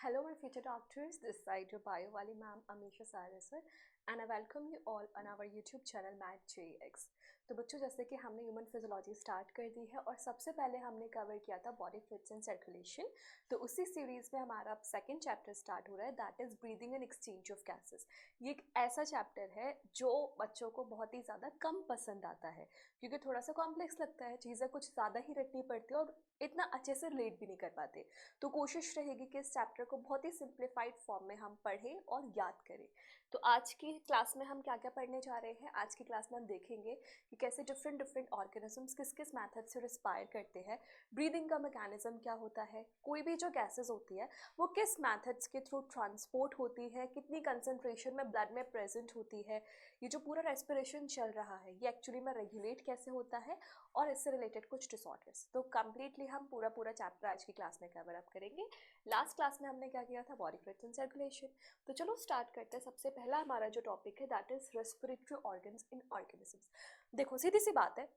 Hello my future doctors, this side your bio wali ma'am Amisha Saraswar and I welcome you all on our YouTube channel MathJX। तो बच्चों जैसे कि हमने human physiology start कर दी है और सबसे पहले हमने कवर किया था बॉडी फ्लूइड्स एंड सर्कुलेशन। तो उसी सीरीज में हमारा अब सेकंड चैप्टर स्टार्ट हो रहा है, that is breathing and exchange of gases. ये एक ऐसा चैप्टर है जो बच्चों को बहुत ही ज़्यादा कम पसंद आता है क्योंकि थोड़ा सा कॉम्प्लेक्स लगता है, चीज़ें कुछ ज़्यादा ही रटनी पड़ती है और इतना अच्छे से रिलेट भी नहीं कर पाते। तो कोशिश रहेगी कि इस चैप्टर को बहुत ही सिंप्लीफाइड फॉर्म में हम पढ़ें और याद करें। तो आज की क्लास में हम क्या क्या पढ़ने जा रहे हैं, आज की क्लास में हम देखेंगे कि कैसे डिफरेंट ऑर्गेनिजम्स किस किस मेथड से रिस्पायर करते हैं, ब्रीदिंग का मैकेनिज्म क्या होता है, कोई भी जो गैसेस होती है वो किस मेथड्स के थ्रू ट्रांसपोर्ट होती है, कितनी कंसंट्रेशन में ब्लड में प्रेजेंट होती है, ये जो पूरा रेस्पिरेशन चल रहा है ये एक्चुअली में रेगुलेट कैसे होता है और इससे रिलेटेड कुछ डिसऑर्डर्स। तो कम्प्लीटली हम पूरा चैप्टर आज की क्लास में कवर अप करेंगे। लास्ट क्लास में हमने क्या किया था, बॉडी फ्लूइड्स एंड सर्कुलेशन। तो चलो स्टार्ट करते हैं। सबसे पहला हमारा जो टॉपिक है that is respiratory organs in organisms. देखो सीधी सी बात है,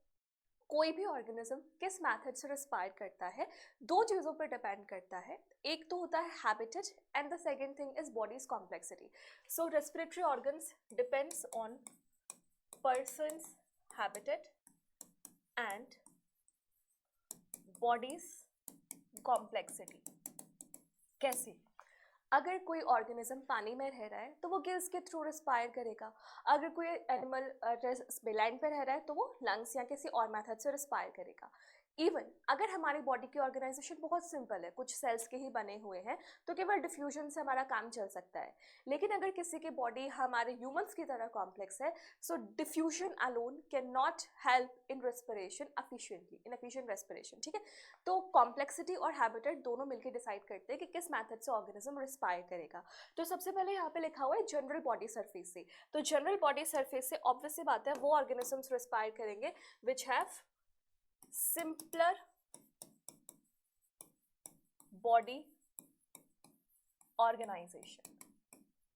कोई भी ऑर्गेनिज्म किस मेथड से रिस्पायर करता है दो चीज़ों पर डिपेंड करता है। एक तो होता है habitat and the second thing is bodies complexity. So respiratory organs depends on persons habitat and bodies complexity. कैसे? अगर कोई ऑर्गेनिज्म पानी में रह रहा है तो वो गिल्स के थ्रू रिस्पायर करेगा। अगर कोई एनिमल लैंड पे रह रहा है तो वो लंग्स या किसी और मेथड से रिस्पायर करेगा। इवन अगर हमारी बॉडी की ऑर्गेनाइजेशन बहुत सिंपल है, कुछ सेल्स के ही बने हुए हैं, तो केवल डिफ्यूजन से हमारा काम चल सकता है। लेकिन अगर किसी की बॉडी हमारे ह्यूमंस की तरह कॉम्प्लेक्स है, so diffusion alone can not help in respiration efficiently, in efficient respiration. ठीक है, तो कॉम्प्लेक्सिटी और हैबिटेट दोनों मिलकर डिसाइड करते हैं कि किस मेथड से ऑर्गेनिज्म रिस्पायर करेगा। तो सबसे पहले यहाँ पे लिखा हुआ है जनरल बॉडी सरफेस से। तो जनरल बॉडी सरफेस से ऑब्वियस सी बात है वो ऑर्गेनिजम्स रिस्पायर करेंगे which have simpler body organisation,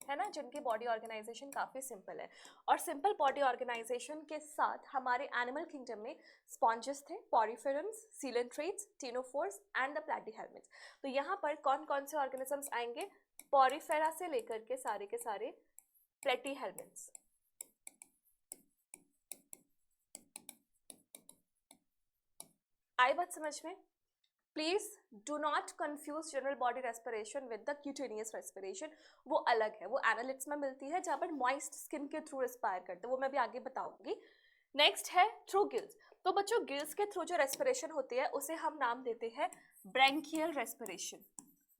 है ना, जिनकी बॉडी ऑर्गेनाइजेशन काफी सिंपल है। और सिंपल बॉडी ऑर्गेनाइजेशन के साथ हमारे एनिमल किंगडम में स्पॉन्जेस थे, पॉरीफेरम्स, सीलेंट्रेट्स, टेनोफोर्स एंड द प्लैटीहेल्मिन्थ्स। तो यहाँ पर कौन कौन से ऑर्गेनिजम्स आएंगे, पॉरीफेरा से लेकर के सारे प्लैटीहेल्मिन्थ्स। आई बात समझ में? Please do not confuse general body respiration with the cutaneous respiration, वो अलग है, वो एनालिट्स में मिलती है जहाँ पर मॉइस्ट स्किन के थ्रू रिस्पायर करते हैं, वो मैं भी आगे बताऊंगी। नेक्स्ट है थ्रू गिल्स। तो बच्चों गिल्स के थ्रू जो रेस्पिरेशन होती है उसे हम नाम देते हैं branchial respiration.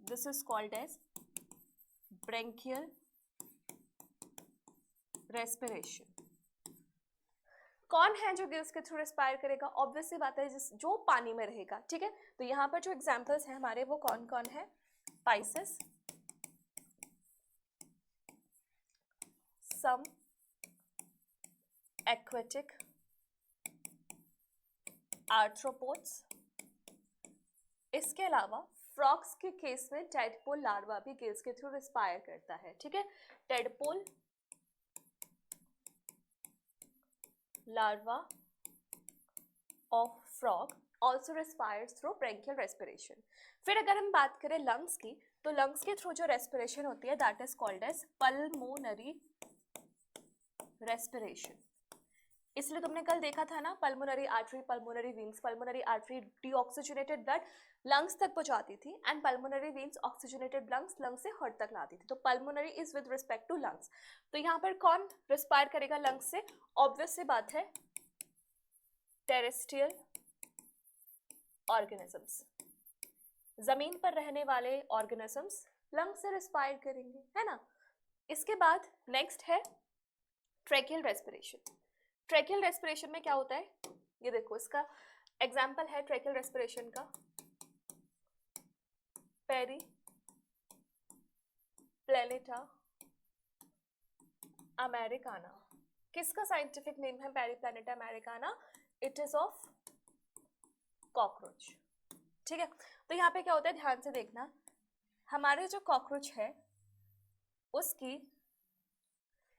This is called as branchial respiration. कौन है जो गिल्स के थ्रू रिस्पायर करेगा? ऑब्वियस सी बात है जो पानी में रहेगा। ठीक है, तो यहाँ पर जो एग्जांपल्स हैं हमारे वो कौन कौन है, पाइसेस, सम एक्वेटिक आर्थ्रोपोड्स। इसके अलावा फ्रॉग्स के केस में टेडपोल लार्वा भी गिल्स के थ्रू रिस्पायर करता है। ठीक है, tadpole larva of frog also respires through bronchial respiration। फिर अगर हम बात करें लंग्स की, तो लंग्स के थ्रू जो रेस्पिरेशन होती है that is called as pulmonary respiration. इसलिए तुमने कल देखा था ना, pulmonary artery, pulmonary veins. Pulmonary artery deoxygenated blood lungs तक पहुंचाती थी and pulmonary veins oxygenated lungs से हार्ट तक लाती थी। तो pulmonary is with respect to lungs. तो यहाँ पर कौन रिस्पायर करेगा लंग्स से? ऑब्वियस सी बात है टेरेस्ट्रियल ऑर्गेनिजम्स, जमीन पर रहने वाले ऑर्गेनिजम्स लंग्स से रिस्पायर करेंगे, है ना। इसके बाद नेक्स्ट है ट्रैकियल रेस्पिरेशन। ट्रैकियल रेस्पिरेशन में क्या होता है, ये देखो इसका एग्जाम्पल है ट्रैकियल रेस्पिरेशन का, पेरी प्लेनेटा अमेरिकाना। किसका साइंटिफिक नेम है Periplaneta americana? It is of cockroach. ठीक है, तो यहाँ पे क्या होता है ध्यान से देखना, हमारे जो कॉकरोच है उसकी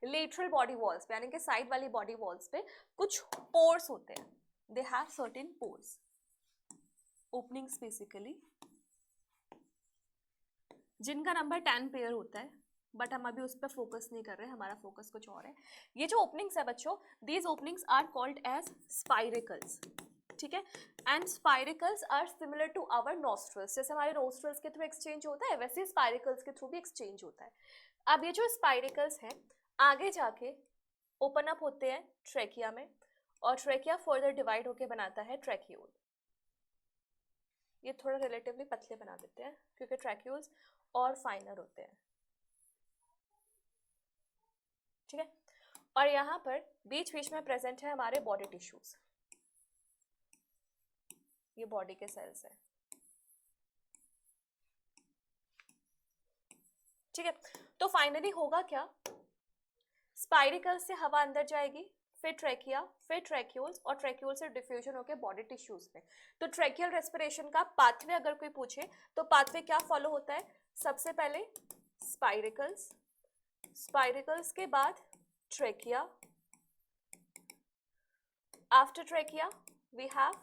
लेटरल बॉडी वॉल्स पे यानी कि साइड वाली बॉडी वॉल्स पे कुछ पोर्स होते हैं, they have certain pores, openings basically, जिनका नंबर 10 पेयर होता है, बट हम अभी उस पर फोकस नहीं कर रहे, हमारा फोकस कुछ और है। ये जो ओपनिंग्स है बच्चों, these openings are called as spiracles, ठीक है। And spiracles are similar to our nostrils, जैसे हमारे नॉस्ट्रल्स के थ्रू एक्सचेंज होता है वैसे स्पाइरिकल्स के थ्रू भी एक्सचेंज होता है। अब ये जो स्पाइरिकल्स हैं आगे जाके ओपन अप होते हैं ट्रेकिया में, और ट्रेकिया फर्दर डिवाइड होके बनाता है ट्रैक्यूल। ये थोड़ा रिलेटिवली पतले बना देते हैं क्योंकि ट्रैक्यूल्स और फाइनर होते हैं, ठीक है। और यहाँ पर बीच बीच में प्रेजेंट है हमारे बॉडी टिश्यूज, ये बॉडी के सेल्स हैं, ठीक है। तो फाइनली होगा क्या, स्पाइरिकल से हवा अंदर जाएगी, फिर ट्रैकिया, फिर ट्रैक्यूल्स, और ट्रैक्यूल से डिफ्यूजन होकर बॉडी टिश्यूज में। तो ट्रैकियल रेस्पिरेशन का पाथवे अगर कोई पूछे तो पाथवे क्या फॉलो होता है, सबसे पहले स्पाइरिकल्स, स्पाइरिकल्स के बाद trachea, after trachea we have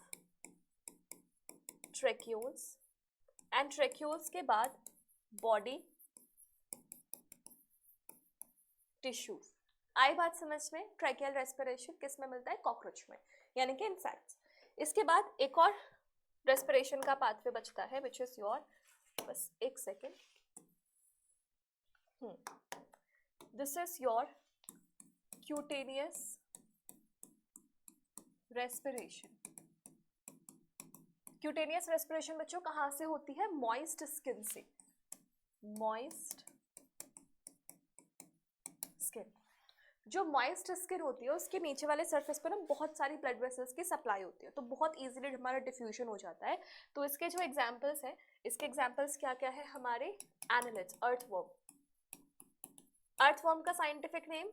tracheoles, and tracheoles के बाद बॉडी टिश्यूज। आई बात समझ में, ट्रैकियल रेस्पिरेशन किस में मिलता है, कॉकरोच में, यानी कि इंसेक्ट्स। इसके बाद एक और रेस्पिरेशन का पाथवे बचता है विच इज योर, बस एक second, this is your cutaneous respiration. Cutaneous respiration बच्चों कहाँ से होती है, मॉइस्ट स्किन से, मॉइस्ट स्किन। जो मॉइस्ट स्किन होती है उसके नीचे वाले सरफेस पर ना बहुत सारी ब्लड वेसल्स की सप्लाई होती है, तो बहुत इजीली हमारा डिफ्यूजन हो जाता है। तो इसके जो एग्जांपल्स हैं, इसके एग्जांपल्स क्या क्या है, हमारे एनालिड्स, अर्थवर्म, अर्थवर्म का साइंटिफिक नेम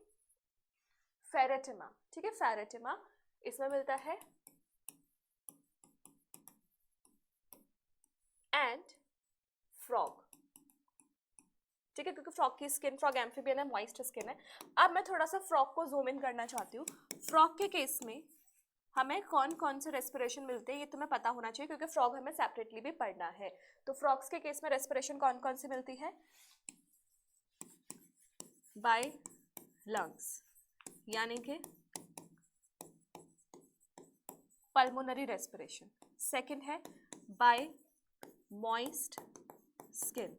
फेरेटिमा, ठीक है, फेरेटिमा, इसमें मिलता है। एंड फ्रॉग, ठीक है, क्योंकि फ्रॉग की स्किन, फ्रॉग एम्फीबियन है, मॉइस्ट स्किन है। अब मैं थोड़ा सा फ्रॉग को जूम इन करना चाहती हूँ। फ्रॉग के केस में हमें कौन कौन से रेस्पिरेशन मिलते हैं ये तुम्हें पता होना चाहिए, क्योंकि फ्रॉग हमें सेपरेटली भी पढ़ना है। तो फ्रॉग्स के केस में रेस्पिरेशन कौन कौन सी मिलती है, बाय लंग्स, यानी कि पल्मोनरी रेस्पिरेशन। सेकंड है by moist skin,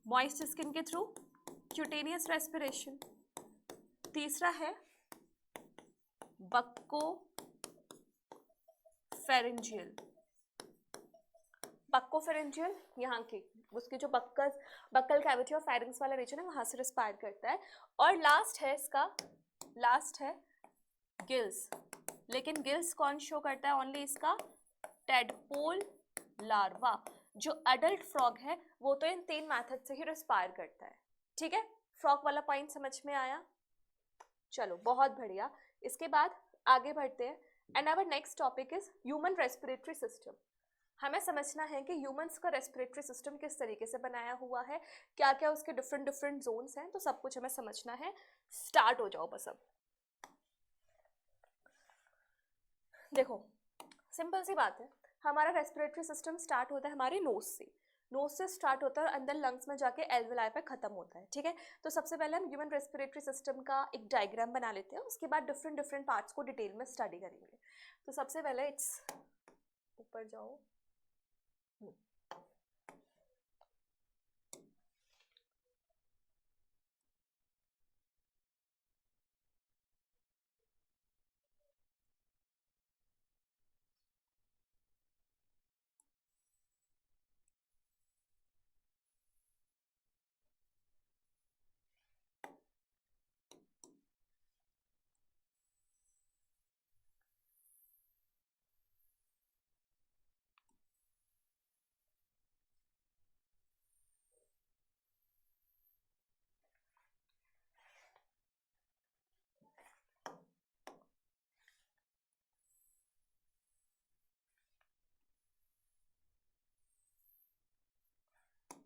moist skin के थ्रू क्यूटेनियस रेस्पिरेशन। तीसरा है बक्को फेरेंजियल, बक्को फेरेंजियल यहाँ की उसकी जो बक्कल कैविटी और फेरिंग्स वाला रीजन है वहां से रिस्पायर करता है। और लास्ट है इसका, लास्ट है गिल्स, लेकिन गिल्स कौन शो करता है, ओनली इसका टेडपोल लार्वा। जो अडल्ट फ्रॉग है वो तो इन 3 मेथड से ही रिस्पायर करता है, ठीक है। फ्रॉग वाला पॉइंट समझ में आया, चलो बहुत बढ़िया। इसके बाद आगे बढ़ते हैं, and our next topic is human respiratory system. हमें समझना है कि ह्यूमंस का रेस्पिरेटरी सिस्टम किस तरीके से बनाया हुआ है, क्या क्या उसके डिफरेंट डिफरेंट जोन्स हैं, तो सब कुछ हमें समझना है। स्टार्ट हो जाओ बस। अब देखो सिंपल सी बात है, हमारा रेस्पिरेटरी सिस्टम स्टार्ट होता है हमारे नोज से, नोज से स्टार्ट होता है और अंदर लंग्स में जाके एल्वेलाई पे खत्म होता है, ठीक है। तो सबसे पहले हम ह्यूमन रेस्पिरेटरी सिस्टम का एक डायग्राम बना लेते हैं, उसके बाद डिफरेंट डिफरेंट पार्ट्स को डिटेल में स्टडी करेंगे। तो सबसे पहले इट्स, ऊपर जाओ,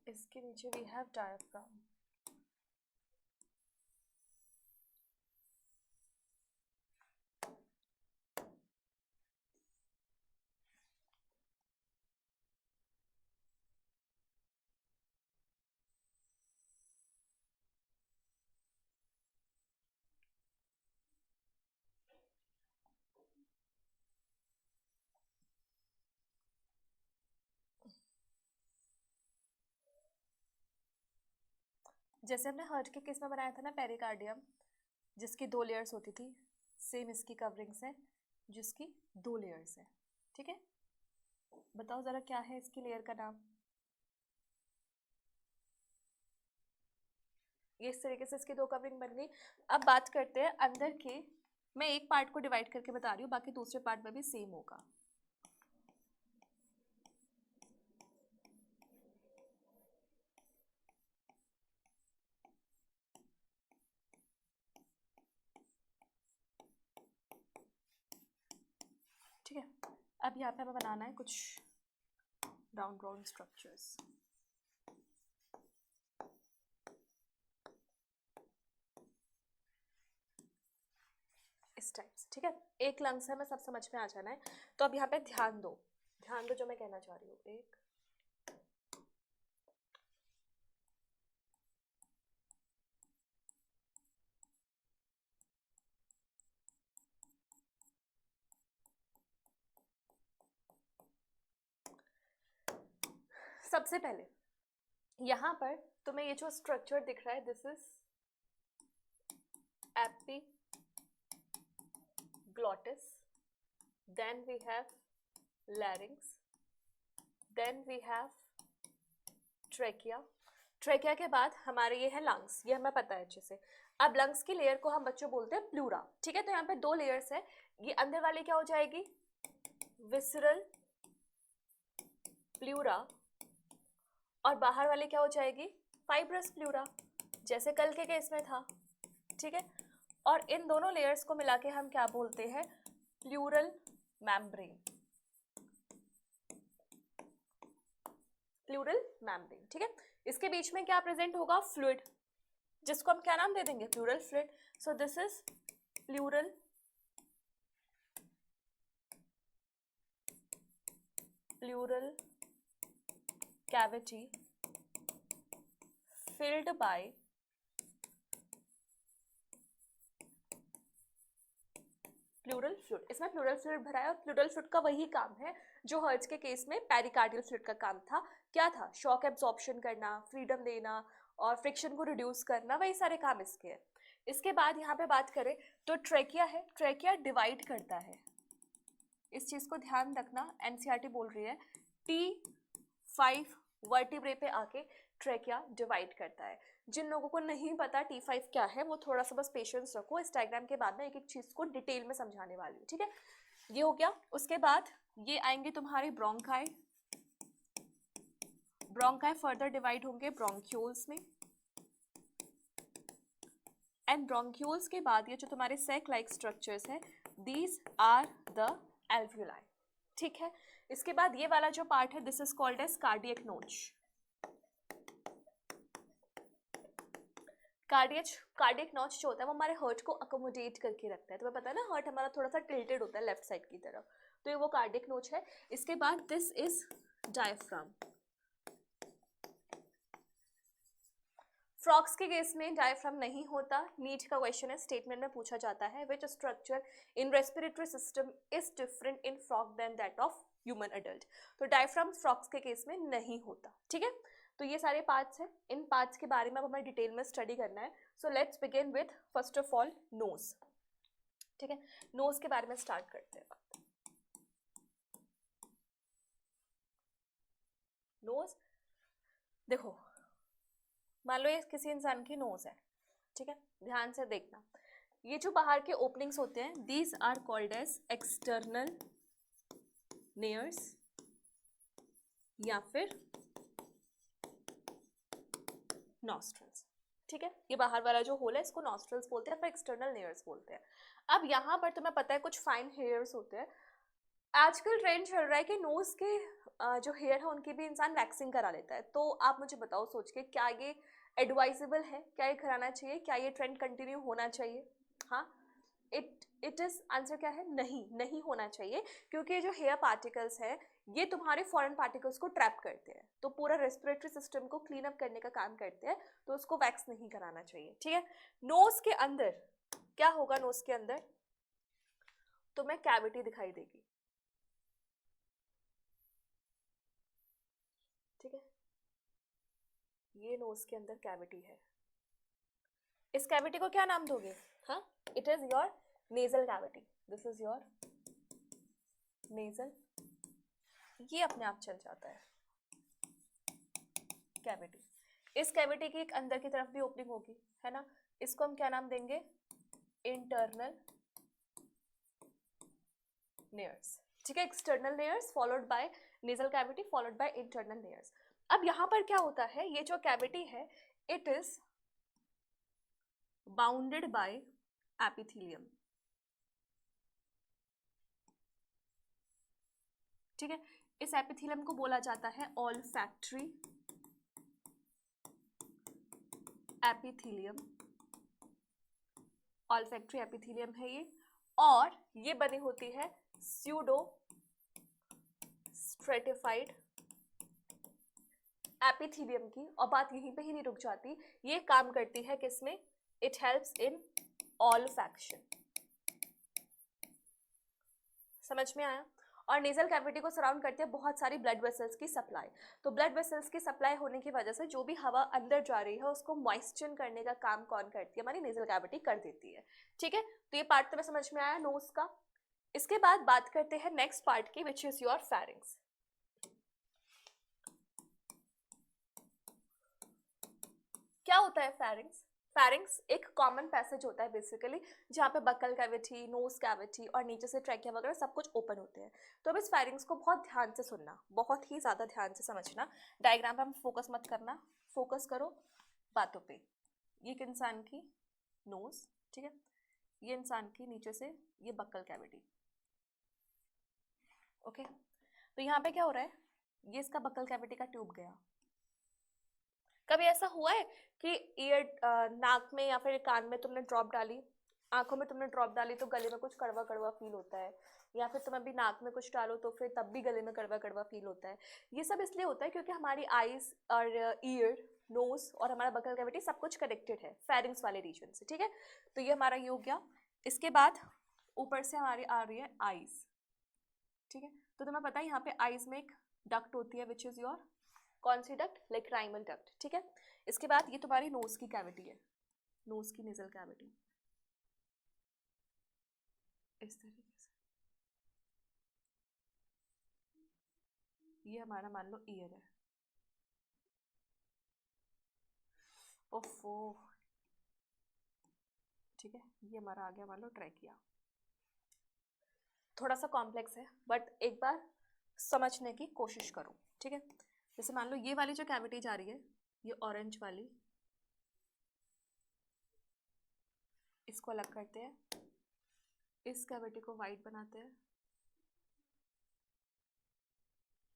इसके नीचे वी हैव डायफ्राम। जैसे हमने हार्ट के केस में बनाया था ना पेरिकार्डियम, जिसकी 2 लेयर्स होती थी, सेम इसकी कवरिंग्स है जिसकी 2 लेयर्स है। ठीक है, बताओ जरा क्या है इसकी लेयर का नाम। ये इस तरीके से इसकी 2 कवरिंग बन गई। अब बात करते हैं अंदर के। मैं एक पार्ट को डिवाइड करके बता रही हूँ, बाकी दूसरे पार्ट में भी सेम होगा। ठीक है, अब यहाँ पे हमें बनाना है कुछ राउंड राउंड स्ट्रक्चर्स। इस टाइप से। ठीक है, एक लंग्स है, मैं सब समझ में आ जाना है। तो अब यहाँ पे ध्यान दो, ध्यान दो जो मैं कहना चाह रही हूँ। एक, सबसे पहले यहाँ पर तुम्हें ये जो स्ट्रक्चर दिख रहा है, this is epiglottis, then we have larynx, then we have trachea। Trachea के बाद हमारे ये है लंग्स, ये हमें पता है अच्छे से। अब लंग्स की लेयर को हम बच्चों बोलते हैं प्लूरा। ठीक है, तो यहाँ पे 2 लेयर्स है। ये अंदर वाली क्या हो जाएगी, विसरल प्लूरा, और बाहर वाली क्या हो जाएगी, फाइब्रस प्लूरा, जैसे कल के केस में था। ठीक है, और इन दोनों लेयर्स को मिला के हम क्या बोलते हैं, प्लूरल मेम्ब्रेन। Pleural membrane. ठीक है, इसके बीच में क्या प्रेजेंट होगा, फ्लूइड, जिसको हम क्या नाम दे देंगे, pleural fluid. So this is pleural cavity filled by pleural fluid. इसमें प्लूरल फ्लूइड भरा है, और प्लूरल फ्लूइड का वही काम है जो हर्ट्ज के केस में पेरिकार्डियल फ्लूइड का काम था। क्या था, शॉक एब्जॉर्प्शन करना, फ्रीडम देना और फ्रिक्शन को रिड्यूस करना, वही सारे काम इसके हैं। इसके बाद यहाँ पे बात करें तो ट्रेकिया है, ट्रेकिया डिवाइड करता है। इस चीज को ध्यान रखना, एनसीईआरटी बोल रही है T5 वर्टिब्रे पे आके ट्रेकिया डिवाइड करता है। जिन लोगों को नहीं पता T5 क्या है, वो थोड़ा सा बस पेशेंस रखो, इस डायग्राम के बाद में एक एक चीज को डिटेल में समझाने वाली हूँ। ठीक है, ये हो गया। उसके बाद ये आएंगे तुम्हारे ब्रोंकाई, ब्रोंकाई फर्दर डिवाइड होंगे ब्रोंक्यूल्स में, एंड ब्रोंक्यूल्स के बाद ये जो तुम्हारे सैक लाइक स्ट्रक्चर्स है, दीज आर द एल्वियोलाई। ठीक है, इसके बाद ये वाला जो पार्ट है, this is called as cardiac notch. Cardiac notch जो होता है वो हमारे हार्ट को अकोमोडेट करके रखता है। तुम्हें पता है ना, हार्ट हमारा थोड़ा सा टिल्टेड होता है लेफ्ट साइड की तरफ, तो ये वो कार्डियक नोच है। इसके बाद दिस इज डायफ्राम। फ्रॉक्स के केस में डायफ्राम नहीं होता। नीट का क्वेश्चन है, स्टेटमेंट में पूछा जाता है, which structure in respiratory system is different in frog than that of human adult. तो डायफ्राम फ्रॉक्स के केस में नहीं होता। ठीक है, तो ये सारे पार्ट्स हैं, इन पार्ट्स के बारे में अब हमें डिटेल में स्टडी करना है। So let's begin with first of all nose. ठीक है, नोज के बारे में स्टार्ट करते हैं। नोज देखो, मान लो ये किसी इंसान की नोज है। ठीक है, ध्यान से देखना, ये जो बाहर के ओपनिंग्स होते हैं, these are called as external nares या फिर नॉस्ट्रल्स। ठीक है, ये बाहर वाला जो होल है इसको नॉस्ट्रल्स बोलते हैं, फिर एक्सटर्नल नेयर्स बोलते हैं। अब यहाँ पर तुम्हें पता है कुछ फाइन हेयर्स होते हैं। आजकल ट्रेंड चल रहा है कि नोज के जो हेयर है उनकी भी इंसान वैक्सिंग करा लेता है। तो आप मुझे बताओ सोच के, क्या ये एडवाइजेबल है, क्या ये कराना चाहिए, क्या ये ट्रेंड कंटिन्यू होना चाहिए? हाँ, इट इज आंसर क्या है, नहीं, नहीं होना चाहिए, क्योंकि ये जो हेयर पार्टिकल्स है ये तुम्हारे फॉरेन पार्टिकल्स को ट्रैप करते हैं, तो पूरा रेस्पिरेटरी सिस्टम को क्लीन अप करने का काम करते हैं, तो उसको वैक्स नहीं कराना चाहिए। ठीक है, नोज के अंदर क्या होगा, नोज के अंदर तुम्हें कैविटी दिखाई देगी। ठीक है, ये नोज के अंदर कैविटी है। इस कैविटी को क्या नाम दोगे? हाँ, it is your nasal cavity, this is your nasal, ये अपने आप चल जाता है कैविटी। इस कैविटी की एक अंदर की तरफ भी ओपनिंग होगी, है ना, इसको हम क्या नाम देंगे? इंटरनल लेयर्स, ठीक है, external layers followed by nasal cavity followed by internal layers. अब यहां पर क्या होता है, ये जो कैविटी है it is bounded by epithelium, ठीक है, इस एपिथेलियम को बोला जाता है ऑल्फैक्टरी एपिथेलियम, ऑल्फैक्टरी एपिथेलियम है ये, और ये बनी होती है स्यूडो स्ट्रेटिफाइड एपिथेलियम की। और बात यहीं पे ही नहीं रुक जाती, ये काम करती है किसमें? इट हेल्प्स इन ऑल्फैक्शन, समझ में आया? और नेजल कैविटी को सराउंड करती है बहुत सारी ब्लड वेसल्स की सप्लाई। तो ब्लड वेसल्स की सप्लाई होने की वजह से जो भी हवा अंदर जा रही है उसको मॉइस्चर करने का काम कौन करती है? हमारी नेजल कैविटी कर देती है, ठीक है। तो ये पार्ट तुम्हें समझ में आया नोज का। इसके बाद बात करते हैं नेक्स्ट पार्ट की, विच इज योर फेरिंग्स। क्या होता है फेरिंग्स? फेरिंग्स एक कॉमन पैसेज होता है बेसिकली, जहाँ पे बक्कल कैविटी, नोज कैविटी और नीचे से ट्रैकिया वगैरह सब कुछ ओपन होते हैं। तो अब इस फेरिंग्स को बहुत ध्यान से सुनना, बहुत ही ज़्यादा ध्यान से समझना। डायग्राम पे हम फोकस मत करना, फोकस करो बातों पे। ये एक इंसान की नोज, ठीक है, ये इंसान की नीचे से ये बक्कल कैविटी, ओके। तो यहाँ पे क्या हो रहा है, ये इसका बक्कल कैविटी का ट्यूब गया। कभी ऐसा हुआ है कि नाक में या फिर कान में तुमने ड्रॉप डाली, आंखों में तुमने ड्रॉप डाली तो गले में कुछ कड़वा कड़वा फील होता है, या फिर तुम अभी नाक में कुछ डालो तो फिर तब भी गले में कड़वा कड़वा फील होता है? ये सब इसलिए होता है क्योंकि हमारी आईज और ईयर, नोज और हमारा बकल कैविटी सब कुछ कनेक्टेड है फेरिंग्स वाले रीजन से, ठीक है। तो ये हमारा ये हो गया। इसके बाद ऊपर से हमारी आ रही है आईज, ठीक है। तो तुम्हें पता है यहाँ पे आईज में एक डक्ट होती है विच इज योर कौन सी डक्ट? लेक्राइमल डक्ट, ठीक है। इसके बाद ये तुम्हारी नोज की कैविटी है, नोज की नेजल कैविटी, इस तरीके से। ये हमारा मान लो ईयर है, ओफो, ठीक है। ये हमारा आ गया मान लो ट्रैकिया। थोड़ा सा कॉम्प्लेक्स है बट एक बार समझने की कोशिश करो, ठीक है। जैसे मान लो ये वाली जो कैविटी जा रही है, ये ऑरेंज वाली, इसको अलग करते हैं, इस कैविटी को वाइट बनाते हैं,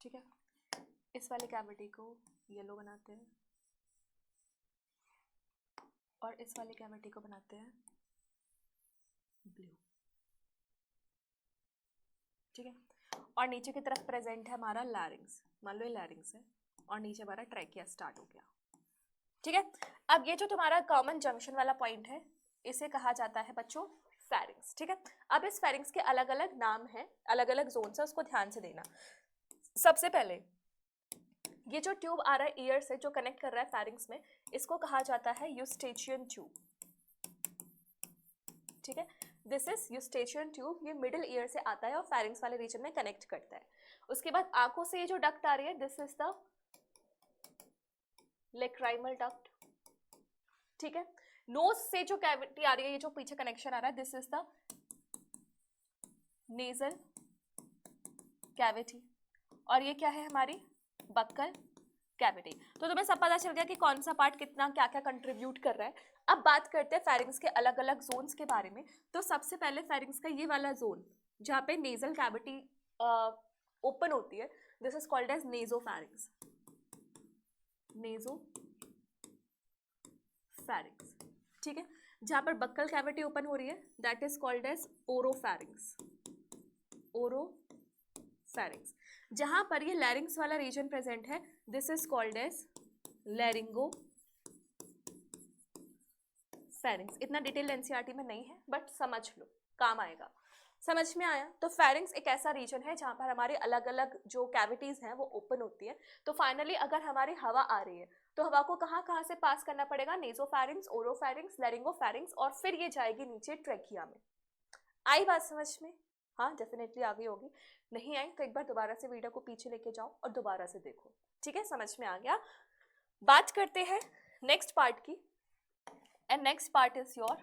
ठीक है। इस वाली कैविटी को येलो बनाते हैं और इस वाली कैविटी को बनाते हैं ब्लू, ठीक है। और नीचे की तरफ प्रेजेंट है हमारा लैरिंग्स, मान लो ये लैरिंग्स है और नीचे हमारा ट्रैकिया स्टार्ट हो गया, ठीक है। अब ये जो तुम्हारा कॉमन जंक्शन वाला पॉइंट है इसे कहा जाता है बच्चों फेरिंग्स, ठीक है। अब इस फेरिंग्स के अलग अलग नाम है, अलग अलग जोन है, उसको ध्यान से देना। सबसे पहले ये जो ट्यूब आ रहा है ईयर से जो कनेक्ट कर रहा है फेरिंग्स में, इसको कहा जाता है यूस्टेचियन ट्यूब, ठीक है। दिस इज यूस्टेचियन ट्यूब, ये मिडिल ईयर से आता है और फेरिंग्स वाले रीजन में कनेक्ट करता है। उसके बाद आंखों से ये जो डक्ट आ रही है this is the lacrimal duct, ठीक है। नोज से जो कैविटी आ रही है, ये जो पीछे कनेक्शन आ रहा है, this is the nasal cavity, और ये क्या है हमारी बक्कल कैविटी। तो तुम्हें सब पता चल गया कि कौन सा पार्ट कितना क्या क्या कंट्रीब्यूट कर रहा है। अब बात करते हैं फेरिंग्स के अलग अलग जोन्स के बारे में। तो सबसे पहले फेरिंग्स का ये वाला जोन जहाँ पे नेजल कैविटी ओपन होती है, दिस इज कॉल्ड एज नेजोफैरिंग्स, नेजोफैरिंग्स, ठीक है। जहाँ पर बक्कल कैविटी ओपन हो रही है that is called as oropharynx, oropharynx. जहां पर ये लैरिंग्स वाला रीजन प्रेजेंट है this is called as laryngopharynx. इतना डिटेल एनसीईआरटी में नहीं है बट समझ लो, काम आएगा। समझ में आया? तो फेरिंग्स एक ऐसा रीजन है जहाँ पर हमारे अलग अलग जो कैविटीज हैं वो ओपन होती है। तो फाइनली अगर हमारी हवा आ रही है तो हवा को कहाँ कहाँ से पास करना पड़ेगा? नेसोफेरिंग्स, ओरोफेरिंग्स, लैरिंगोफेरिंग्स, और फिर ये जाएगी नीचे ट्रेकिया में। आई बात समझ में? हाँ डेफिनेटली आ गई होगी। नहीं आई तो एक बार दोबारा से वीडियो को पीछे लेके जाओ और दोबारा से देखो। ठीक है, समझ में आ गया? बात करते हैं नेक्स्ट पार्ट की, and next part is your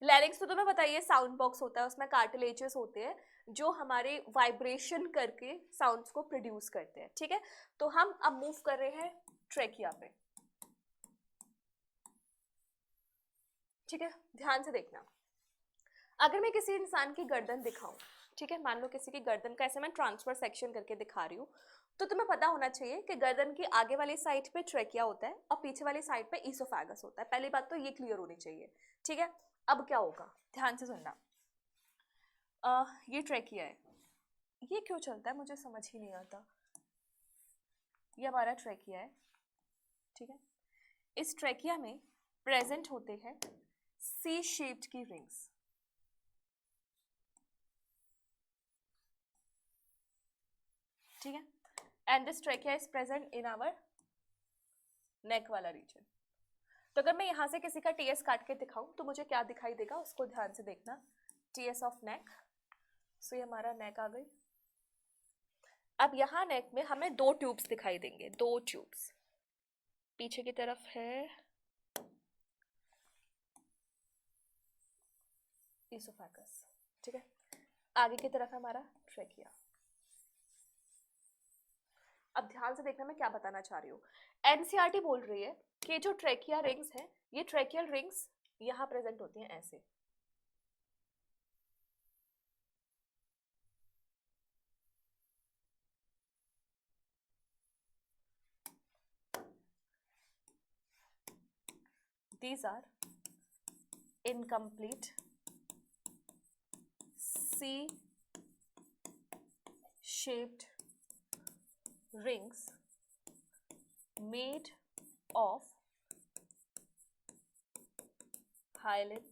लैरिंग्स। तो तुम्हें बताइए साउंड बॉक्स होता है, उसमें कार्टिलेजेस होते हैं जो हमारे वाइब्रेशन करके साउंड्स को प्रोड्यूस करते हैं। ठीक है, तो हम अब मूव कर रहे हैं ट्रेकिया पे। ठीक है, ध्यान से देखना। अगर मैं किसी इंसान की गर्दन दिखाऊं, ठीक है, मान लो किसी की गर्दन का ऐसे मैं ट्रांसफर सेक्शन करके दिखा रही हूँ, तो तुम्हें पता होना चाहिए कि गर्दन की आगे वाली साइड पे ट्रेकिया होता है और पीछे वाली साइड पे ईसोफेगस होता है। पहली बात तो ये क्लियर होनी चाहिए। ठीक है, अब क्या होगा ध्यान से सुनना। ये ट्रेकिया है, ये क्यों चलता है मुझे समझ ही नहीं आता। ये हमारा ट्रेकिया है। ठीक है, इस ट्रेकिया में प्रेजेंट होते हैं सी शेप्ड की रिंग्स। ठीक है, and this trachea is present in our neck वाला रीजन। तो अगर मैं यहां से किसी का टीएस काट के दिखाऊं तो मुझे क्या दिखाई देगा, उसको ध्यान से देखना। टीएस ऑफ नेक, सो ये हमारा नेक आ गई। अब यहाँ नेक में हमें दो ट्यूब्स दिखाई देंगे, दो ट्यूब्स। पीछे की तरफ है ईसोफेगस। ठीक है, आगे की तरफ है हमारा ट्रेकिया। अब ध्यान से देखना मैं क्या बताना चाह रही हूँ। एनसीईआरटी बोल रही है कि जो ट्रेकिया रिंग्स है, ये ट्रेकियल रिंग्स यहाँ प्रेजेंट होती हैं ऐसे। These are incomplete C-shaped rings made of hyaline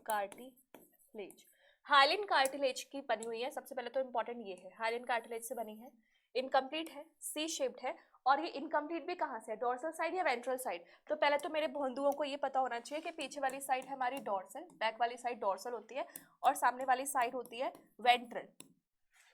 cartilage। Hyaline cartilage की बनी हुई है। सबसे पहले तो इंपॉर्टेंट ये है, हाइलिन कार्टिलेज से बनी है, इनकम्प्लीट है, सी शेप्ड है, और ये इनकम्प्लीट भी कहाँ से है, डोर्सल साइड या वेंट्रल साइड। तो पहले तो मेरे बंधुओं को ये पता होना चाहिए कि पीछे वाली साइड है हमारी डोर्सल, बैक वाली साइड डोर्सल होती है और सामने वाली साइड होती है वेंट्रल।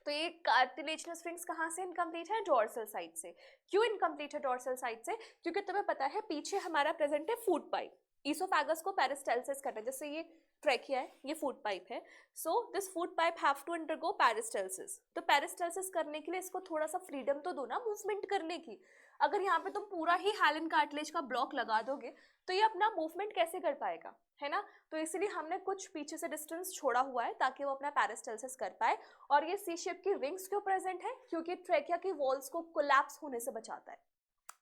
तो ये कार्टिलेजिनस रिंग्स कहाँ से इनकम्प्लीट है, डोर्सल साइड से। क्यों इनकम्प्लीट है डोर्सल साइड से? क्योंकि तुम्हें पता है पीछे हमारा प्रेजेंट है फूड पाइप। ईसोफेगस को पेरिस्टाल्सिस करना है, जैसे ये ट्रेकिया है, ये फूड पाइप है। So this food pipe have to undergo peristalsis. तो पेरिस्टाल्सिस करने के लिए इसको थोड़ा सा फ्रीडम तो दो ना मूवमेंट करने की। अगर यहाँ पे तुम पूरा ही हाइलिन कार्टिलेज का ब्लॉक लगा दोगे तो ये अपना मूवमेंट कैसे कर पाएगा, है ना। तो इसलिए हमने कुछ पीछे से डिस्टेंस छोड़ा हुआ है ताकि वो अपना पेरिस्टाल्सिस कर पाए। और ये सी शेप की रिंग्स क्यों प्रेजेंट है? क्योंकि ट्रेकिया की वॉल्स को कोलैप्स होने से बचाता है।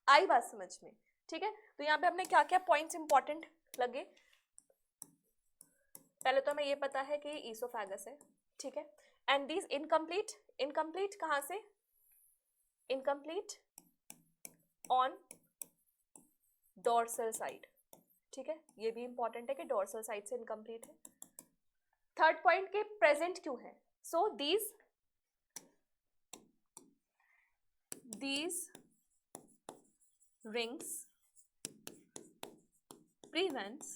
आई बात समझ में? ठीक है, तो यहाँ पे हमने क्या क्या पॉइंट्स इंपॉर्टेंट लगे। पहले तो हमें ये पता है कि ईसोफेगस है। ठीक है, एंड दीज इनकम्प्लीट, इनकम्प्लीट कहाँ से, इनकम्प्लीट ऑन डोर्सल साइड। ठीक है, ये भी इंपॉर्टेंट है कि डोर्सल साइड से इनकम्प्लीट है। थर्ड पॉइंट के प्रेजेंट क्यों है? So these rings prevents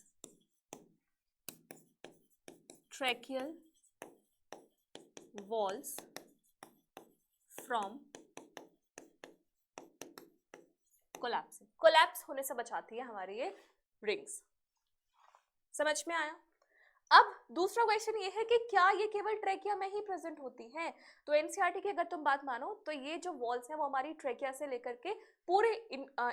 tracheal walls from collapsing। Collapse होने से बचाती है हमारी ये रिंग्स। समझ में आया? अब दूसरा क्वेश्चन ये है कि क्या ये केवल ट्रेकिया में ही प्रेजेंट होती हैं? तो एनसीईआरटी की अगर तुम बात मानो तो ये जो वॉल्स हैं वो हमारी ट्रेकिया से लेकर के पूरे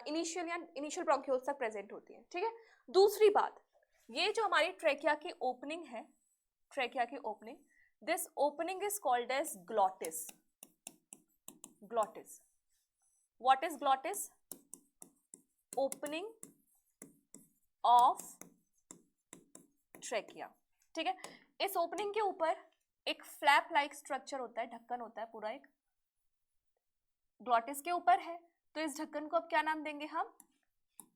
इनिशियल ब्रोंक्यूल्स तक प्रेजेंट होती हैं। ठीक है, दूसरी बात, ये जो हमारी ट्रेकिया की ओपनिंग है, ट्रेकिया की opening, this opening is called as glottis. Glottis, what is glottis? Opening of trachea. ठीक है, इस ओपनिंग के ऊपर एक फ्लैप लाइक स्ट्रक्चर होता है, ढक्कन होता है पूरा, एक ग्लॉटिस के ऊपर है। तो इस ढक्कन को अब क्या नाम देंगे हम?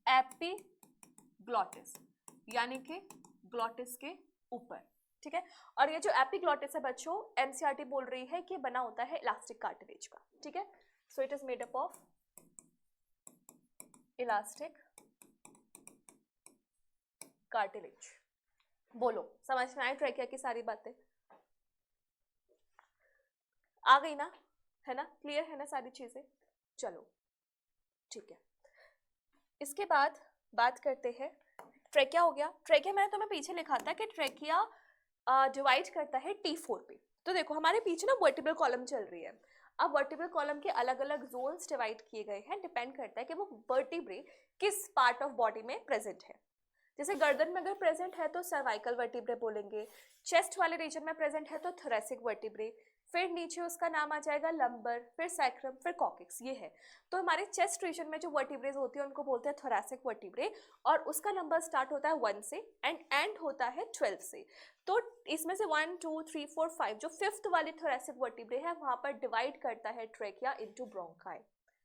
एपिग्लॉटिस, यानी कि ग्लॉटिस के ऊपर। ठीक है। और ये जो एपिग्लॉटिस है बच्चों, एनसीईआरटी बोल रही है कि बना होता है इलास्टिक कार्टिलेज का, ठीक है। So it is made up of elastic cartilage. बोलो, समझ में आई ट्रेकिया की सारी बातें? आ गई ना, है ना, क्लियर है ना सारी चीजें? चलो ठीक है। इसके बाद बात करते हैं, ट्रेकिया हो गया। ट्रेकिया मैंने तुम्हें पीछे लिखा था कि ट्रेकिया डिवाइड करता है T4 पे। तो देखो हमारे पीछे ना वर्टिब्रल कॉलम चल रही है। अब वर्टिब्रल कॉलम के अलग अलग जोन्स डिवाइड किए गए हैं, डिपेंड करता है कि वो वर्टिब्रे किस पार्ट ऑफ बॉडी में प्रेजेंट है। जैसे गर्दन में अगर प्रेजेंट है तो सर्वाइकल वर्टिब्रे बोलेंगे, चेस्ट वाले रीजन में प्रेजेंट है तो थोरेसिक वर्टिब्रे, फिर नीचे उसका नाम आ जाएगा लंबर, फिर सैक्रम, फिर कॉक्सिक्स, ये है। तो हमारे चेस्ट रीजन में जो वर्टिब्रेज होती है उनको बोलते हैं थोरेसिक वर्टिब्रे, और उसका नंबर स्टार्ट होता है 1 से एंड होता है 12 से। तो इसमें से 1 2 3 4 5 जो फिफ्थ वाली थोरेसिक वर्टिब्रे है वहां पर डिवाइड करता है ट्रेकिया इनटू ब्रोंकाई,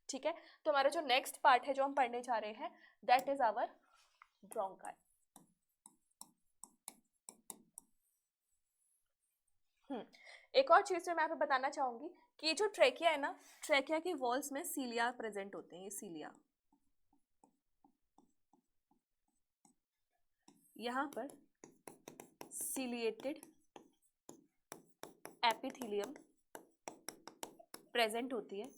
ठीक है। तो हमारा जो नेक्स्ट पार्ट है जो हम पढ़ने जा रहे हैं दैट इज आवर ब्रोंकाई। एक और चीज जो मैं आपको बताना चाहूंगी कि ये जो ट्रेकिया है ना, ट्रेकिया की वॉल्स में सीलिया प्रेजेंट होते हैं, ये सीलिया, यहां पर सीलिएटेड एपिथेलियम प्रेजेंट होती है।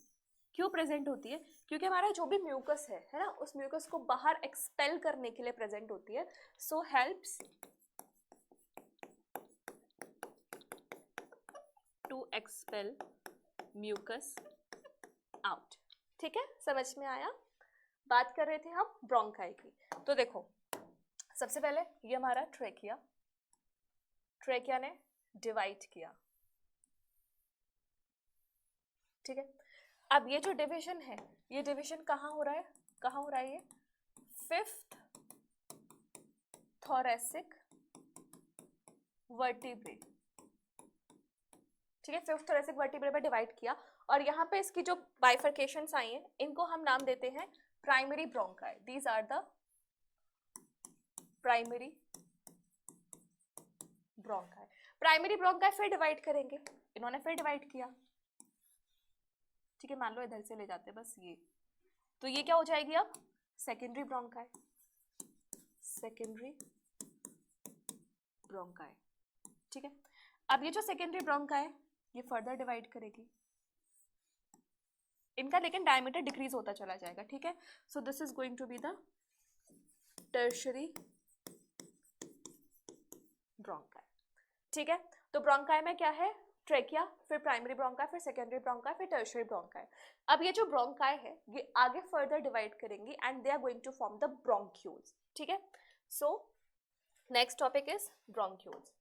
क्यों प्रेजेंट होती है? क्योंकि हमारा जो भी म्यूकस है ना, उस म्यूकस को बाहर एक्सपेल करने के लिए प्रेजेंट होती है। So helps to expel mucus out, ठीक है, समझ में आया? बात कर रहे थे हम ब्रोंकाई की। तो देखो सबसे पहले ये हमारा ट्रेकिया, ट्रेकिया ने डिवाइड किया, ठीक है। अब ये जो डिवीजन है, ये डिवीजन कहाँ हो रहा है, कहाँ हो रहा है? ये फिफ्थ थोरेसिक वर्टिब्रे, ठीक है, फिफ्थ थोरेसिक वर्टिब्रे पे डिवाइड किया। और यहाँ पे इसकी जो बाइफर्केशंस आई हैं इनको हम नाम देते हैं primary bronchi. These are the primary bronchi. Primary bronchi फिर डिवाइड करेंगे, इन्होंने फिर डिवाइड किया, ठीक है, मान लो इधर से ले जाते हैं बस ये, तो ये क्या हो जाएगी अब? सेकेंडरी ब्रोंकाई, सेकेंडरी ब्रोंकाई, ठीक है। अब ये जो सेकेंडरी ब्रोंकाई है ये फर्दर डिवाइड करेगी, इनका लेकिन डायमीटर डिक्रीज होता चला जाएगा, ठीक है। So this is going to be the tertiary bronchi, ठीक है। तो ब्रोंकाई में क्या है? ट्रेकिया, फिर प्राइमरी ब्रोंकाई, फिर सेकेंडरी ब्रोंकाई, फिर टर्शियरी ब्रोंकाई। अब ये जो ब्रोंकाई है ये आगे फर्दर डिवाइड करेंगी and they are going to form the bronchioles, ठीक है। So next topic is bronchioles.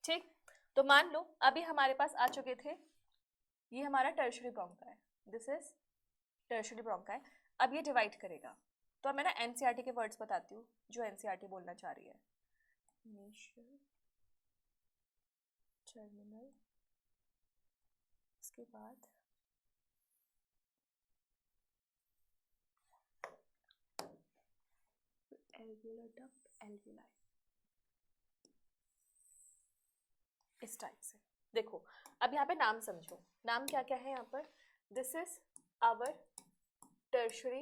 ठीक, तो मान लो अभी हमारे पास आ चुके थे, ये हमारा tertiary bronchi, this is tertiary bronchi. अब ये डिवाइड करेगा, तो अब मैं ना एनसीईआरटी के वर्ड्स बताती हूँ जो एनसीईआरटी बोलना चाह रही है। इनिशियल, टर्मिनल, इसके बाद एल्वियोलर डक्ट, एल्वियोलाई, इस टाइप से। देखो अब यहाँ पे नाम समझो, नाम क्या क्या है यहाँ पर? This is our tertiary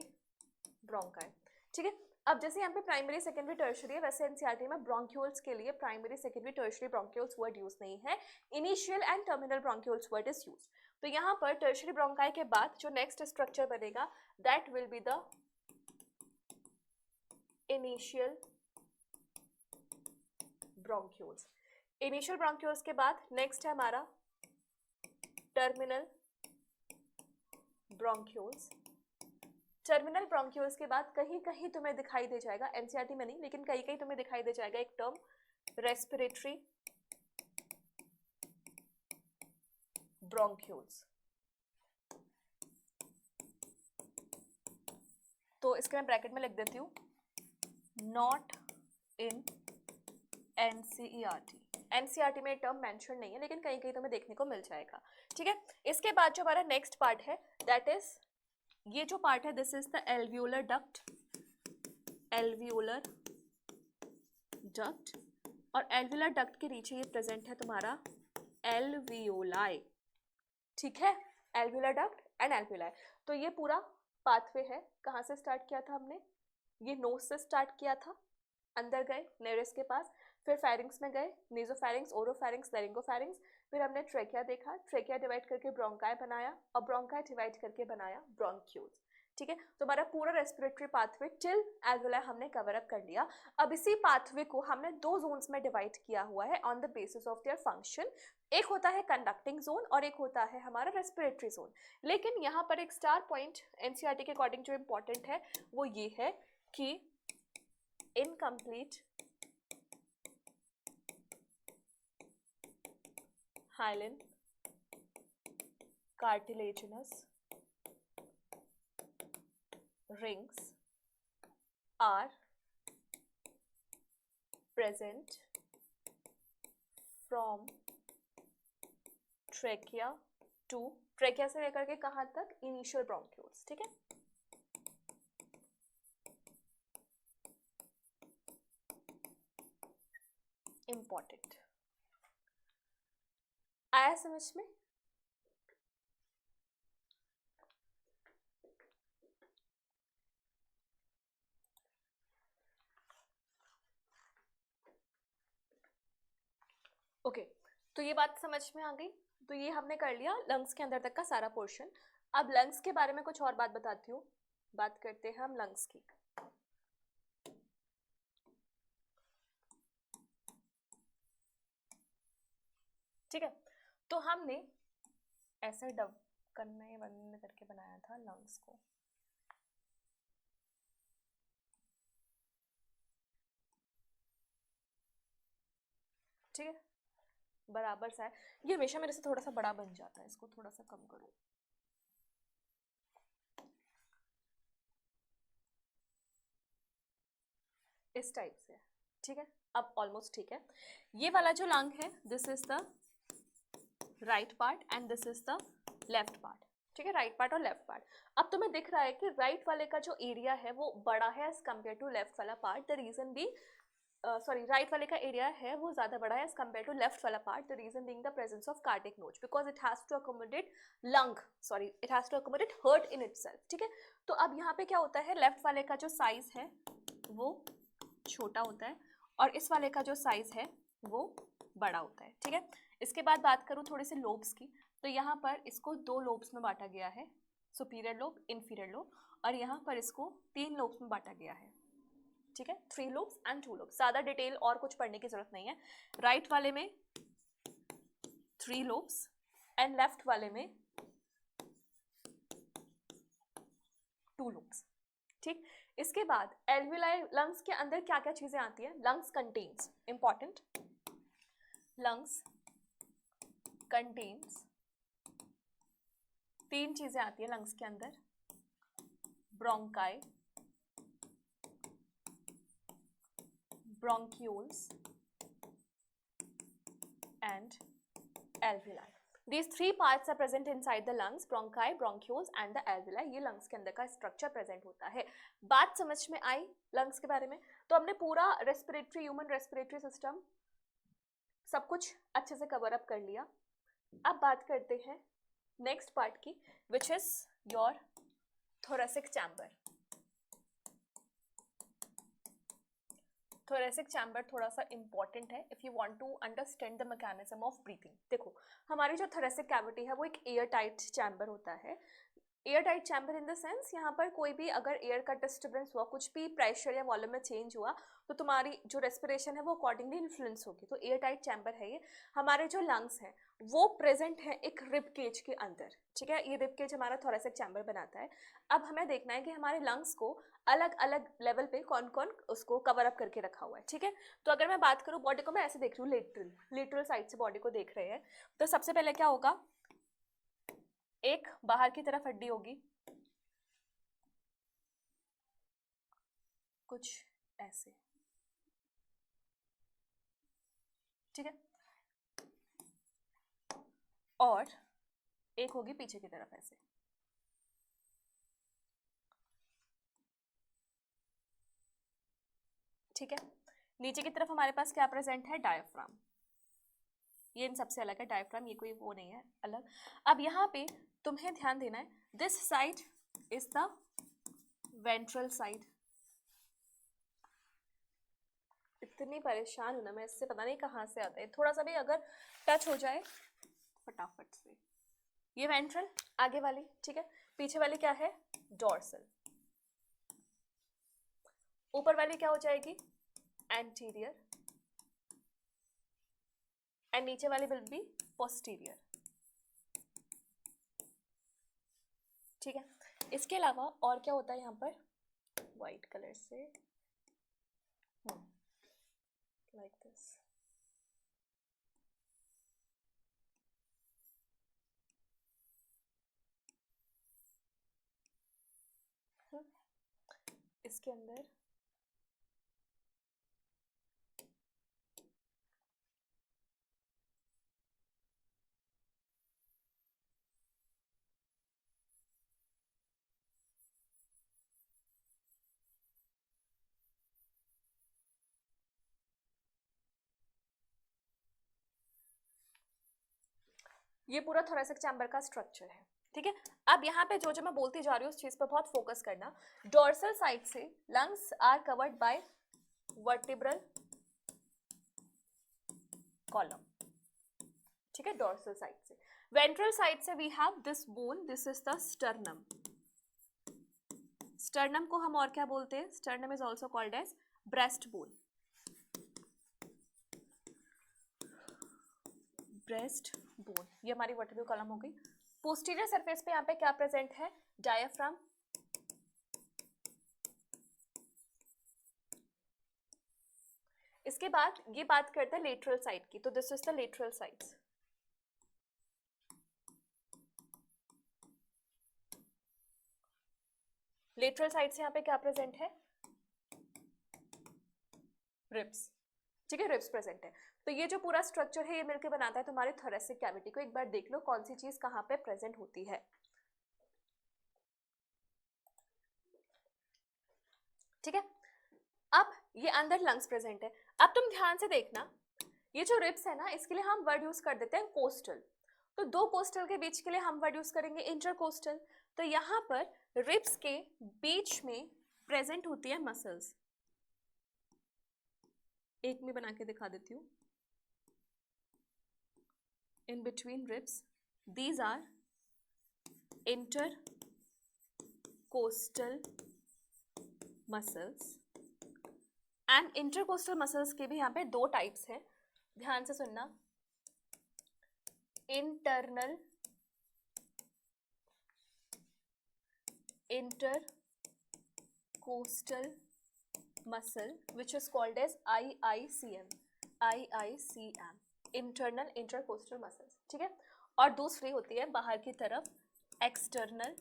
bronchi, ठीक है। अब जैसे यहाँ पे प्राइमरी सेकेंडरी टर्शियरी है, वैसे एनसीईआरटी में ब्रोंक्यूल्स के लिए primary secondary tertiary bronchioles word use नहीं है, initial and terminal bronchioles word is use. तो यहाँ पर टर्शियरी ब्रोंकाई के बाद जो नेक्स्ट स्ट्रक्चर बनेगा that will be the initial bronchioles. Initial bronchioles के बाद नेक्स्ट है हमारा टर्मिनल ब्रोंक्यूल्स। टर्मिनल ब्रोंक्यूल्स के बाद कहीं कहीं तुम्हें दिखाई दे जाएगा, एनसीईआरटी में नहीं लेकिन कहीं कहीं तुम्हें दिखाई दे जाएगा एक टर्म रेस्पिरेटरी ब्रोंक्यूल्स। तो इसके मैं ब्रैकेट में लिख देती हूँ, नॉट इन एनसीईआरटी। एनसीईआरटी में टर्म मेंशन नहीं है लेकिन कहीं कहीं तुम्हें देखने को मिल जाएगा, ठीक है। इसके बाद जो हमारा नेक्स्ट पार्ट है दैट इज ये जो पार्ट है this is the alveolar duct, alveolar duct, और एल्वियोलर डक्ट के नीचे ये प्रेजेंट है तुम्हारा एल्वियोलाई, ठीक है, एल्वियोलर डक्ट एंड एल्वियोलाई। तो ये पूरा पाथवे है, कहाँ से स्टार्ट किया था हमने, ये नोज से स्टार्ट किया था, अंदर गए नेरिस के पास, फिर फेरिंग्स में गए, नेजोफेरिंग्स, ओरोफेरिंग्स, लेरिंगोफेरिंग्स, फिर हमने ट्रेकिया देखा, ट्रेकिया डिवाइड करके ब्रोंकाई बनाया, और ब्रोंकाई डिवाइड करके बनाया ब्रोंक्यूल्स, ठीक है। तो हमारा पूरा रेस्पिरेटरी पाथवे टिल एल्वियोलाई हमने कवर अप कर लिया। अब इसी पाथवे को हमने दो जोन्स में डिवाइड किया हुआ है on the basis of their function. एक होता है कंडक्टिंग जोन और एक होता है हमारा रेस्पिरेटरी जोन। लेकिन यहाँ पर एक स्टार पॉइंट एनसीईआरटी के अकॉर्डिंग जो इम्पोर्टेंट है वो ये है कि incomplete hyaline cartilaginous rings are present from trachea to trachea से लेकर के कहाँ तक, initial bronchioles, ठीक है। Important आया समझ में? ओके तो ये बात समझ में आ गई। तो ये हमने कर लिया लंग्स के अंदर तक का सारा पोर्शन। अब लंग्स के बारे में कुछ और बात बताती हूँ, बात करते हैं हम लंग्स की। ठीक है, तो हमने ऐसे डब करने बंद करके बनाया था लंग्स को, ठीक है, बराबर सा है। ये हमेशा मेरे से थोड़ा सा बड़ा बन जाता है, इसको थोड़ा सा कम करो। इस टाइप से, ठीक है, अब ऑलमोस्ट ठीक है। ये वाला जो लंग है this is the right part and this is the left part, ठीक है, राइट पार्ट और लेफ्ट पार्ट। अब तुम्हें दिख रहा है कि राइट वाले का जो एरिया है वो बड़ा है एज कम्पेयर टू लेफ्ट वाला part. The reason be sorry right वाले का एरिया है वो ज्यादा बड़ा है एज कम्पेयर टू लेफ्ट वाला part. The reason being the presence of cardiac notch because it has to accommodate lung, sorry it has to accommodate heart in itself, ठीक है। तो अब यहाँ पे क्या होता है, लेफ्ट वाले का जो साइज है वो छोटा होता है और इस वाले का जो साइज है वो बड़ा होता है, ठीक है। इसके बाद बात करूँ थोड़ी सी लोब्स की, तो यहाँ पर इसको दो लोब्स में बांटा गया है, सुपीरियर लोब, इंफीरियर लोब, और यहाँ पर इसको तीन लोब्स में बांटा गया है, ठीक है, 3 लोब्स एंड 2 लोब्स। ज्यादा डिटेल और कुछ पढ़ने की जरूरत नहीं है। राइट वाले में 3 लोब्स एंड लेफ्ट वाले में 2 लोब्स, ठीक। इसके बाद एल्वियोलाई लंग्स के अंदर क्या क्या चीजें आती है, lungs contains, important, lungs contains 3 चीजें आती है लंग्स के अंदर, bronchi, bronchioles and alveoli. These 3 parts are present inside the lungs, bronchi, bronchioles and the alveoli. ये lungs के अंदर का स्ट्रक्चर प्रेजेंट होता है। बात समझ में आई lungs के बारे में? तो हमने पूरा रेस्पिरेटरी, ह्यूमन रेस्पिरेटरी सिस्टम सब कुछ अच्छे से कवर अप कर लिया। अब बात करते हैं नेक्स्ट पार्ट की, which is your thoracic chamber। Thoracic chamber थोड़ा सा इंपॉर्टेंट है if you want to understand the mechanism of breathing. देखो हमारी जो थोरेसिक कैविटी है वो एक एयर टाइट चैम्बर होता है। Air tight chamber in the sense यहाँ पर कोई भी अगर एयर का डिस्टर्बेंस हुआ, कुछ भी प्रेशर या वॉल्यूम में चेंज हुआ तो तुम्हारी जो रेस्पिरेशन है वो अकॉर्डिंगली इन्फ्लुएंस होगी। तो एयर टाइट चैम्बर है ये। हमारे जो लंग्स हैं वो प्रेजेंट है एक रिब केज के अंदर, ठीक है, ये रिब केज हमारा थोरेसिक चैम्बर बनाता है। अब हमें देखना है कि हमारे लंग्स को अलग अलग लेवल पे कौन कौन उसको कवर अप करके रखा हुआ है, ठीक है। तो अगर मैं बात करूँ बॉडी को, मैं ऐसे देख रही हूँ, लेटरल साइड से बॉडी को देख रहे हैं, तो सबसे पहले क्या होगा, एक बाहर की तरफ हड्डी होगी कुछ ऐसे, ठीक है, और एक होगी पीछे की तरफ ऐसे, ठीक है। नीचे की तरफ हमारे पास क्या प्रेजेंट है, डायफ्राम। ये इन सबसे अलग है डायफ्राम, ये कोई वो नहीं है अलग। अब यहाँ पे तुम्हें ध्यान देना है, this side is the ventral side. इतनी परेशान हूं ना मैं इससे, पता नहीं कहाँ से आता है, थोड़ा सा भी अगर टच हो जाए फटाफट से। ये वेंट्रल आगे वाली, ठीक है। पीछे वाली क्या है, डोर्सल। ऊपर वाली क्या हो जाएगी, एंटीरियर, एंड नीचे वाली विल बी पोस्टीरियर, ठीक है। इसके अलावा और क्या होता है यहाँ पर, व्हाइट कलर से लाइक दिस, इसके अंदर ये पूरा थोरेसिक चैम्बर का स्ट्रक्चर है, ठीक है। अब यहाँ पे जो जो मैं बोलती जा रही हूँ उस चीज पर बहुत फोकस करना। डोर्सल साइड से lungs are covered by vertebral column, ठीक है, डोर्सल साइड से। वेंट्रल साइड से we have this bone, this is the sternum. Sternum को हम और क्या बोलते हैं, sternum is also called as breast bone, breast bone. ये हमारी वर्टिब्रल कॉलम हो गई। पोस्टीरियर सरफेस पे यहाँ पे क्या प्रेजेंट है, डायफ्राम। इसके बाद ये बात करते हैं लेटरल साइड की, तो this is the lateral sides. Lateral side से यहाँ पे क्या प्रेजेंट है, रिब्स, ठीक है, रिब्स प्रेजेंट है। तो ये जो पूरा स्ट्रक्चर है ये मिलकर बनाता है तुम्हारे थोरेसिक कैविटी को। एक बार देख लो कौन सी चीज कहाँ पे प्रेजेंट होती है, ठीक है। अब ये अंदर लंग्स प्रेजेंट है। अब तुम ध्यान से देखना, ये जो रिब्स है ना, इसके लिए हम वर्ड यूज कर देते हैं कोस्टल। तो दो कोस्टल के बीच के लिए हम वर्ड यूज करेंगे इंटरकोस्टल। तो यहाँ पर रिब्स के बीच में प्रेजेंट होती है मसल्स। एक में बना के दिखा देती हूँ, in between ribs, these are intercostal muscles, and intercostal muscles के भी यहाँ पे दो टाइप्स हैं, ध्यान से सुनना। Internal intercostal muscle which is called as IICM, internal intercostal muscles, ठीक है। और दूसरी होती है बाहर की तरफ external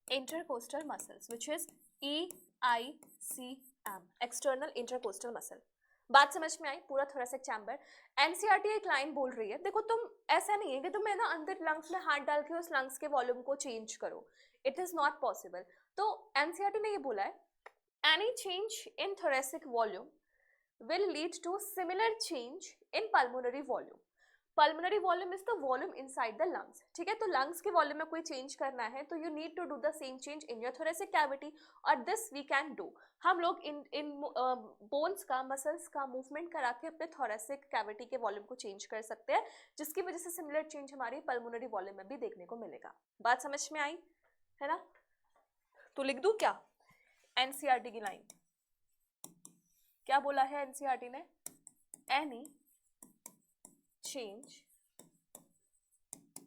intercostal muscles which is EICM, external intercostal muscle. बात समझ में आई, पूरा थोरेसिक चैम्बर। एनसीईआरटी एक लाइन बोल रही है, देखो तुम ऐसा नहीं है कि तुम है ना अंदर लंग्स में हाथ डाल के उस लंग्स के वॉल्यूम को चेंज करो, इट इज नॉट पॉसिबल। तो एनसीईआरटी ने ये बोला है, any change in thoracic volume will lead to similar change in pulmonary volume. Pulmonary volume is the volume inside the lungs, ठीक है। तो lungs के volume में कोई change करना है तो you need to do the same change in your thoracic cavity, और this we can do। हम लोग इन bones का, muscles का movement करा के अपने thoracic cavity के volume को change कर सकते हैं, जिसकी वजह से similar change हमारी pulmonary volume में भी देखने को मिलेगा। बात समझ में आई है ना? तो लिख दूं क्या एनसीईआरटी की लाइन? क्या बोला है एनसीईआरटी ने? Any change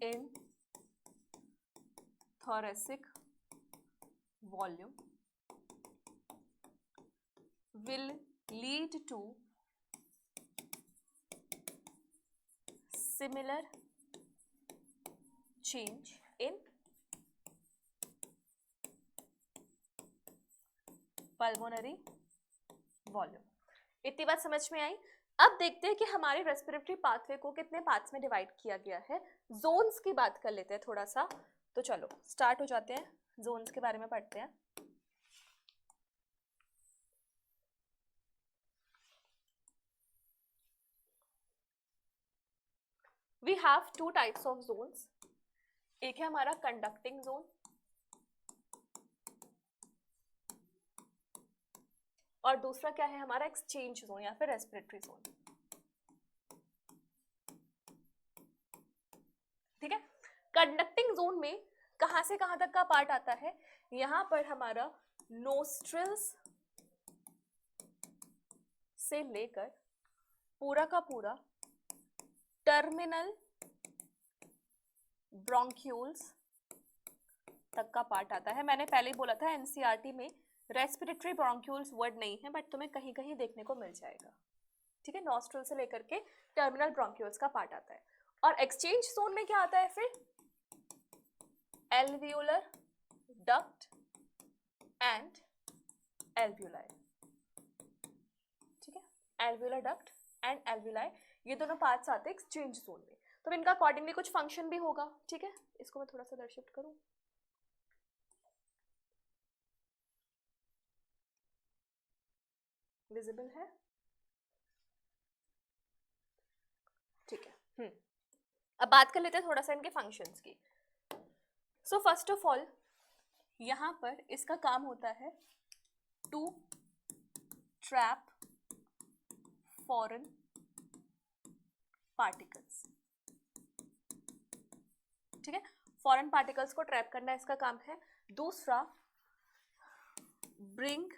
in thoracic volume will lead to similar change in pulmonary volume। इतनी बात समझ में आई? अब देखते हैं कि हमारे रेस्पिरेटरी पाथवे को कितने पार्ट्स में डिवाइड किया गया है। जोन्स की बात कर लेते हैं थोड़ा सा, तो चलो स्टार्ट हो जाते हैं, जोन्स के बारे में पढ़ते हैं। We have two types of zones, एक है हमारा कंडक्टिंग जोन और दूसरा क्या है हमारा एक्सचेंज जोन या फिर रेस्पिरेटरी जोन। ठीक है, कंडक्टिंग जोन में कहां से कहां तक का पार्ट आता है, यहां पर हमारा नोस्ट्रिल्स से लेकर पूरा का पूरा टर्मिनल ब्रोंक्यूल्स तक का पार्ट आता है। मैंने पहले ही बोला था एनसीईआरटी में रेस्पिरेटरी ब्रोंक्यूल्स वर्ड नहीं है, बट तुम्हें कहीं कहीं देखने को मिल जाएगा। ठीक है, नॉस्ट्रल से लेकर के टर्मिनल ब्रोंक्यूल्स का पार्ट आता है। और एक्सचेंज जोन में क्या आता है फिर, एल्वियोलर डक्ट एंड एल्वियोलाई। ठीक है, एल्वियोलर डक्ट एंड एल्वियोलाई, ये दोनों पार्ट्स आते हैं एक्सचेंज जोन में। तो इनका अकॉर्डिंगली कुछ फंक्शन भी होगा। ठीक है, इसको मैं थोड़ा सा दर्शित करूं, विजिबल है? ठीक है, अब बात कर लेते हैं थोड़ा सा इनके फंक्शंस की। सो फर्स्ट ऑफ ऑल यहां पर इसका काम होता है टू ट्रैप फॉरेन पार्टिकल्स। ठीक है, फॉरेन पार्टिकल्स को ट्रैप करना इसका काम है। दूसरा, bring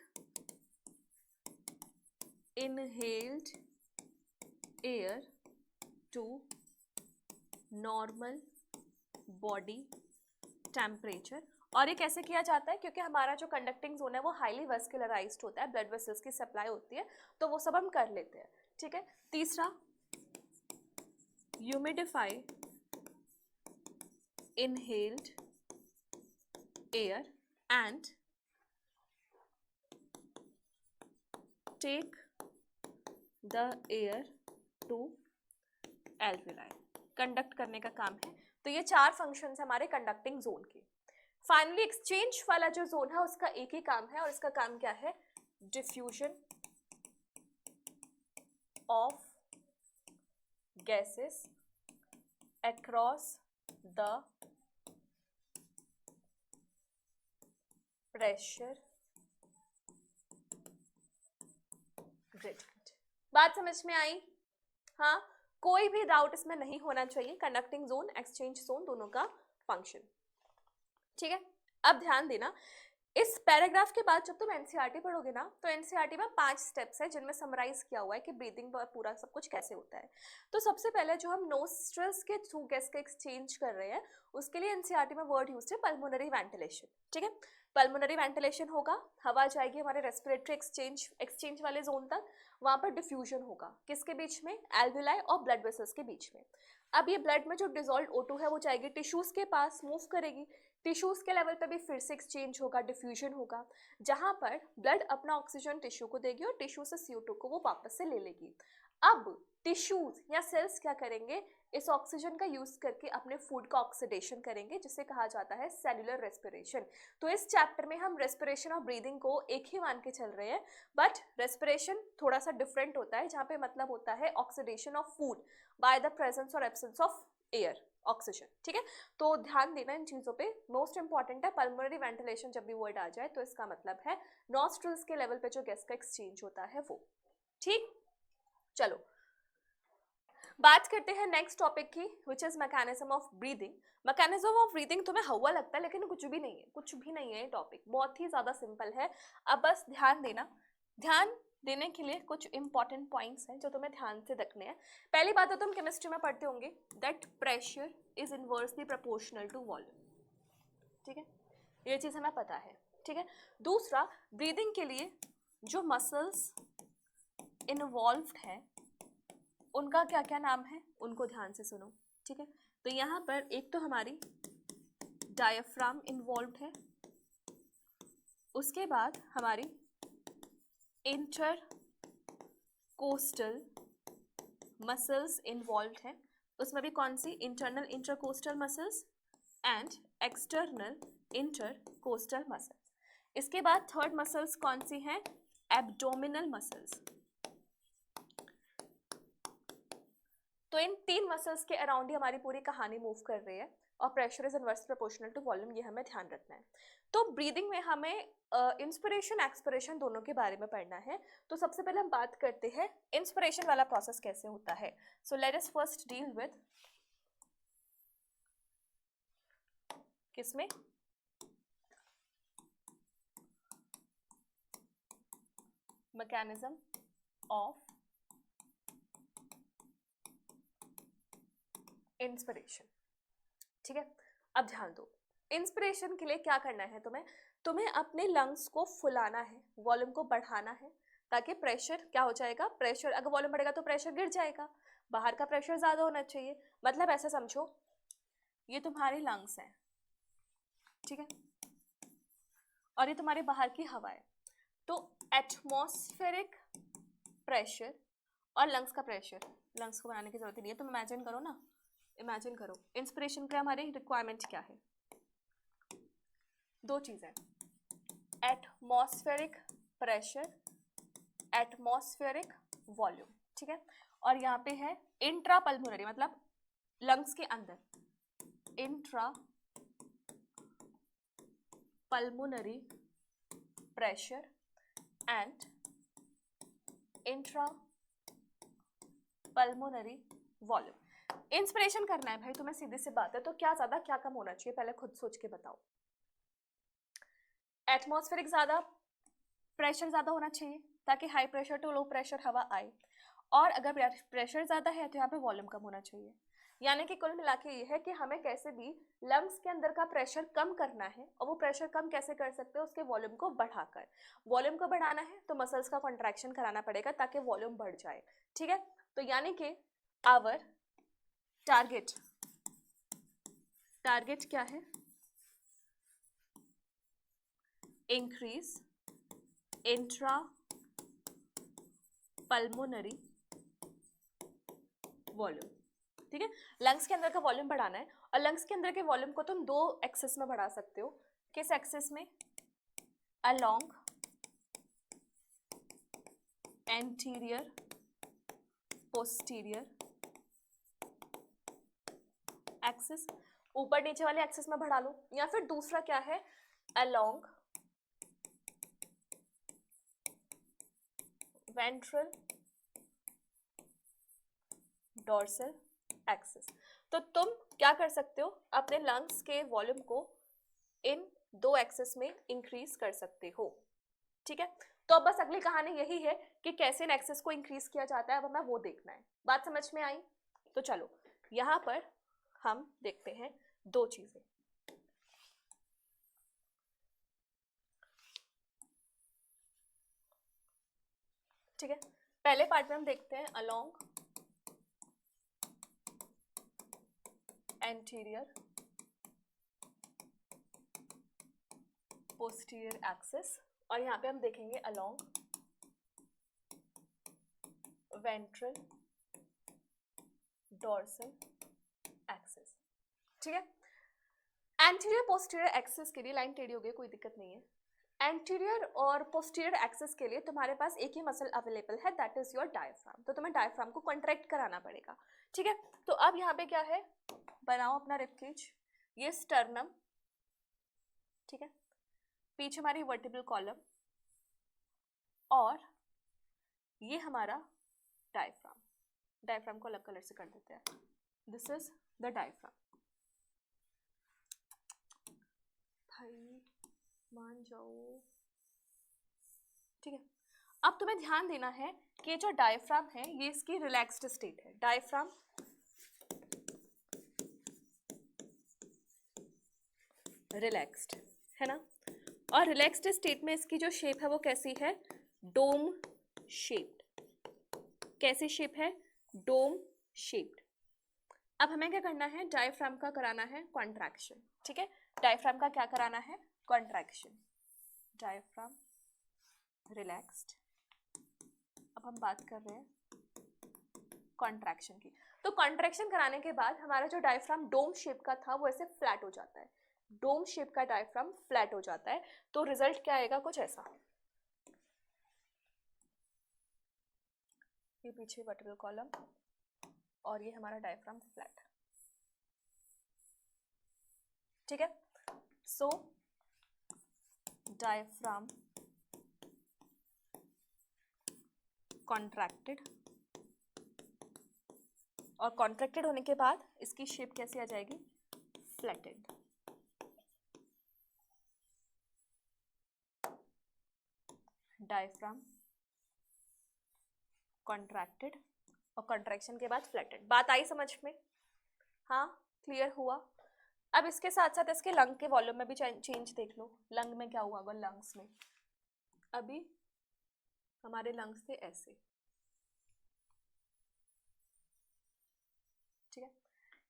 inhaled air to normal body temperature. और ये कैसे किया जाता है, क्योंकि हमारा जो कंडक्टिंग जोन है वो हाईली वेस्कुलराइज्ड होता है, ब्लड वेसल्स की सप्लाई होती है, तो वो सब हम कर लेते हैं। ठीक है, तीसरा, humidify inhaled air and take the air to alveoli, conduct करने का काम है। तो ये चार फंक्शंस हमारे कंडक्टिंग जोन के। फाइनली एक्सचेंज वाला जो जोन है उसका एक ही काम है, और इसका काम क्या है, diffusion of gases across the pressure gradient। बात समझ में आई? हाँ, कोई भी डाउट इसमें नहीं होना चाहिए। कंडक्टिंग जोन एक्सचेंज जोन दोनों का फंक्शन। ठीक है, अब ध्यान देना, इस पैराग्राफ के बाद जब तुम एनसीईआरटी पढ़ोगे ना, तो एनसीईआरटी में 5 स्टेप्स है जिनमें समराइज किया हुआ है कि ब्रीदिंग पूरा सब कुछ कैसे होता है। तो सबसे पहले जो हम नोस्ट्रल्स के थ्रू गैस का एक्सचेंज कर रहे हैं, उसके लिए एनसीईआरटी में वर्ड यूज है पल्मोनरी वेंटिलेशन। ठीक है, पल्मोनरी वेंटिलेशन होगा, हवा जाएगी हमारे रेस्पिरेटरी एक्सचेंज वाले जोन तक, वहां पर डिफ्यूजन होगा किसके बीच में, एल्वियोलाई और ब्लड वेसल्स के बीच में। अब ये ब्लड में जो डिजोल्व O2 है वो जाएगी टिश्यूज के पास, मूव करेगी, टिश्यूज के लेवल पे भी फिर से एक्सचेंज होगा, डिफ्यूजन होगा, जहां पर ब्लड अपना ऑक्सीजन टिश्यू को देगी और टिश्यू से CO2 को वो वापस से ले लेगी। अब टिश्यूज या सेल्स क्या करेंगे, इस ऑक्सीजन का यूज करके अपने फूड का ऑक्सीडेशन करेंगे, जिसे कहा जाता है सेल्यूलर रेस्पिरेशन। तो इस चैप्टर में हम रेस्पिरेशन और ब्रीदिंग को एक ही मान के चल रहे हैं, बट रेस्पिरेशन थोड़ा सा डिफरेंट होता है, जहाँ पे मतलब होता है oxidation of food by the presence और एब्सेंस ऑफ एयर, ऑक्सीजन। ठीक है, तो ध्यान देना इन चीजों पे, मोस्ट इंपॉर्टेंट है। पल्मोनरी वेंटिलेशन जब भी वर्ड आ जाए तो इसका मतलब है नॉस्ट्रल्स के लेवल पे जो गैस का एक्सचेंज होता है वो। ठीक, चलो बात करते हैं नेक्स्ट टॉपिक की, which is mechanism of breathing. Mechanism of breathing तुम्हें हवा लगता है, लेकिन कुछ भी नहीं है, कुछ भी नहीं है। ये टॉपिक बहुत ही ज्यादा सिंपल है। अब बस ध्यान देना, ध्यान देने के लिए कुछ इंपॉर्टेंट पॉइंट्स हैं जो तुम्हें ध्यान से रखने हैं। पहली बात तो तुम केमिस्ट्री में पढ़ते होंगे that pressure is inversely proportional to volume. ठीक है, ये चीज हमें पता है। ठीक है, दूसरा, ब्रीदिंग के लिए जो मसल्स इन्वॉल्व्ड है उनका क्या क्या नाम है, उनको ध्यान से सुनो। ठीक है, तो यहाँ पर एक तो हमारी डायफ्राम इन्वॉल्व्ड है, उसके बाद हमारी इंटर कोस्टल मसल्स इन्वॉल्व है, उसमें भी कौन सी, internal intercostal muscles and external intercostal muscles. इसके बाद थर्ड मसल्स कौन सी हैं, एब्डोमिनल मसल्स। तो इन 3 मसल्स के अराउंड ही हमारी पूरी कहानी मूव कर रही है और pressure is inverse proportional to volume, ये हमें ध्यान रखना है। तो ब्रीदिंग में हमें इंस्पिरेशन एक्सपिरेशन दोनों के बारे में पढ़ना है। तो सबसे पहले हम बात करते हैं इंस्पिरेशन वाला प्रोसेस कैसे होता है। So let us first deal with किसमें, मैकेनिज्म ऑफ इंस्पिरेशन। ठीक है, अब ध्यान दो, इंस्पिरेशन के लिए क्या करना है तुम्हें अपने लंग्स को फुलाना है, वॉल्यूम को बढ़ाना है, ताकि प्रेशर क्या हो जाएगा, प्रेशर अगर वॉल्यूम बढ़ेगा तो प्रेशर गिर जाएगा, बाहर का प्रेशर ज्यादा होना चाहिए। मतलब ऐसे समझो, ये तुम्हारे लंग्स हैं, ठीक है, और ये तुम्हारे बाहर की हवा है। तो एटमॉस्फेरिक प्रेशर और लंग्स का प्रेशर, लंग्स को बनाने की जरूरत नहीं है, तुम इमेजिन करो ना, इमेजिन करो इंस्पिरेशन के हमारी रिक्वायरमेंट क्या है, 2 चीजें, एटमॉस्फेरिक प्रेशर, एटमॉस्फेरिक वॉल्यूम। ठीक है, और यहाँ पे है इंट्रा पल्मोनरी, मतलब लंग्स के अंदर, intra pulmonary pressure and intra pulmonary volume. Inspiration करना है भाई तुम्हें, सीधी सी बात है, तो क्या ज्यादा क्या कम होना चाहिए, पहले खुद सोच के बताओ। एटमॉस्फेरिक ज्यादा, प्रेशर ज्यादा होना चाहिए ताकि high pressure to low pressure हवा आए, और अगर प्रेशर ज्यादा है तो यहाँ पे वॉल्यूम कम होना चाहिए। यानी कि कुल मिला के ये है कि हमें कैसे भी लंग्स के अंदर का प्रेशर कम करना है, और वो प्रेशर कम कैसे कर सकते हैं, उसके वॉल्यूम को बढ़ाकर। वॉल्यूम को बढ़ाना है तो मसल्स का कॉन्ट्रैक्शन कराना पड़ेगा ताकि वॉल्यूम बढ़ जाए। ठीक है, तो यानी कि आवर टारगेट क्या है, इंक्रीज इंट्रा पल्मोनरी वॉल्यूम। ठीक है, लंग्स के अंदर का वॉल्यूम बढ़ाना है, और लंग्स के अंदर के वॉल्यूम को तुम 2 एक्सेस में बढ़ा सकते हो। किस एक्सेस में, अलोंग एंटीरियर पोस्टीरियर एक्सिस, ऊपर नीचे वाले एक्सिस में बढ़ा लो, या फिर दूसरा क्या है, अलोंग वेंट्रल डोर्सल एक्सिस। तो तुम क्या कर सकते हो, अपने लंग्स के वॉल्यूम को इन 2 एक्सिस में इंक्रीज कर सकते हो। ठीक है, तो अब बस अगली कहानी यही है कि कैसे इन एक्सिस को इंक्रीज किया जाता है, अब हमें वो देखना है। बात समझ में आई? तो चलो यहां पर हम देखते हैं 2 चीजें। ठीक है, पहले पार्ट में हम देखते हैं अलोंग एंटीरियर पोस्टीरियर एक्सिस, और यहाँ पे हम देखेंगे अलोंग वेंट्रल डोर्सल एक्सिस। ठीक है, एंटीरियर पोस्टीरियर एक्सिस के लिए लाइन टेढ़ी हो गई, कोई दिक्कत नहीं है। एंटीरियर और पोस्टीरियर एक्सिस के लिए तुम्हारे पास एक ही मसल अवेलेबल है, दैट इज योर डायफ्राम। तो तुम्हें डायफ्राम को कॉन्ट्रैक्ट कराना पड़ेगा। ठीक है, तो अब यहाँ पे क्या है, बनाओ अपना रिबकेज, ये स्टर्नम, ठीक है, पीछे हमारी वर्टिब्रल कॉलम, और ये हमारा डायफ्राम। डायफ्राम को अलग कलर से कर देते हैं, दिस इज द डायफ्राम। भाई मान जाओ, ठीक है। अब तुम्हें ध्यान देना है कि जो डायफ्राम है ये इसकी रिलैक्स्ड स्टेट है, डायफ्राम रिलैक्स्ड है ना, और रिलैक्स्ड स्टेट में इसकी जो शेप है वो कैसी है, डोम शेप्ड। कैसी शेप है, डोम शेप्ड। अब हमें क्या करना है, डायफ्राम का कराना है कॉन्ट्रैक्शन। ठीक है, डायफ्राम का क्या कराना है, कॉन्ट्रैक्शन। Diaphragm relaxed. अब हम बात कर रहे हैं कॉन्ट्रैक्शन की। तो कॉन्ट्रैक्शन कराने के बाद हमारा जो डायफ्राम डोम शेप का था वो ऐसे फ्लैट हो जाता है, डोम शेप का डायफ्राम फ्लैट हो जाता है। तो रिजल्ट क्या आएगा, कुछ ऐसा, ये पीछे वर्टिब्रल कॉलम, और ये हमारा डायफ्राम फ्लैट। ठीक है, सो डायफ्राम कॉन्ट्रैक्टेड, और कॉन्ट्रैक्टेड होने के बाद इसकी शेप कैसी आ जाएगी, फ्लैटेंड। डायफ्राम कॉन्ट्रैक्टेड और कॉन्ट्रैक्शन के बाद फ्लैटेंड। बात आई समझ में? हाँ, क्लियर हुआ। अब इसके साथ साथ इसके लंग के वॉल्यूम में भी चेंज देख लो। लंग में क्या हुआ होगा, लंग्स में अभी हमारे लंग्स थे ऐसे, ठीक है,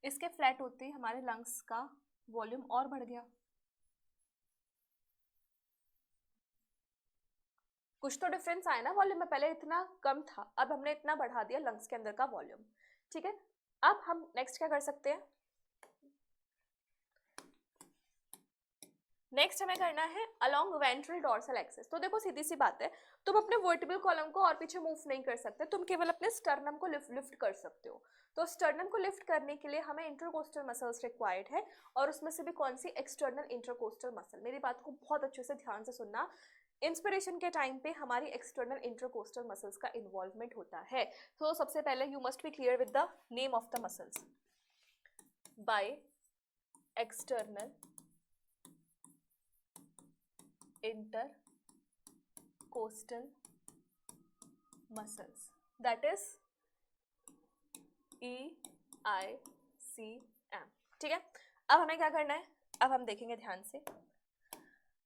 इसके फ्लैट होते ही हमारे लंग्स का वॉल्यूम और बढ़ गया। कुछ तो डिफरेंस आया ना वॉल्यूम में, पहले इतना कम था, अब हमने इतना बढ़ा दिया लंग्स के अंदर का वॉल्यूम। ठीक है, अब हम नेक्स्ट क्या कर सकते हैं, नेक्स्ट हमें करना है अलोंग वेंट्रल डोर्सल एक्सिस। तो देखो सीधी सी बात है, तुम अपने वर्टिब्रल कॉलम को और पीछे मूव नहीं कर सकते, तुम केवल अपने स्टर्नम को लिफ्ट कर सकते हो। तो स्टर्नम को लिफ्ट करने के लिए हमें इंटरकोस्टल मसल्स रिक्वायर्ड है, और उसमें से भी कौन सी, एक्सटर्नल इंटरकोस्टल मसल। मेरी बात को बहुत अच्छे से ध्यान से सुनना, इंस्पिरेशन के टाइम पे हमारी एक्सटर्नल इंटरकोस्टल मसल्स का इन्वॉल्वमेंट होता है। तो सबसे पहले you must be clear with the name of the muscles. By external intercostal muscles, that is EICM। ठीक है, अब हमें क्या करना है, अब हम देखेंगे ध्यान से।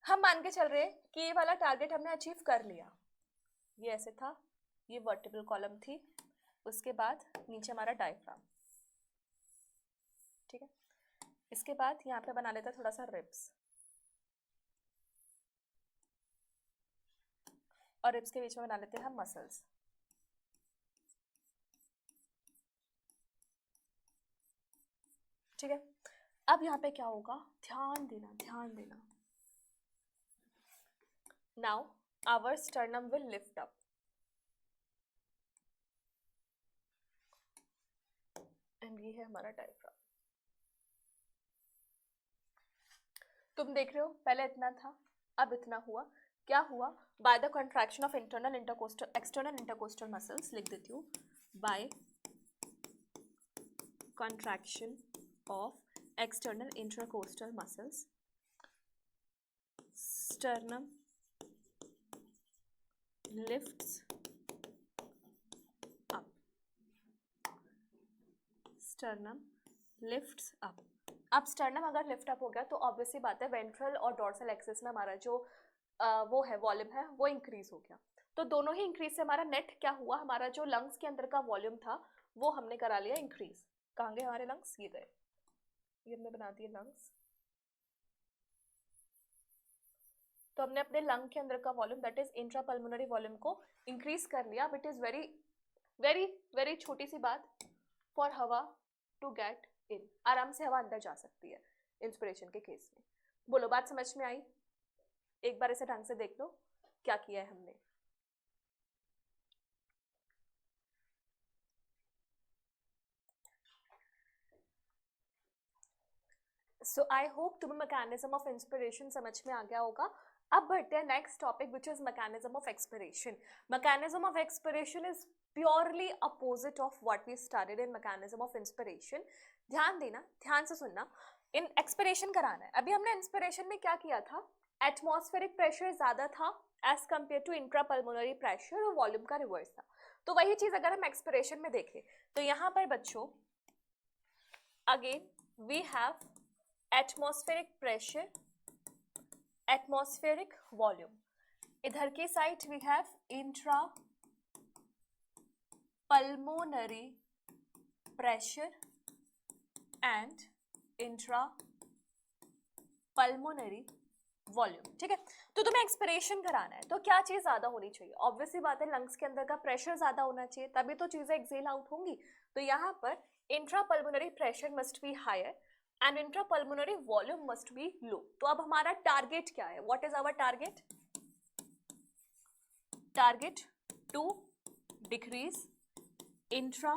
हम मान के चल रहे हैं कि ये वाला टारगेट हमने अचीव कर लिया, ये ऐसे था, ये वर्टिब्रल कॉलम थी, उसके बाद नीचे हमारा डायफ्राम। ठीक है, इसके बाद यहाँ पे बना लेता थोड़ा सा रिब्स, और रिब्स के बीच में बना लेते हैं हम मसल्स। ठीक है, अब यहाँ पे क्या होगा, ध्यान देना ध्यान देना। Now our sternum will lift up, and ये है हमारा डायफ्राम। तुम देख रहे हो पहले इतना था, अब इतना हुआ। क्या हुआ, by the contraction of internal intercostal external intercostal muscles, लिख देती हूँ, bye contraction of external intercostal muscles, sternum lifts up, sternum lifts up। अब स्टर्नम अगर लिफ्ट अप हो गया तो ऑब्वियसली बात है वेंट्रल और डोर्सल एक्सिस में हमारा जो वो है वॉल्यूम है वो इंक्रीज हो गया। तो दोनों ही इंक्रीज से हमारा नेट क्या हुआ, हमारा जो लंग्स के अंदर का वॉल्यूम था वो हमने करा लिया इंक्रीज। कहाँ गए हमारे लंग्स, ये गए, ये हमने बना दिए लंग्स। तो हमने अपने लंग के अंदर का volume that is intrapulmonary volume को इंक्रीज कर लिया। But is very very very छोटी सी बात फॉर हवा टू गेट इन, आराम से हवा अंदर जा सकती है इंस्पिरेशन के केस में। बोलो बात समझ में आई? एक बार इसे ढंग से देख लो क्या किया है हमने। सो आई होप तुम्हें मैकेनिज्म ऑफ इंस्पिरेशन समझ में आ गया होगा। अब बढ़ते हैं next topic which is mechanism of expiration. Mechanism of expiration is purely opposite of what we studied in mechanism of inspiration. ध्यान देना, ध्यान से सुनना, इन एक्सपिरेशन कराना है। अभी हमने इंस्पिरेशन में क्या किया था, एटमॉस्फेरिक प्रेशर ज्यादा था as compare to intrapulmonary pressure, और वॉल्यूम का रिवर्स था। तो वही चीज अगर हम एक्सपिरेशन में देखें तो यहाँ पर बच्चों again we have atmospheric pressure, atmospheric volume. इधर की side we have intra pulmonary pressure and intra pulmonary volume. ठीक है, तो तुम्हें एक्सपिरेशन कराना है तो क्या चीज ज्यादा होनी चाहिए, ऑब्वियसली बात है लंग्स के अंदर का प्रेशर ज्यादा होना चाहिए, तभी तो चीजें एक्सेल आउट होंगी। तो यहाँ पर intra pulmonary pressure must be higher and intrapulmonary volume must be low. तो अब हमारा टारगेट क्या है, what is our target, target to decrease intra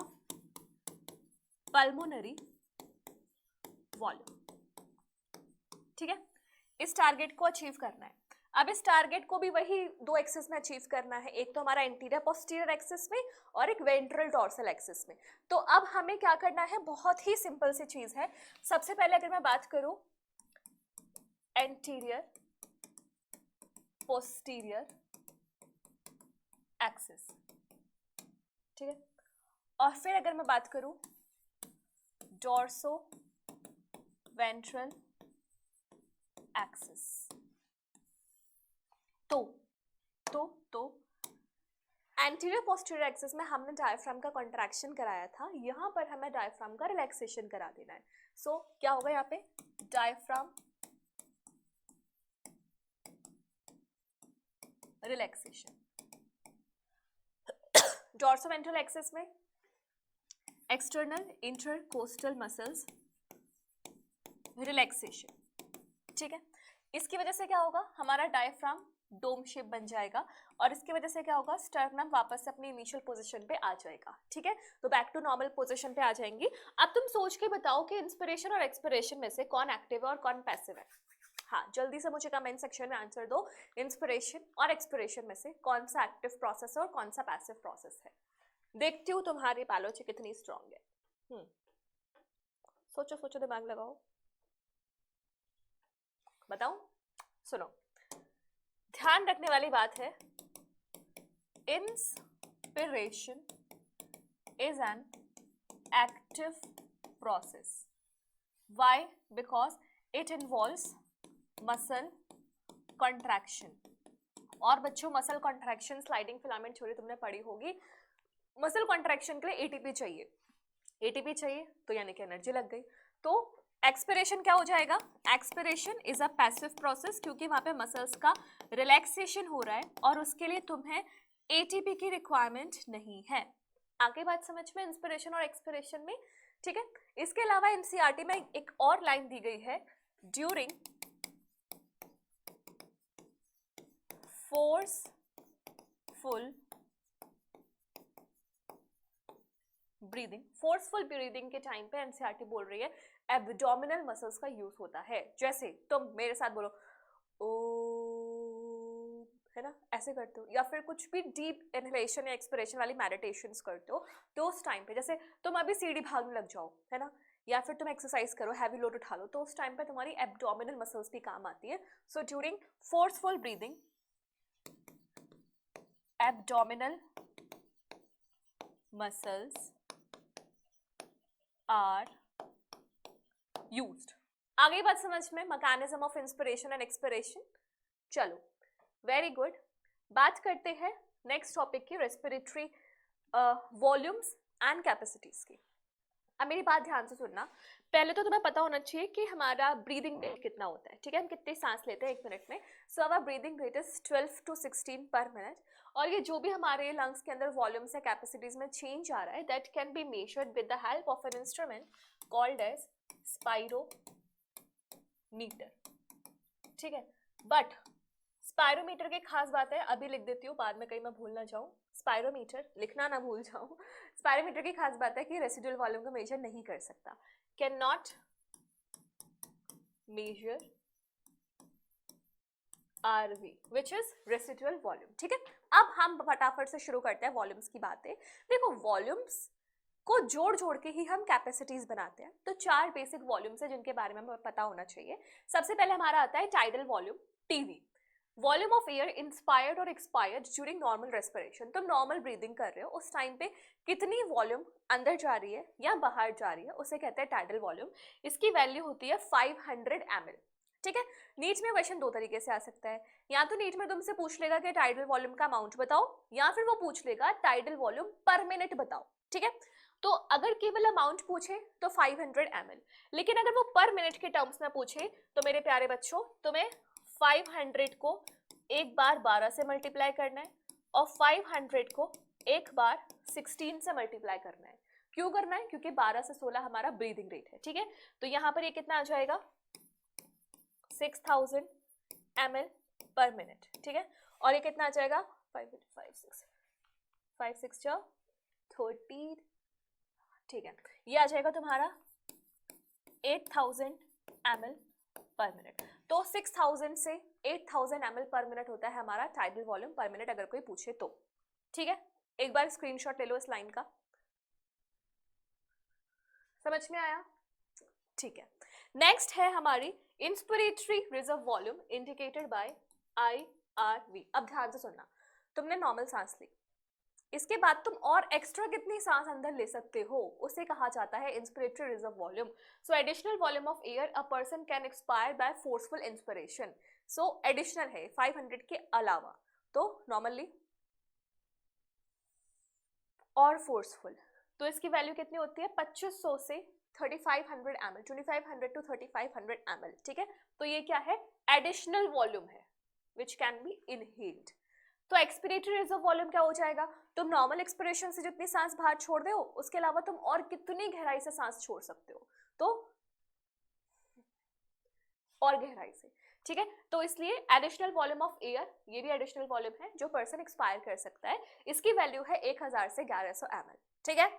pulmonary volume. ठीक है, इस टारगेट को अचीव करना है। अब इस टारगेट को भी वही दो एक्सिस में अचीव करना है, एक तो हमारा एंटीरियर पोस्टीरियर एक्सिस में और एक वेंट्रल डोर्सल एक्सिस में। तो अब हमें क्या करना है, बहुत ही सिंपल सी चीज है। सबसे पहले अगर मैं बात करूं एंटीरियर पोस्टीरियर एक्सिस, ठीक है, और फिर अगर मैं बात करूं डोर्सो वेंट्रल एक्सिस, तो एंटीरियर पोस्टीरियर एक्सिस में हमने डायफ्राम का कॉन्ट्रैक्शन कराया था, यहां पर हमें डायफ्राम का रिलैक्सेशन करा देना है। सो क्या होगा यहाँ पे, डायफ्राम रिलैक्सेशन। डॉर्सोवेंट्रल एक्सिस में एक्सटर्नल इंटरकोस्टल मसल्स रिलैक्सेशन। ठीक है, इसकी वजह से क्या होगा, हमारा डायफ्राम डोम शेप बन जाएगा और इसकी वजह से क्या होगा, स्टर्नम वापस से अपनी इनिशियल पोजीशन पे आ जाएगा। ठीक है, तो बैक टू नॉर्मल पोजीशन पे आ जाएंगी। अब तुम सोच के बताओ कि इंस्पिरेशन और एक्सपिरेशन में से कौन एक्टिव है और कौन पैसिव है। हाँ, जल्दी से मुझे कमेंट सेक्शन में आंसर दो, इंस्पिरेशन और एक्सपिरेशन में से कौन सा एक्टिव प्रोसेस है और कौन सा पैसिव प्रोसेस है। देखती हूँ तुम्हारी बायोलॉजी कितनी स्ट्रांग है। सोचो सोचो, दिमाग लगाओ, बताओ। सुनो, ध्यान रखने वाली बात है, inspiration is an active process. Why? Because it involves muscle contraction. और बच्चों, muscle contraction sliding filament theory तुमने पढ़ी होगी। मसल कॉन्ट्रैक्शन के लिए एटीपी चाहिए, एटीपी चाहिए तो यानी कि एनर्जी लग गई। तो एक्सपिरेशन क्या हो जाएगा, expiration is a passive process, क्योंकि वहां पे मसल्स का रिलैक्सेशन हो रहा है और उसके लिए तुम्हें एटीपी की रिक्वायरमेंट नहीं है। आगे बात समझ में इंस्पिरेशन और एक्सपिरेशन में। ठीक है, इसके अलावा एनसीईआरटी में एक और लाइन दी गई है, during forceful breathing. Forceful breathing के टाइम पे एनसीईआरटी बोल रही है एब्डोमिनल मसल्स का यूज होता है। जैसे तुम मेरे साथ बोलो ओ, है ना, ऐसे करते हो, या फिर कुछ भी डीप इनहेलेशन या एक्सपिरेशन वाली मेडिटेशंस करते हो, तो उस टाइम पे जैसे तुम अभी सीढ़ी भागने लग जाओ, है ना, या फिर तुम एक्सरसाइज करो, हैवी लोड उठा लो, तो उस टाइम पे तुम्हारी एब्डोमिनल मसल्स भी काम आती है। So during forceful breathing abdominal muscles are used. आगे बात समझ में, mechanism of inspiration and expiration. चलो, वेरी गुड। बात करते हैं नेक्स्ट टॉपिक की, रेस्पिरेटरी वॉल्यूम्स एंड कैपेसिटीज की। अब मेरी बात ध्यान से सुनना। पहले तो तुम्हें पता होना चाहिए कि हमारा ब्रीदिंग रेट कितना होता है। ठीक है, हम कितनी सांस लेते हैं 1 मिनट में। So our breathing rate is 12 to 16 पर मिनट। और ये जो भी हमारे लंग्स के अंदर वॉल्यूम्स या कैपेसिटीज में चेंज आ रहा है, that can be measured with the help of an instrument called as spirometer. ठीक है, बट स्पाइरोमीटर की खास बात है, अभी लिख देती हूँ, बाद में कहीं मैं भूल ना जाऊँ, स्पाइरोमीटर लिखना ना भूल जाऊँ। स्पाइरोमीटर की खास बात है कि रेसिडुअल वॉल्यूम को मेजर नहीं कर सकता, can not measure RV which is residual volume. ठीक है, अब हम फटाफट से शुरू करते हैं वॉल्यूम्स की बातें। देखो, वॉल्यूम्स को जोड़ जोड़ के ही हम कैपेसिटीज बनाते हैं। तो 4 बेसिक वॉल्यूम्स है जिनके बारे में हमें पता होना चाहिए। सबसे पहले हमारा आता है tidal volume, TV. Volume of air inspired और एक्सपायर्ड ड्यूरिंग नॉर्मल रेस्पिरेशन। तुम नॉर्मल ब्रीदिंग कर रहे हो, उस टाइम पे कितनी वॉल्यूम अंदर जा रही है या बाहर जा रही है, उसे कहते हैं टाइडल वॉल्यूम। इसकी वैल्यू होती है 500 ml। ठीक है, नीट में क्वेश्चन 2 तरीके से आ सकता है। या तो नीट में तुमसे पूछ लेगा कि टाइडल वॉल्यूम का अमाउंट बताओ, या फिर वो पूछ लेगा टाइडल वॉल्यूम पर मिनट बताओ। ठीक है, तो अगर केवल अमाउंट पूछे तो 500 ml, लेकिन अगर वो पर मिनट के टर्म्स में पूछे तो मेरे प्यारे बच्चों, तुम्हें 500 को एक बार 12 से मल्टीप्लाई करना है और 500 को एक बार 16 से मल्टीप्लाई करना है। क्यों करना है? क्योंकि 12 से 16 हमारा ब्रीदिंग रेट है। ठीक है, तो यहाँ पर ये कितना आ जाएगा, 6000 ml पर मिनट। ठीक है, और ये कितना आ जाएगा, 5 6 5 6 30 ठीक है, ये आ जाएगा तुम्हारा 8000 ml पर मिनट। तो 6000 से 8000 ml पर मिनट होता है हमारा टाइडल वॉल्यूम पर मिनट, अगर कोई पूछे तो। ठीक है, एक बार स्क्रीनशॉट ले लो इस लाइन का। समझ में आया? ठीक है, नेक्स्ट है हमारी inspiratory reserve volume indicated by IRV। अब ध्यान से सुनना, तुमने नॉर्मल सांस ली, इसके बाद तुम और एक्स्ट्रा कितनी सांस अंदर ले सकते हो उसे कहा जाता है inspiratory reserve volume. So additional volume of air a person can expire by forceful inspiration. So additional है 500 के अलावा, तो नॉर्मली और फोर्सफुल, तो इसकी वैल्यू कितनी होती है 2500 से 3500 ml, 2500 टू 3500 ml। ठीक है, तो ये क्या है, एडिशनल वॉल्यूम है विच कैन बी इनहेल्ड। तो एक्सपिरेटरी रिजर्व वॉल्यूम क्या हो जाएगा, तुम नॉर्मल एक्सपिरेशन से जितनी सांस बाहर छोड़ दो उसके अलावा तुम और कितनी गहराई से सांस छोड़ सकते हो, तो और गहराई से। ठीक है, तो इसलिए एडिशनल वॉल्यूम ऑफ एयर, ये भी एडिशनल वॉल्यूम है जो पर्सन एक्सपायर कर सकता है, इसकी वैल्यू है 1000 से 1100 ml। ठीक है,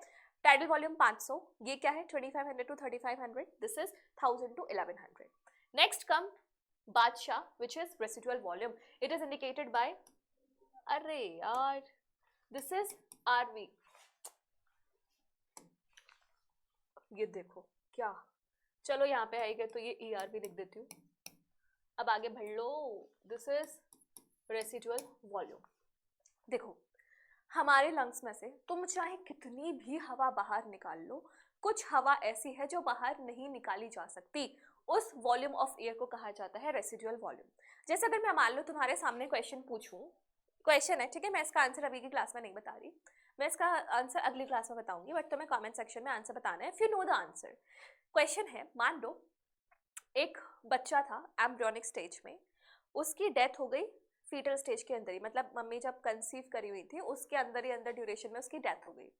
टाइडल वॉल्यूम 500, ये क्या है 2500 to 3500, this is 1000 to 1100। Next come बादशाह which is residual volume, it is indicated by, अरे यार दिस इज RV। ये देखो क्या, चलो यहाँ पे आएगा तो ये ERV लिख देती हूँ, अब आगे बढ़ लो, दिस इज रेसिडुअल वॉल्यूम। देखो हमारे लंग्स में से तुम चाहे कितनी भी हवा बाहर निकाल लो, कुछ हवा ऐसी है जो बाहर नहीं निकाली जा सकती, उस वॉल्यूम ऑफ एयर को कहा जाता है रेसिडुअल वॉल्यूम। जैसे अगर मैं मान लो तुम्हारे सामने क्वेश्चन पूछूं, क्वेश्चन है, ठीक है, मैं इसका आंसर अभी की क्लास में नहीं बता रही, मैं इसका आंसर अगली क्लास में बताऊंगी, बट तुम्हें कमेंट सेक्शन में आंसर बताना है if you know the answer. Question है, मान लो एक बच्चा था एम्ब्रियोनिक स्टेज में, उसकी डेथ हो गई फीटल स्टेज के अंदर ही, मतलब मम्मी जब कंसीव करी हुई थी उसके अंदर ही अंदर ड्यूरेशन में उसकी डेथ हो गई,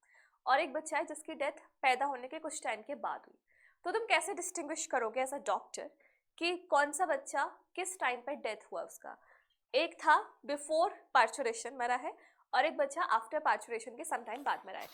और एक बच्चा है जिसकी डेथ पैदा होने के कुछ टाइम के बाद हुई। तो तुम कैसे डिस्टिंग्विश करोगे एज अ डॉक्टर कि कौन सा बच्चा किस टाइम पर डेथ हुआ उसका? एक था बिफोर पार्चुरेशन मरा है, और एक बच्चा आफ्टर पार्चुरेशन के सम टाइम बाद मरा है।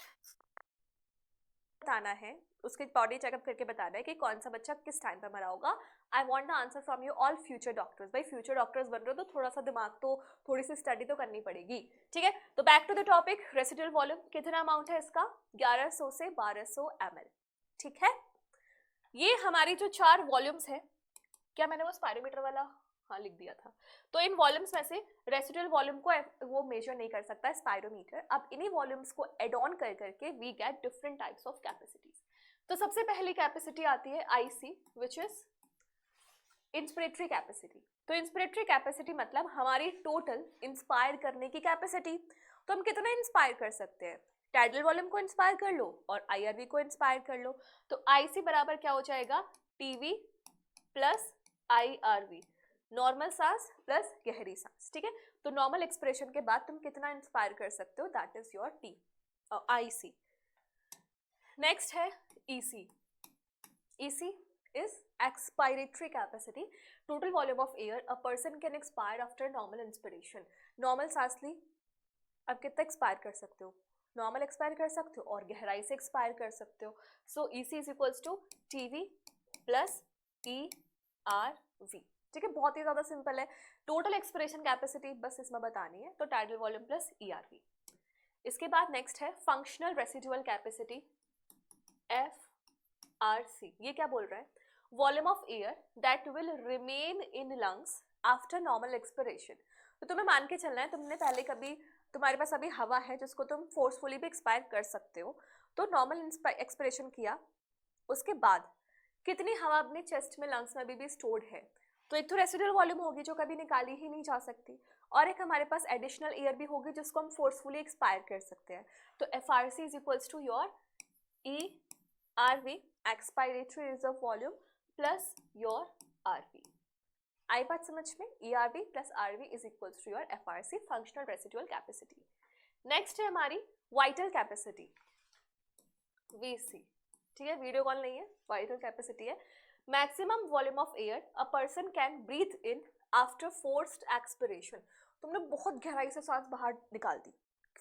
बताना है, उसकी बॉडी चेकअप करके बताना है कि कौन सा बच्चा किस टाइम पर मरा होगा। I want the answer from you all future doctors. भाई फ्यूचर डॉक्टर्स बन रहे हो तो थोड़ा सा दिमाग तो, थोड़ी सी स्टडी तो करनी पड़ेगी। ठीक है, तो back to the topic, residual volume कितना अमाउंट है इसका, 1100 से 1200 ml। ठीक है, ये हमारी जो 4 वॉल्यूम्स है, क्या मैंने वो स्पायरोमीटर वाला हाँ लिख दिया था, तो इन वॉल्यूम्स में से रेसिडुअल वॉल्यूम को वो मेजर नहीं कर सकता स्पायरोमीटर। अब इन्हीं वॉल्यूम्स को एड ऑन कर करके we get different types of capacities. तो सबसे पहली कैपेसिटी आती है IC which is inspiratory capacity. तो इंस्पिरेटरी कैपेसिटी मतलब हमारी टोटल इंस्पायर करने की कैपेसिटी। तो हम कितना इंस्पायर कर सकते हैं, टाइडल वॉल्यूम को इंस्पायर कर लो और IRV को इंस्पायर कर लो, तो IC बराबर क्या हो जाएगा, TV प्लस IRV, नॉर्मल सांस प्लस गहरी सांस। ठीक है, तो नॉर्मल एक्सप्रेशन के बाद तुम कितना इंस्पायर कर सकते हो, that is your IC। Next है EC। EC is expiratory capacity, total volume of air a person can expire after normal inspiration। Normal सांस ली, अब कितना एक्सपायर कर सकते हो, नॉर्मल एक्सपायर कर सकते हो और गहराई से एक्सपायर कर सकते हो। So EC is equals to TV plus ERV। ठीक है, बहुत ही ज्यादा सिंपल है, टोटल एक्सपिरेशन कैपेसिटी बस इसमें बतानी है, तो टाइडल वॉल्यूम प्लस ERV। इसके बाद नेक्स्ट है फंक्शनल रेसिडुअल कैपेसिटी FRC। ये क्या बोल रहा है, volume of air that will remain in lungs after normal expiration. तो तुम्हें मान के चलना है, तुमने पहले कभी, तुम्हारे पास अभी हवा है जिसको तुम फोर्सफुली भी एक्सपायर कर सकते हो, तो नॉर्मल एक्सपिरेशन किया, उसके बाद कितनी हवा अपने चेस्ट में लंग्स में अभी भी स्टोर्ड है, तो एक तो रेसिडुअल वॉल्यूम होगी जो कभी निकाली ही नहीं जा सकती, और एक हमारे पास एडिशनल एयर भी होगी जिसको हम फोर्सफुली एक्सपायर कर सकते हैं। तो FRC is equals to your ERV expiratory reserve volume plus your RV। आई बात समझ में, ERV plus RV is equals to your FRC functional residual capacity. Next है हमारी वाइटल कैपेसिटी VC। ठीक है, वीडियो कॉल नहीं है, वाइटल कैपेसिटी है, maximum volume of air a person can breathe in after forced expiration. तुमने बहुत गहराई से सांस बाहर निकाल दी,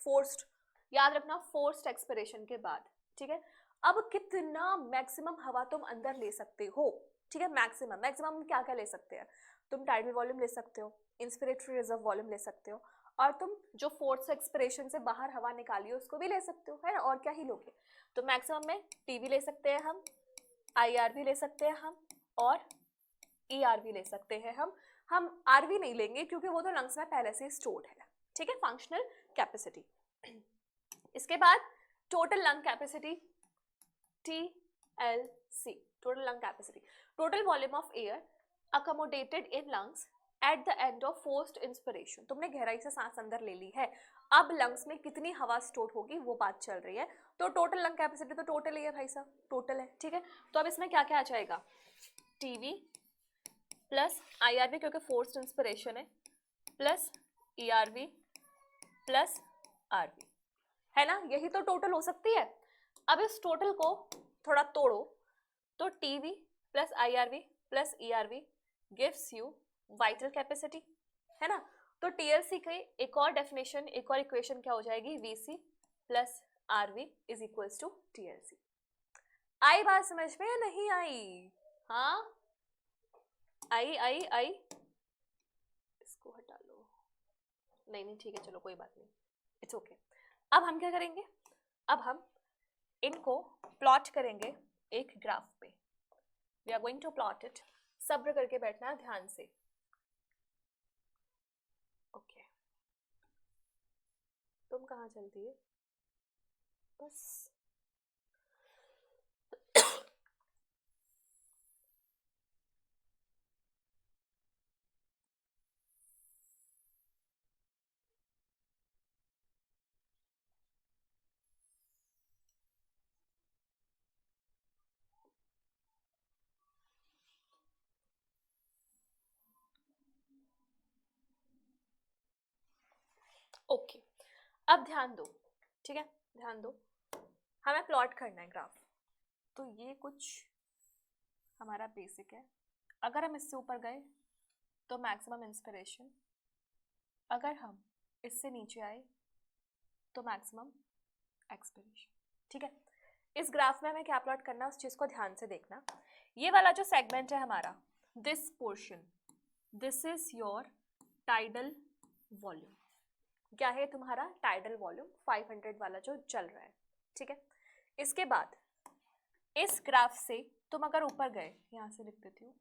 फोर्स्ड, याद रखना फोर्स्ड एक्सपिरेशन के बाद। ठीक है, अब कितना मैक्सिमम हवा तुम अंदर ले सकते हो, ठीक है, मैक्सिमम मैक्सिमम क्या क्या ले सकते हैं, तुम टाइडल वॉल्यूम ले सकते हो, इंस्पिरेटरी रिजर्व वॉल्यूम ले सकते हो, और तुम जो फोर्स एक्सपिरेशन से बाहर हवा निकाली हो उसको भी ले सकते हो, है ना, और क्या ही लोगे। तो मैक्सिमम में टीवी ले सकते हैं हम, आईआरवी ले सकते हैं हम, और ईआरवी ले सकते हैं हम आरवी नहीं लेंगे क्योंकि वो तो लंग्स में पहले से स्टोर्ड है, ठीक है, फंक्शनल कैपेसिटी। इसके बाद total lung capacity, TLC, total lung capacity, total volume of air accommodated in lungs at the end of forced inspiration. तुमने गहराई से सांस अंदर ले ली है, अब लंग्स में कितनी हवा स्टोर होगी वो बात चल रही है। तो टोटल लंग कैपेसिटी तो टोटल ही है भाई साहब, टोटल है, ठीक है। तो अब इसमें क्या क्या आ जाएगा, टीवी प्लस आईआरवी क्योंकि फोर्स्ड इंस्पिरेशन है, प्लस ईआरवी प्लस आरवी, है ना, यही तो टोटल हो सकती है। अब इस टोटल को थोड़ा तोड़ो, तो TV plus IRV plus ERV gives you vital capacity, है ना। तो टीएलसी की एक और डेफिनेशन, एक और इक्वेशन क्या हो जाएगी, VC plus RV is equals to TLC. आई बात समझ में या नहीं आई, हाँ आई आई आई, इसको हटा लो, नहीं नहीं ठीक है चलो कोई बात नहीं, इट्स ओके। अब हम क्या करेंगे, अब हम इनको प्लॉट करेंगे एक ग्राफ पे, we are going to plot it, सब्र करके बैठना ध्यान से, ओके। तुम कहाँ चलती है बस, ओके। अब ध्यान दो, ठीक है, ध्यान दो, हमें प्लॉट करना है ग्राफ। तो ये कुछ हमारा बेसिक है, अगर हम इससे ऊपर गए तो मैक्सिमम इंस्पिरेशन, अगर हम इससे नीचे आए तो मैक्सिमम एक्सपिरेशन, ठीक है। इस ग्राफ में हमें क्या प्लॉट करना है उस चीज को ध्यान से देखना। ये वाला जो सेगमेंट है हमारा, this portion, this is your tidal volume, क्या है तुम्हारा टाइडल वॉल्यूम 500 वाला जो चल रहा है, ठीक है। इसके बाद इस ग्राफ से तुम अगर ऊपर गए, यहां से लिख देती हूँ,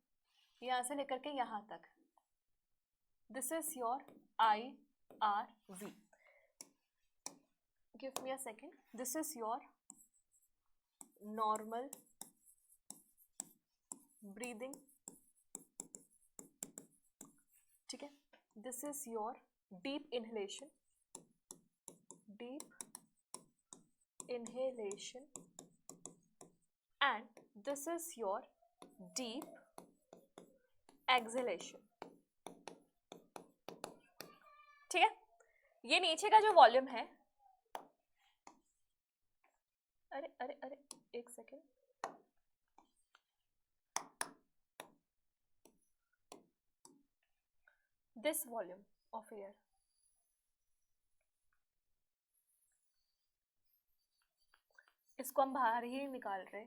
यहां से लेकर के यहां तक, this is your IRV, give me a second, this is your normal breathing, ठीक है, this is your deep inhalation, and this is your deep exhalation, ठीक है। ये नीचे का जो वॉल्यूम है, अरे अरे अरे एक second, this volume of air, इसको हम बाहर ही निकाल रहे,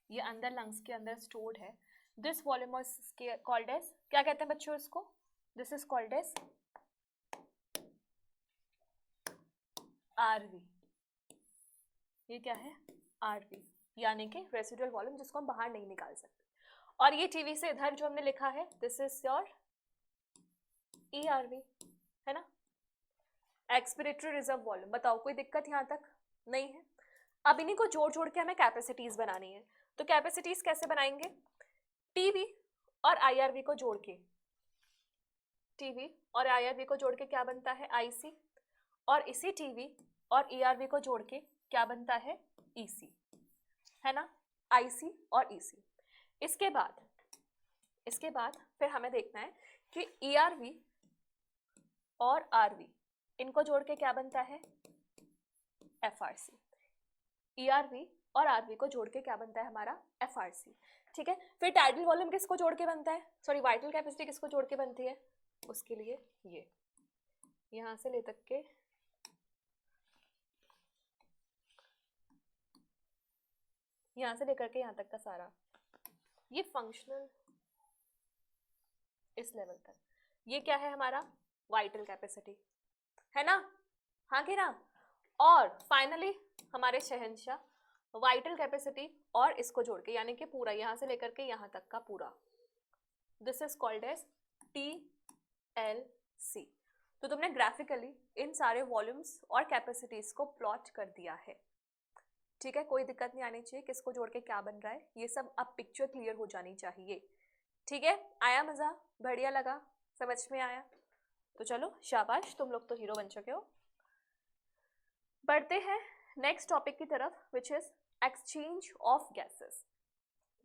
ये अंदर लंग्स के अंदर स्टोर्ड है। This volume is called as, क्या कहते हैं बच्चों इसको, this is called as RV, ये क्या है आरवी, यानी कि रेसिडुअल वॉल्यूम जिसको हम बाहर नहीं निकाल सकते। और ये टीवी से इधर जो हमने लिखा है, दिस इज योर ईआरवी, है ना, एक्सपिरेटरी रिजर्व वॉल्यूम। बताओ कोई दिक्कत यहाँ तक नहीं है। अब इन्हीं को जोड़ जोड़ के हमें कैपेसिटीज बनानी है, तो कैपेसिटीज कैसे बनाएंगे, टीवी और आईआरवी को जोड़ के, टीवी और आईआरवी को जोड़ के क्या बनता है आईसी, और इसी टीवी और ईआरवी को जोड़ के क्या बनता है ईसी, है ना, आईसी और ईसी। इसके बाद फिर हमें देखना है कि ईआरवी और आरवी इनको जोड़ के क्या बनता है एफआरसी, ईआरवी और आरवी को जोड़ के क्या बनता है हमारा एफआरसी, ठीक है। फिर टाइडल वॉल्यूम किसको जोड़ के बनता है, सॉरी वाइटल कैपेसिटी किसको जोड़ के बनती है, उसके लिए ये यहां से ले तक के यहाँ से लेकर के यहाँ तक का सारा, ये फंक्शनल इस लेवल तक, ये क्या है हमारा वाइटल कैपेसिटी, है ना, हाँ कि ना। और फाइनली हमारे शहंशाह वाइटल कैपेसिटी और इसको जोड़ के, यानी कि पूरा यहाँ से लेकर के यहाँ तक का पूरा, this is called as TLC। तो तुमने ग्राफिकली इन सारे वॉल्यूम्स और कैपेसिटीज को प्लॉट कर दिया है, ठीक है। कोई दिक्कत नहीं आनी चाहिए किसको जोड़ के क्या बन रहा है, ये सब अब पिक्चर क्लियर हो जानी चाहिए, ठीक है। आया मजा, बढ़िया लगा, समझ में आया, तो चलो शाबाश, तुम लोग तो हीरो बन चुके हो। बढ़ते हैं नेक्स्ट टॉपिक की तरफ, which is exchange of gases.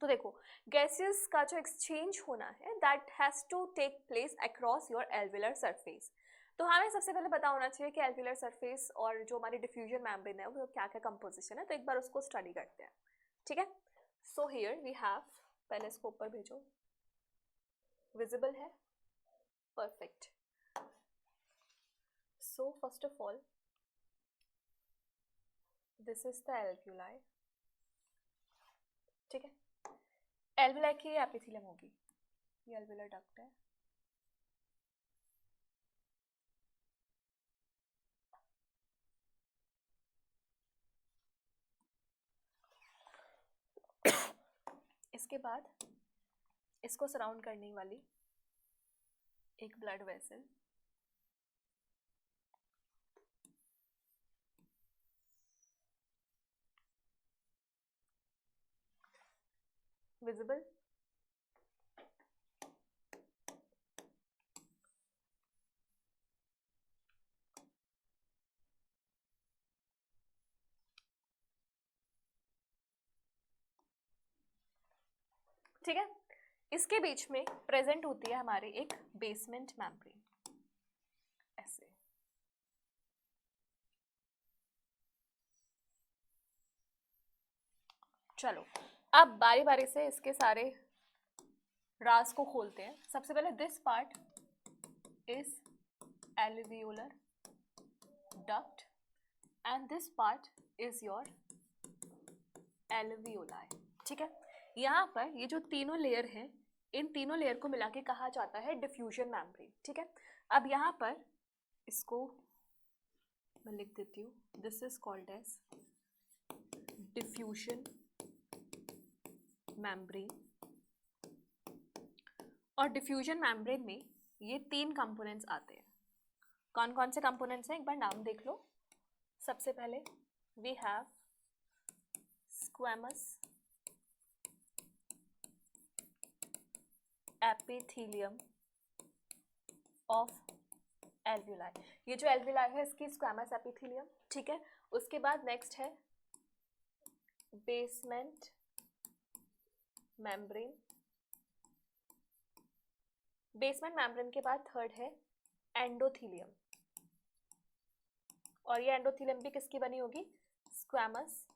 तो देखो गैसेस का जो एक्सचेंज होना है that has to take place across your alveolar surface. तो हमें सबसे पहले पता होना चाहिए कि एल्विलर सरफेस और जो हमारी डिफ्यूजन मेम्ब्रेन है वो क्या क्या कंपोजिशन है, तो एक बार उसको स्टडी करते हैं, ठीक है। सो हियर वी हैव, पहले इसको ऊपर भेजो, विजिबल है, perfect. So first of all this is the alveoli, ठीक है। एल्वुलाई की एपिथेलियम होगी, ये एल्वुलर डक्ट है, इसके बाद इसको सराउंड करने वाली एक ब्लड वेसल, विजिबल, ठीक है। इसके बीच में प्रेजेंट होती है हमारे एक बेसमेंट मेम्ब्रेन, ऐसे। चलो अब बारी बारी से इसके सारे राज को खोलते हैं। सबसे पहले this part is alveolar duct and this part is your alveoli, ठीक है। यहाँ पर ये जो तीनों लेयर हैं, इन तीनों लेयर को मिला के कहा जाता है डिफ्यूजन मेम्ब्रेन, ठीक है। अब यहाँ पर इसको मैं लिख देती हूँ, this is called as diffusion membrane. और डिफ्यूजन मेम्ब्रेन में ये तीन कंपोनेंट्स आते हैं। कौन कौन से कंपोनेंट्स हैं, एक बार नाम देख लो। सबसे पहले we have squamous epithelium of alveoli, ये जो एल्वुलाई है इसकी स्क्वैमस एपिथेलियम, ठीक है। उसके बाद नेक्स्ट है बेसमेंट मेम्ब्रेन, बेसमेंट मेम्ब्रेन के बाद थर्ड है एंडोथेलियम, और ये एंडोथेलियम भी किसकी बनी होगी, स्क्वैमस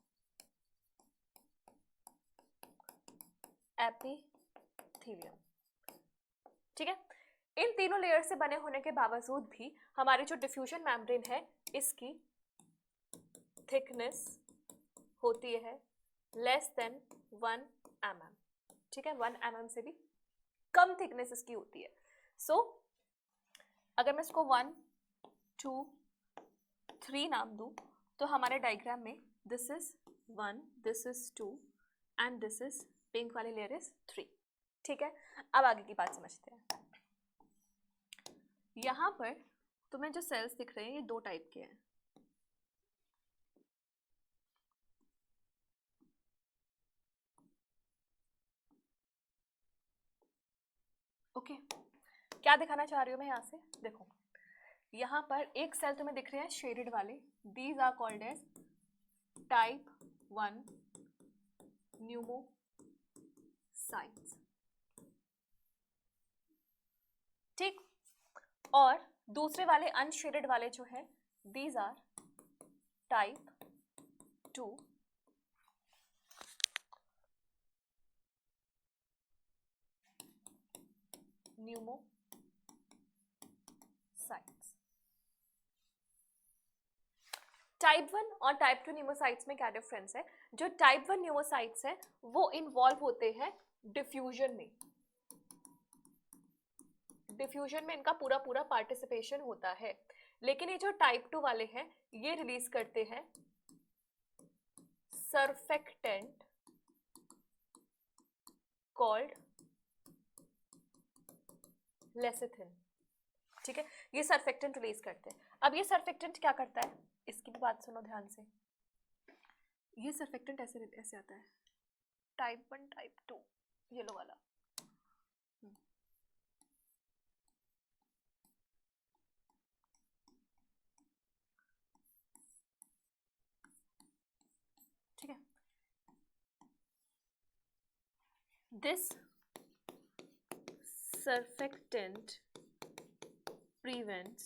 एपिथेलियम, ठीक है। इन तीनों लेयर से बने होने के बावजूद भी हमारी जो डिफ्यूजन मेम्ब्रेन है इसकी थिकनेस होती है लेस देन 1 mm, ठीक है। 1 mm से भी कम थिकनेस इसकी होती है। सो अगर मैं इसको 1 2 3 नाम दूं तो हमारे डायग्राम में this is 1, this is 2 and this is, pink वाली लेयर इज 3, ठीक है। अब आगे की बात समझते हैं। यहाँ पर तुम्हें जो सेल्स दिख रहे हैं ये दो टाइप के हैं, ओके। क्या दिखाना चाह रही हूँ मैं यहाँ से, देखो यहाँ पर एक सेल तुम्हें दिख रहे हैं शेडेड वाले, these are called as type 1 pneumocytes, ठीक। और दूसरे वाले अनशेडेड वाले जो है these are type 2 pneumocytes. Type 1 और टाइप 2 न्यूमोसाइट्स में क्या डिफरेंस है? जो टाइप 1 न्यूमोसाइट्स है वो इन्वॉल्व होते हैं डिफ्यूजन में। डिफ्यूजन में इनका पूरा पूरा पार्टिसिपेशन होता है, लेकिन ये जो टाइप 2 वाले हैं ये रिलीज करते हैं सर्फेक्टेंट कॉल्ड लेसिथिन। ठीक है, ये सर्फेक्टेंट रिलीज करते हैं। अब ये सर्फेक्टेंट क्या करता है, इसकी भी बात सुनो ध्यान से। ये सर्फेक्टेंट ऐसे ऐसे आता है, टाइप 1 टाइप 2 येलो वाला। ठीक है, this surfactant prevents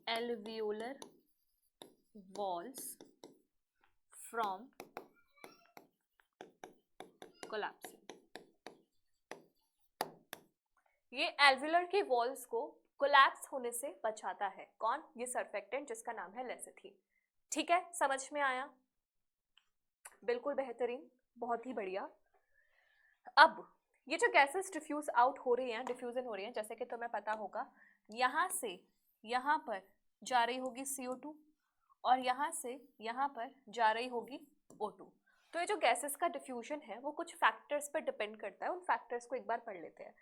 alveolar walls from collapsing। ये एल्वियोलर की वॉल्स को कोलैप्स होने से बचाता है। कौन? ये सर्फेक्टेंट जिसका नाम है लेसिथिन। ठीक है, समझ में आया? बिल्कुल बेहतरीन, बहुत ही बढ़िया। अब ये जो गैसेस डिफ्यूज आउट हो रही हैं, डिफ्यूजन हो रही हैं, जैसे कि तुम्हें पता होगा यहाँ से यहाँ पर जा रही होगी CO2 और यहाँ से यहाँ पर जा रही होगी O2। तो ये जो गैसेस का डिफ्यूजन है वो कुछ फैक्टर्स पर डिपेंड करता है। उन फैक्टर्स को एक बार पढ़ लेते हैं।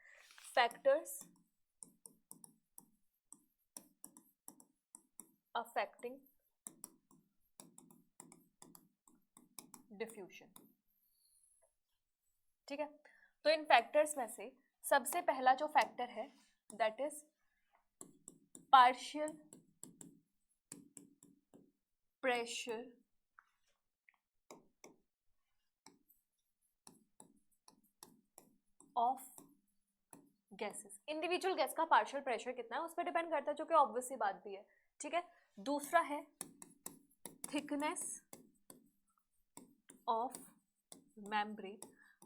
Factors affecting diffusion. ठीक है, तो इन फैक्टर्स में से सबसे पहला जो फैक्टर है that is partial pressure of gases. Individual gas का पार्शियल प्रेशर कितना है उस पर डिपेंड करता है, जो कि ऑब्वियस सी बात भी है। ठीक है, दूसरा है थिकनेस ऑफ मेम्ब्रेन।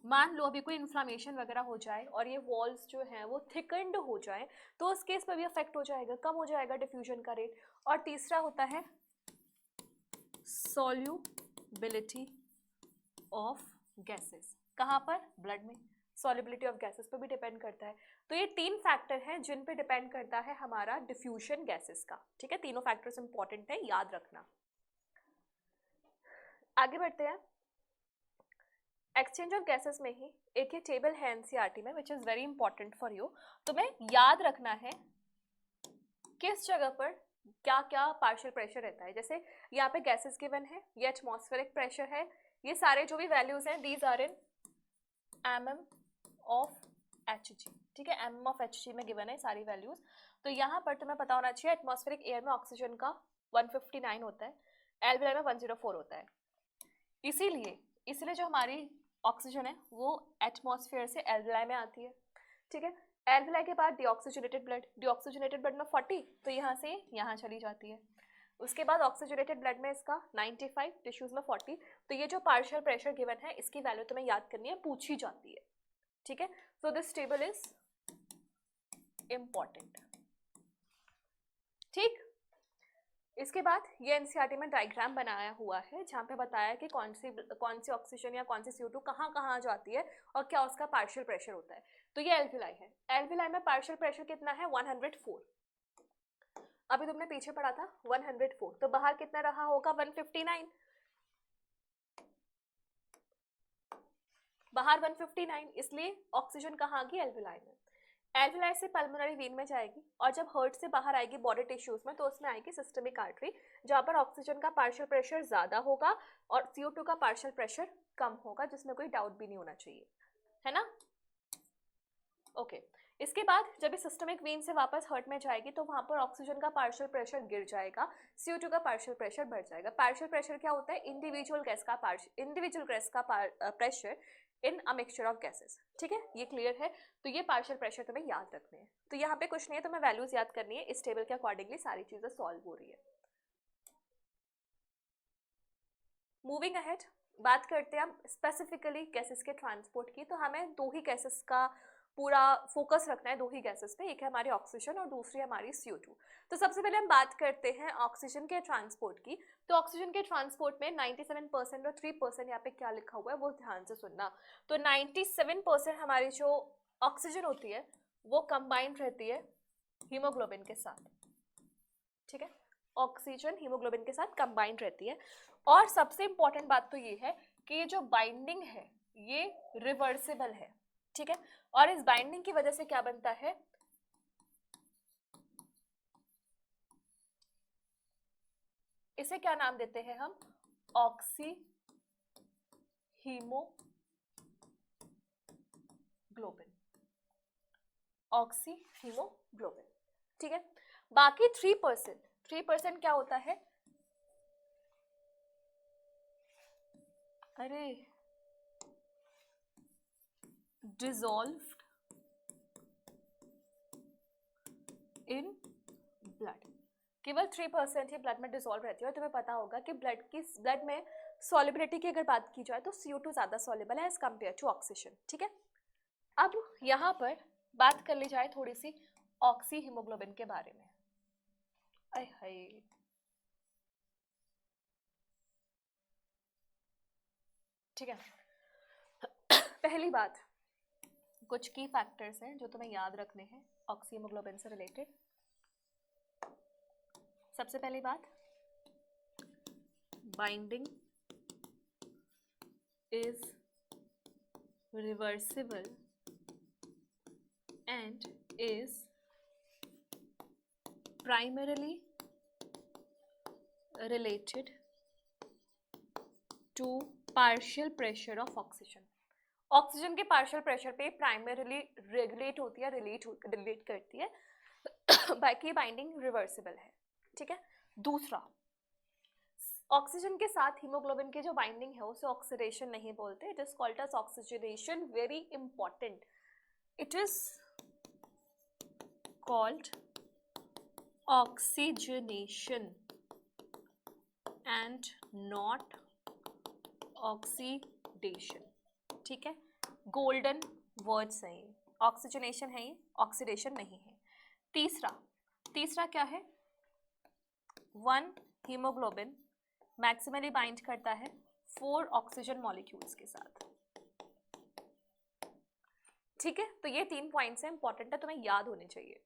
मान लो अभी कोई इन्फ्लामेशन वगैरह हो जाए और ये वॉल्स जो हैं वो थिकन्ड हो जाए तो उस केस पर भी अफेक्ट हो जाएगा, कम हो जाएगा डिफ्यूजन का रेट। और तीसरा होता है सॉल्युबिलिटी ऑफ गैसेस। कहाँ पर? ब्लड में। सॉल्युबिलिटी ऑफ गैसेस पर भी डिपेंड करता है। तो ये तीन फैक्टर हैं जिन पे डिपेंड करता है हमारा डिफ्यूजन गैसेस का। ठीक है, तीनों फैक्टर्स इंपॉर्टेंट है, याद रखना। आगे बढ़ते हैं। एक्सचेंज ऑफ गैसेस में ही एक ही टेबल है एनसीईआरटी में which is very important for you. तुम्हें याद रखना है किस जगह पर क्या क्या पार्शियल प्रेशर रहता है। जैसे यहाँ पे गैसेस गिवन है, ये एटमॉस्फेरिक प्रेशर है, ये सारे जो भी वैल्यूज हैं these are in mm of Hg। ठीक है, mm ऑफ Hg में गिवन है सारी वैल्यूज। तो यहाँ पर तुम्हें पता होना चाहिए एटमॉस्फेरिक एयर में ऑक्सीजन का 159 होता है, एल्वियोलाई में 104 होता है। इसीलिए जो हमारी ऑक्सीजन है वो एटमॉस्फेयर से एल्वियोलाई में आती है। ठीक है, एल्वियोलाई के बाद डीऑक्सीजनेटेड ब्लड में 40, तो यहाँ से यहाँ चली जाती है। उसके बाद ऑक्सीजनेटेड ब्लड में इसका 95, टिश्यूज में 40। तो ये जो पार्शियल प्रेशर गिवन है इसकी वैल्यू तुम्हें याद करनी है, पूछी जाती है। ठीक है, so this table is important. ठीक, इसके बाद ये एनसीईआरटी में डायग्राम बनाया हुआ है जहाँ पे बताया कि कौन सी ऑक्सीजन या कौन सी CO2 कहाँ कहाँ जाती है और क्या उसका पार्शियल प्रेशर होता है। तो ये एल्वियोलाई है, एल्वियोलाई में पार्शियल प्रेशर कितना है? 104। अभी तुमने पीछे पढ़ा था 104, तो बाहर कितना रहा होगा? 159। बाहर 159, इसलिए ऑक्सीजन कहाँ आ गई? एल्वियोलाई में। एल्वियोलाई से पल्मोनरी वेन में जाएगी और जब हार्ट से बाहर आएगी बॉडी टिश्यूज में तो उसमें आएगी सिस्टमिक आर्टरी, जहाँ पर ऑक्सीजन का पार्शियल प्रेशर ज्यादा होगा और CO2 का पार्शियल प्रेशर कम होगा, जिसमें कोई डाउट भी नहीं होना चाहिए, है ना? ओके, इसके बाद जब इस सिस्टमिक वेन से वापस हार्ट में जाएगी तो वहां पर ऑक्सीजन का पार्शियल प्रेशर गिर जाएगा, CO2 का पार्शियल प्रेशर बढ़ जाएगा। पार्शियल प्रेशर क्या होता है? इंडिविजुअल गैस का pressure in a mixture of gases. ठीक है, ये क्लियर है? तो ये पार्शियल प्रेशर तुम्हें याद रखने हैं। तो यहाँ पे कुछ नहीं है, तुम्हें वैल्यूज याद करनी है, इस टेबल के अकॉर्डिंगली सारी चीजें सॉल्व हो रही है। मूविंग अहेड, बात करते हैं हम स्पेसिफिकली गैसेस के ट्रांसपोर्ट की। तो हमें दो ही गैसेस का पूरा फोकस रखना है दो ही गैसेस पे, एक है हमारी ऑक्सीजन और दूसरी है हमारी CO2। तो सबसे पहले हम बात करते हैं ऑक्सीजन के ट्रांसपोर्ट की। तो ऑक्सीजन के ट्रांसपोर्ट में 97% और 3% यहाँ पे क्या लिखा हुआ है वो ध्यान से सुनना। तो 97% हमारी जो ऑक्सीजन होती है वो कंबाइंड रहती है हीमोग्लोबिन के साथ, ठीक है, ऑक्सीजन हीमोग्लोबिन के साथ कंबाइंड रहती है। और सबसे इंपॉर्टेंट बात तो ये है कि ये जो बाइंडिंग है ये रिवर्सिबल है, ठीक है। और इस बाइंडिंग की वजह से क्या बनता है, इसे क्या नाम देते हैं हम, ऑक्सी हीमोग्लोबिन, ऑक्सी हीमोग्लोबिन, ठीक है। बाकी 3% क्या होता है, अरे डिसॉल्व्ड इन ब्लड, केवल 3% ही ब्लड में डिसॉल्व रहती है। और तुम्हें पता होगा कि ब्लड में सॉल्युबिलिटी की अगर बात की जाए तो CO2 ज़्यादा सॉल्युबल है एज कम्पेयर टू ऑक्सीजन, ठीक है। अब यहाँ पर बात कर ली जाए थोड़ी सी ऑक्सी हीमोग्लोबिन के बारे में। आय हाय, ठीक है। पहली बात, कुछ की फैक्टर्स हैं जो तुम्हें याद रखने हैं ऑक्सी हीमोग्लोबिन से रिलेटेड। सबसे पहली बात, binding is reversible and is primarily related to partial pressure of oxygen। Oxygen के पार्शियल प्रेशर पे प्राइमरीली रेगुलेट होती है, रिलेट करती है, बाकी बाइंडिंग रिवर्सिबल है, ठीक है। दूसरा, ऑक्सीजन के साथ हीमोग्लोबिन की जो बाइंडिंग है उसे ऑक्सीडेशन नहीं बोलते, it is called as oxygenation, very important, it is called oxygenation and not oxidation, ठीक है। गोल्डन वर्ड्स हैं ये, ऑक्सीजनेशन है ये, ऑक्सीडेशन नहीं है। तीसरा क्या है, 1 हीमोग्लोबिन मैक्सिमली बाइंड करता है 4 ऑक्सीजन मॉलिक्यूल्स के साथ, ठीक है। तो ये 3 पॉइंट्स हैं, इंपॉर्टेंट है, तुम्हें याद होने चाहिए।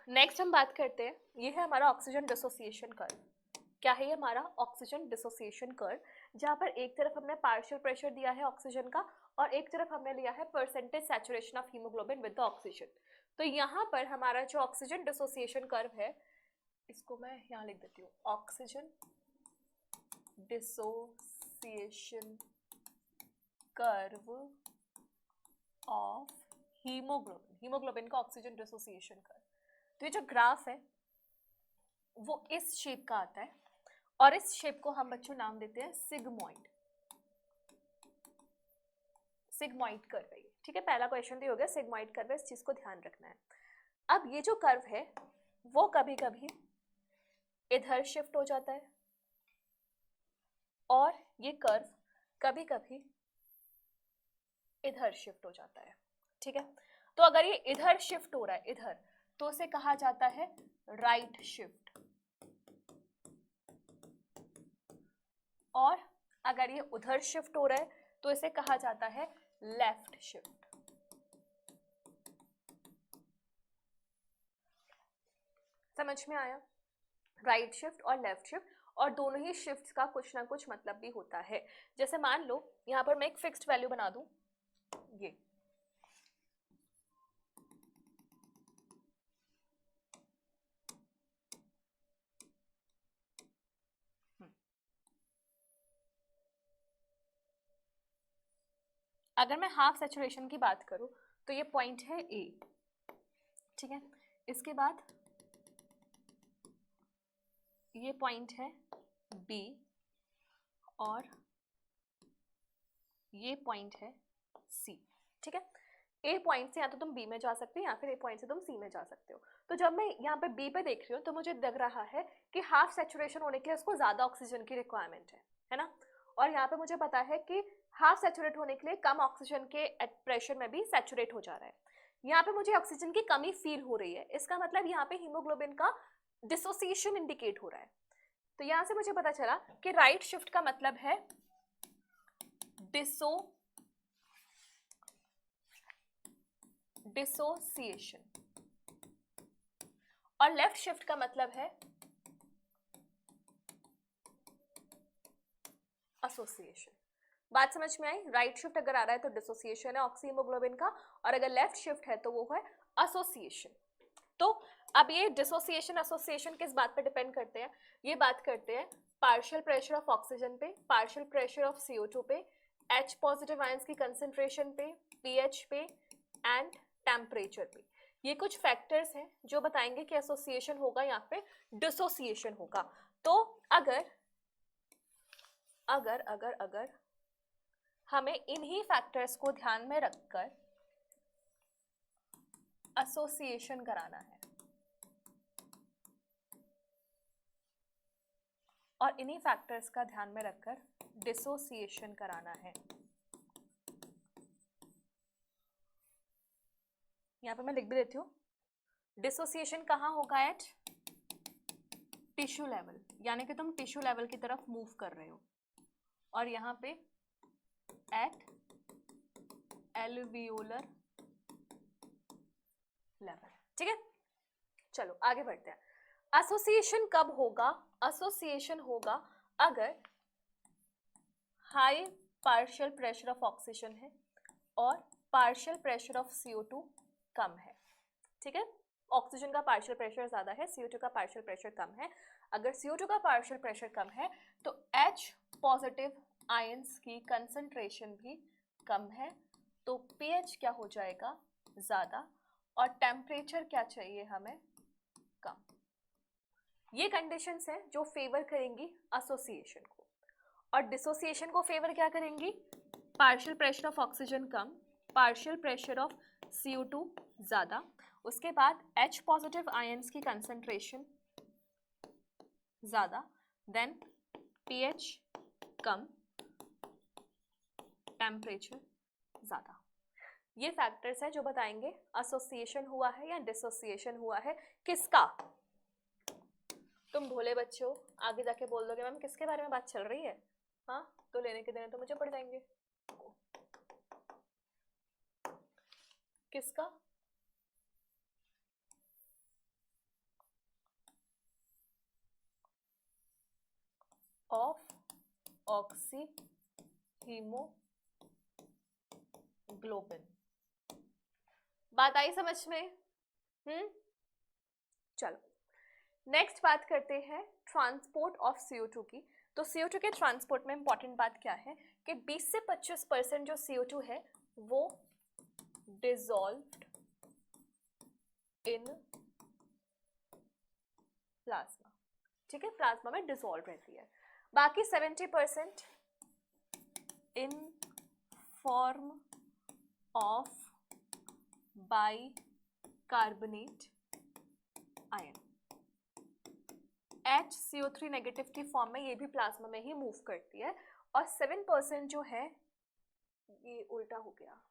नेक्स्ट हम बात करते हैं, ये है हमारा ऑक्सीजन डिसोसिएशन कर्व। क्या है ये हमारा ऑक्सीजन डिसोसिएशन कर्व, जहां पर एक तरफ हमने पार्शियल प्रेशर दिया है ऑक्सीजन का और एक तरफ हमने लिया है percentage saturation of haemoglobin with the oxygen. तो यहाँ पर हमारा जो ऑक्सीजन डिसोसिएशन कर्व है, इसको मैं यहाँ लिख देती हूँ, oxygen dissociation curve of haemoglobin का ऑक्सीजन डिसोसिएशन कर्व। तो ये जो ग्राफ है वो इस शेप का आता है और इस शेप को हम बच्चों नाम देते हैं सिग्मॉइड, सिग्मॉइड कर्व है, ठीक है। पहला क्वेश्चन तो हो गया सिग्मॉइड कर्व, इस चीज को ध्यान रखना है। अब ये जो कर्व है वो कभी कभी इधर शिफ्ट हो जाता है और ये कर्व कभी कभी इधर शिफ्ट हो जाता है, ठीक है। तो अगर ये इधर शिफ्ट हो रहा है इधर, तो उसे कहा जाता है राइट शिफ्ट, और अगर ये उधर शिफ्ट हो रहा है तो इसे कहा जाता है लेफ्ट शिफ्ट। समझ में आया, राइट शिफ्ट और लेफ्ट शिफ्ट, और दोनों ही शिफ्ट्स का कुछ ना कुछ मतलब भी होता है। जैसे मान लो यहां पर मैं एक फिक्स्ड वैल्यू बना दूं, ये अगर मैं हाफ सैचुरेशन की बात करूं तो ये पॉइंट है ए, ठीक है। इसके बाद ये पॉइंट है बी और ये पॉइंट है सी, ठीक है। ए पॉइंट से या तो तुम बी में जा सकते हो या फिर ए पॉइंट से तुम सी में जा सकते हो। तो जब मैं यहाँ पे बी पे देख रही हूँ तो मुझे लग रहा है कि हाफ सैचुरेशन होने के लिए उसको ज्यादा ऑक्सीजन की रिक्वायरमेंट है ना। और यहाँ पे मुझे पता है कि हाफ सैचुरेट होने के लिए कम ऑक्सीजन के प्रेशर में भी सैचुरेट हो जा रहा है। यहाँ पे मुझे ऑक्सीजन की कमी फील हो रही है, इसका मतलब यहाँ पे हीमोग्लोबिन का डिसोसिएशन इंडिकेट हो रहा है। तो यहाँ से मुझे पता चला कि राइट शिफ्ट का मतलब है डिसोसिएशन और लेफ्ट शिफ्ट का मतलब है एसोसिएशन। बात समझ में आई? राइट शिफ्ट अगर आ रहा है तो डिसोसिएशन है ऑक्सी हीमोग्लोबिन का, और अगर लेफ्ट शिफ्ट है तो वो है एसोसिएशन। तो अब ये डिसोसिएशन एसोसिएशन किस बात पे डिपेंड करते हैं? ये बात करते हैं पार्शियल प्रेशर ऑफ ऑक्सीजन पे, पार्शियल प्रेशर ऑफ CO2 पे, H पॉजिटिव आयंस की कंसेंट्रेशन पे, pH पे एंड टेम्परेचर पे। ये कुछ फैक्टर्स हैं जो बताएंगे कि एसोसिएशन होगा यहाँ पे डिसोसिएशन होगा। तो अगर अगर अगर अगर हमें इन्हीं फैक्टर्स को ध्यान में रखकर एसोसिएशन कराना है और इन्हीं फैक्टर्स का ध्यान में रखकर डिसोसिएशन कराना है, यहाँ पे मैं लिख भी देती हूँ। डिसोसिएशन कहाँ होगा? एट टिश्यू लेवल, यानी कि तुम टिश्यू लेवल की तरफ मूव कर रहे हो, और यहाँ पे एट एल्वियोलर लेवल। ठीक है, चलो आगे बढ़ते हैं। एसोसिएशन कब होगा? एसोसिएशन होगा अगर high partial pressure of oxygen है और पार्शियल प्रेशर ऑफ CO2 कम है। ठीक है, ऑक्सीजन का पार्शियल प्रेशर ज्यादा है, CO2 का पार्शियल प्रेशर कम है। अगर CO2 का पार्शियल प्रेशर कम है तो H पॉजिटिव आयंस की कंसंट्रेशन भी कम है, तो pH क्या हो जाएगा? ज्यादा, और टेम्परेचर क्या चाहिए हमें? कम। ये कंडीशंस हैं जो फेवर करेंगी एसोसिएशन को, और डिसोसिएशन को फेवर क्या करेंगी? Partial pressure of oxygen come, partial pressure of CO2 ज्यादा, उसके बाद H पॉजिटिव आयंस की कंसंट्रेशन ज्यादा, देन pH कम, टेम्परेचर ज्यादा। ये फैक्टर्स है जो बताएंगे एसोसिएशन हुआ है या डिसोसिएशन हुआ है। किसका? तुम भोले बच्चे हो, आगे जाके बोल दोगे मैम किसके बारे में बात चल रही है? हाँ, तो लेने के देने तो मुझे पड़ जाएंगे। किसका? Of oxy haemoglobin. बात आई समझ में? चलो नेक्स्ट बात करते हैं ट्रांसपोर्ट ऑफ CO2 की। तो CO2 के ट्रांसपोर्ट में इंपॉर्टेंट बात क्या है कि 20 से 25% जो CO2 है वो डिसॉल्व्ड इन प्लाज्मा। ठीक है, प्लाज्मा में डिसॉल्व रहती है। बाकी 70% in form of bicarbonate ion, HCO3 negative की फॉर्म में ये भी प्लाज्मा में ही मूव करती है, और 7% जो है ये उल्टा हो गया।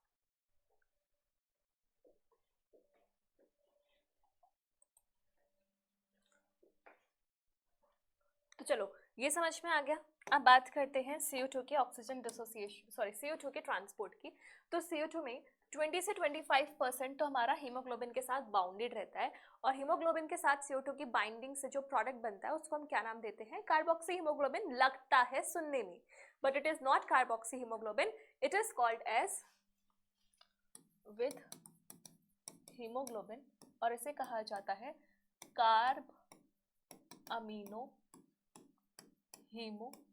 तो चलो ये समझ में आ गया। अब बात करते हैं CO2 के ऑक्सीजन डिसोसिएशन, सॉरी CO2 के ट्रांसपोर्ट की। तो CO2 में 20 से 25% तो हमारा हीमोग्लोबिन के साथ बाउंडेड रहता है, और हीमोग्लोबिन के साथ CO2 की बाइंडिंग से जो प्रोडक्ट बनता है उसको हम क्या नाम देते हैं? Carboxy haemoglobin. लगता है सुनने में, but it is not carboxy haemoglobin, it is called as with haemoglobin, और इसे कहा जाता है कार्ब अमीनो हीमोग्लोबिन।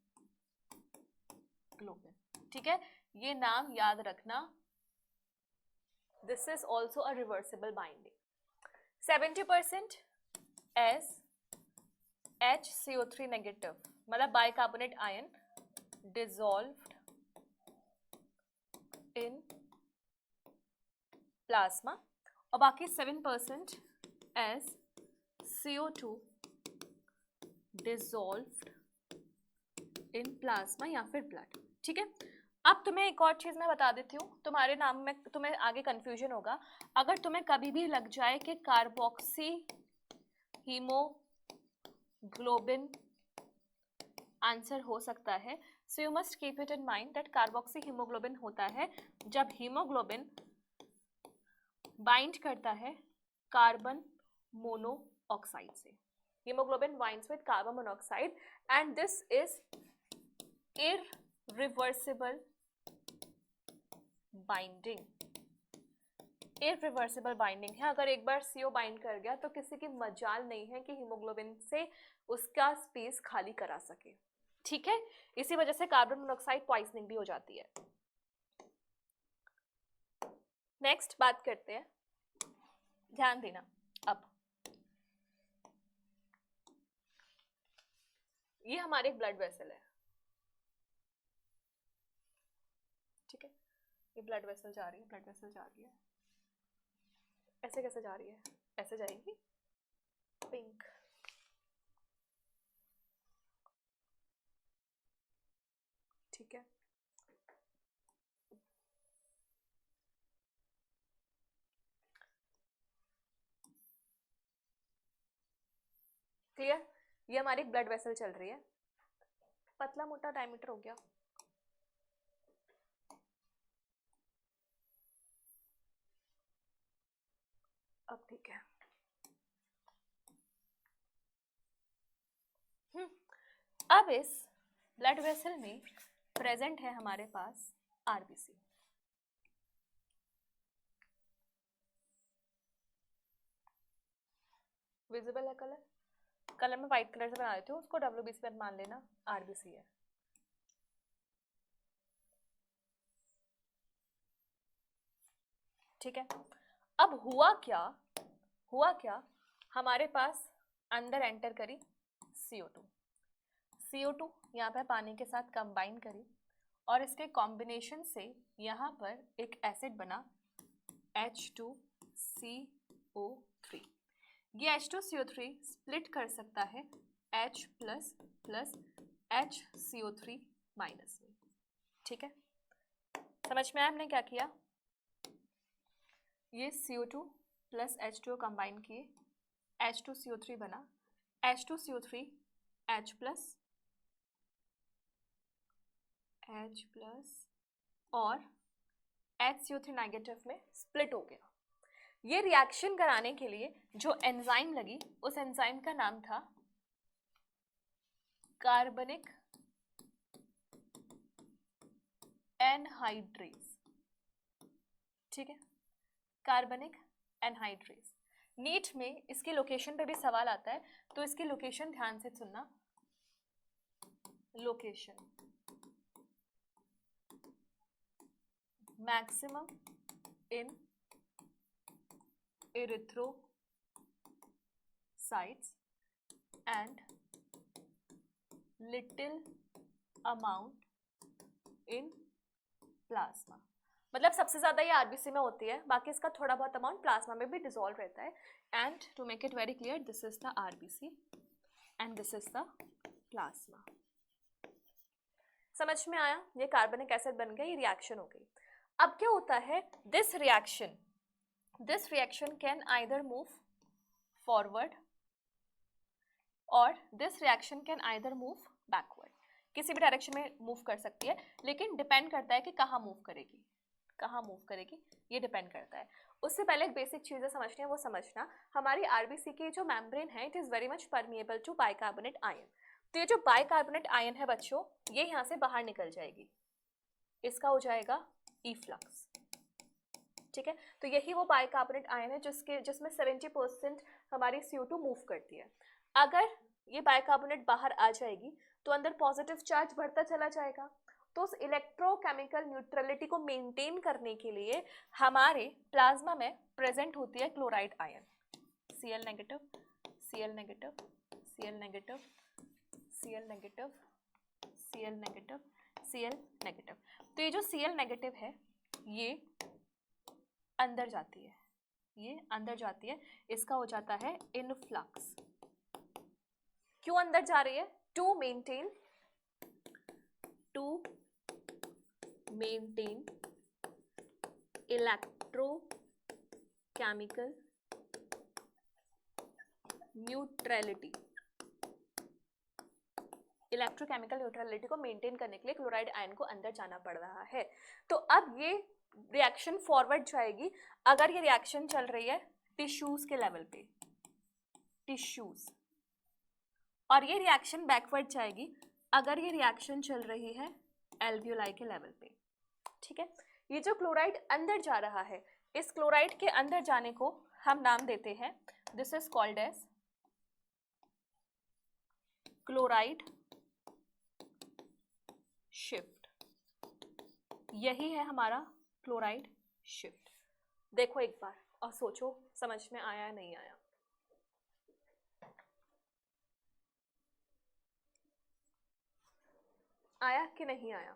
ठीक है, ये नाम याद रखना। This is also a reversible binding. 70% as HCO3 negative, मतलब bicarbonate ion dissolved in plasma, और बाकी 7% as CO2 dissolved in plasma या फिर ब्लड। ठीक है, अब तुम्हें एक और चीज मैं बता देती हूँ, तुम्हारे नाम में तुम्हें आगे कंफ्यूजन होगा। अगर तुम्हें कभी भी लग जाए कि कार्बोक्सी हीमोग्लोबिन आंसर हो सकता है, so you must keep it in mind that carboxy haemoglobin होता है जब हीमोग्लोबिन बाइंड करता है कार्बन मोनोऑक्साइड से। Haemoglobin binds with carbon monoxide and this is irreversible binding. Irreversible binding है, अगर एक बार CO बाइंड कर गया तो किसी की मजाल नहीं है कि हीमोग्लोबिन से उसका स्पेस खाली करा सके। ठीक है, इसी वजह से कार्बन मोनोऑक्साइड पॉइजनिंग भी हो जाती है। नेक्स्ट बात करते हैं, ध्यान देना। अब ये हमारे ब्लड वेसल है, ठीक है, ये ब्लड वेसल जा रही है, ब्लड वेसल जा रही है, ऐसे कैसे जा रही है, ऐसे जाएगी, पिंक। ठीक है, क्लियर, ये हमारी ब्लड वेसल चल रही है, पतला मोटा डायमीटर हो गया। अब ठीक है, अब इस ब्लड वेसल में प्रेजेंट है हमारे पास आरबीसी। विजिबल है कलर, कलर में व्हाइट कलर से बना देती हूँ, उसको WBC पर मान लेना, आरबीसी है। ठीक है, अब हुआ क्या, हमारे पास अंदर एंटर करी CO2 यहाँ पर पानी के साथ कंबाइन करी और इसके कॉम्बिनेशन से यहाँ पर एक एसिड बना H2CO3। ये H2CO3 स्प्लिट कर सकता है H plus plus HCO3 minus में। ठीक है, समझ में आया हमने क्या किया, ये CO2 प्लस H2O कंबाइन किए, H2CO3 बना, H2CO3 H प्लस और HCO3 नेगेटिव में स्प्लिट हो गया। ये रिएक्शन कराने के लिए जो एंजाइम लगी, उस एंजाइम का नाम था कार्बनिक एनहाइड्रेज। ठीक है, कार्बनिक एनहाइड्रेज। नीट में इसकी लोकेशन पे भी सवाल आता है, तो इसकी लोकेशन ध्यान से सुनना, location maximum in erythrocytes and little amount in plasma। मतलब सबसे ज्यादा ये आरबीसी में होती है, बाकी इसका थोड़ा बहुत अमाउंट प्लाज्मा में भी डिसॉल्व रहता है। And to make it very clear, this is the RBC and this is the plasma. समझ में आया, ये कार्बनिक एसिड बन गया, ये रिएक्शन हो गई। अब क्या होता है, this reaction can either move forward और this reaction can either move backward. किसी भी डायरेक्शन में मूव कर सकती है, लेकिन डिपेंड करता है कि कहाँ मूव करेगी, ये डिपेंड करता है। उससे पहले एक बेसिक चीजें समझनी है, वो समझना, हमारी आरबीसी की जो मेम्ब्रेन है, it is very much permeable to bicarbonate ion. तो ये जो बाइकार्बोनेट आयन है बच्चों, ये यहाँ से बाहर निकल जाएगी, इसका हो जाएगा इफ्लक्स। ठीक है, तो यही वो बाइकार्बोनेट आयन है जिसमें 70% हमारी CO2 मूव करती है। अगर ये बाइकार्बोनेट बाहर आ जाएगी तो अंदर पॉजिटिव चार्ज बढ़ता चला जाएगा, तो उस इलेक्ट्रोकेमिकल न्यूट्रलिटी को मेंटेन करने के लिए हमारे प्लाज्मा में प्रेजेंट होती है chloride ion, Cl negative, Cl negative, Cl negative, Cl negative, Cl negative, Cl negative. तो ये जो Cl नेगेटिव है, ये अंदर जाती है, इसका हो जाता है इनफ्लक्स। क्यों अंदर जा रही है? To maintain to maintain electrochemical neutrality. Electrochemical neutrality को मेंटेन करने के लिए क्लोराइड आयन को अंदर जाना पड़ रहा है। तो अब ये रिएक्शन फॉरवर्ड जाएगी अगर ये रिएक्शन चल रही है टिश्यूज के लेवल पे, टिश्यूज, और ये रिएक्शन बैकवर्ड जाएगी अगर ये रिएक्शन चल रही है एल्वियोलाई के लेवल पे। ठीक है, ये जो क्लोराइड अंदर जा रहा है, इस क्लोराइड के अंदर जाने को हम नाम देते हैं, this is called as chloride shift. यही है हमारा क्लोराइड शिफ्ट। देखो एक बार और सोचो समझ में आया या नहीं आया। आया कि नहीं आया?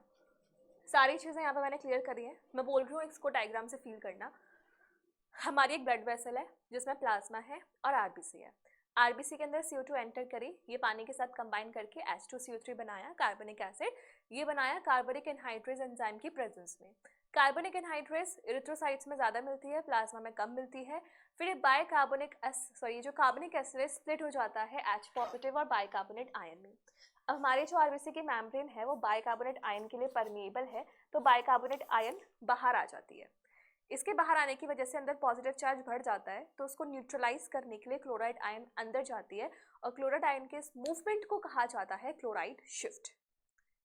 सारी चीजें यहाँ पे मैंने क्लियर करी है। मैं बोल रही हूँ इसको डायग्राम से फील करना। हमारी एक ब्लड वेसल है जिसमें प्लाज्मा है और आरबीसी है। आरबीसी के अंदर CO2 एंटर करी, ये पानी के साथ कंबाइन करके H2CO3 बनाया, कार्बनिक एसिड, ये बनाया कार्बनिक एनहाइड्रेज एंजाइम की प्रेजेंस में। कार्बनिक एनहाइड्रेज इरिथ्रोसाइट्स में ज़्यादा मिलती है, प्लाज्मा में कम मिलती है। फिर जो कार्बनिक एसिड स्प्लिट हो जाता है H पॉजिटिव और बाइकार्बोनेट आयन में। अब हमारे जो आरबीसी की मेम्ब्रेन है वो बाइकार्बोनेट आयन के लिए परमिएबल है, तो बाइकार्बोनेट आयन बाहर आ जाती है। इसके बाहर आने की वजह से अंदर पॉजिटिव चार्ज बढ़ जाता है, तो उसको न्यूट्रलाइज करने के लिए क्लोराइड आयन अंदर जाती है और क्लोराइड आयन के इस मूवमेंट को कहा जाता है क्लोराइड शिफ्ट।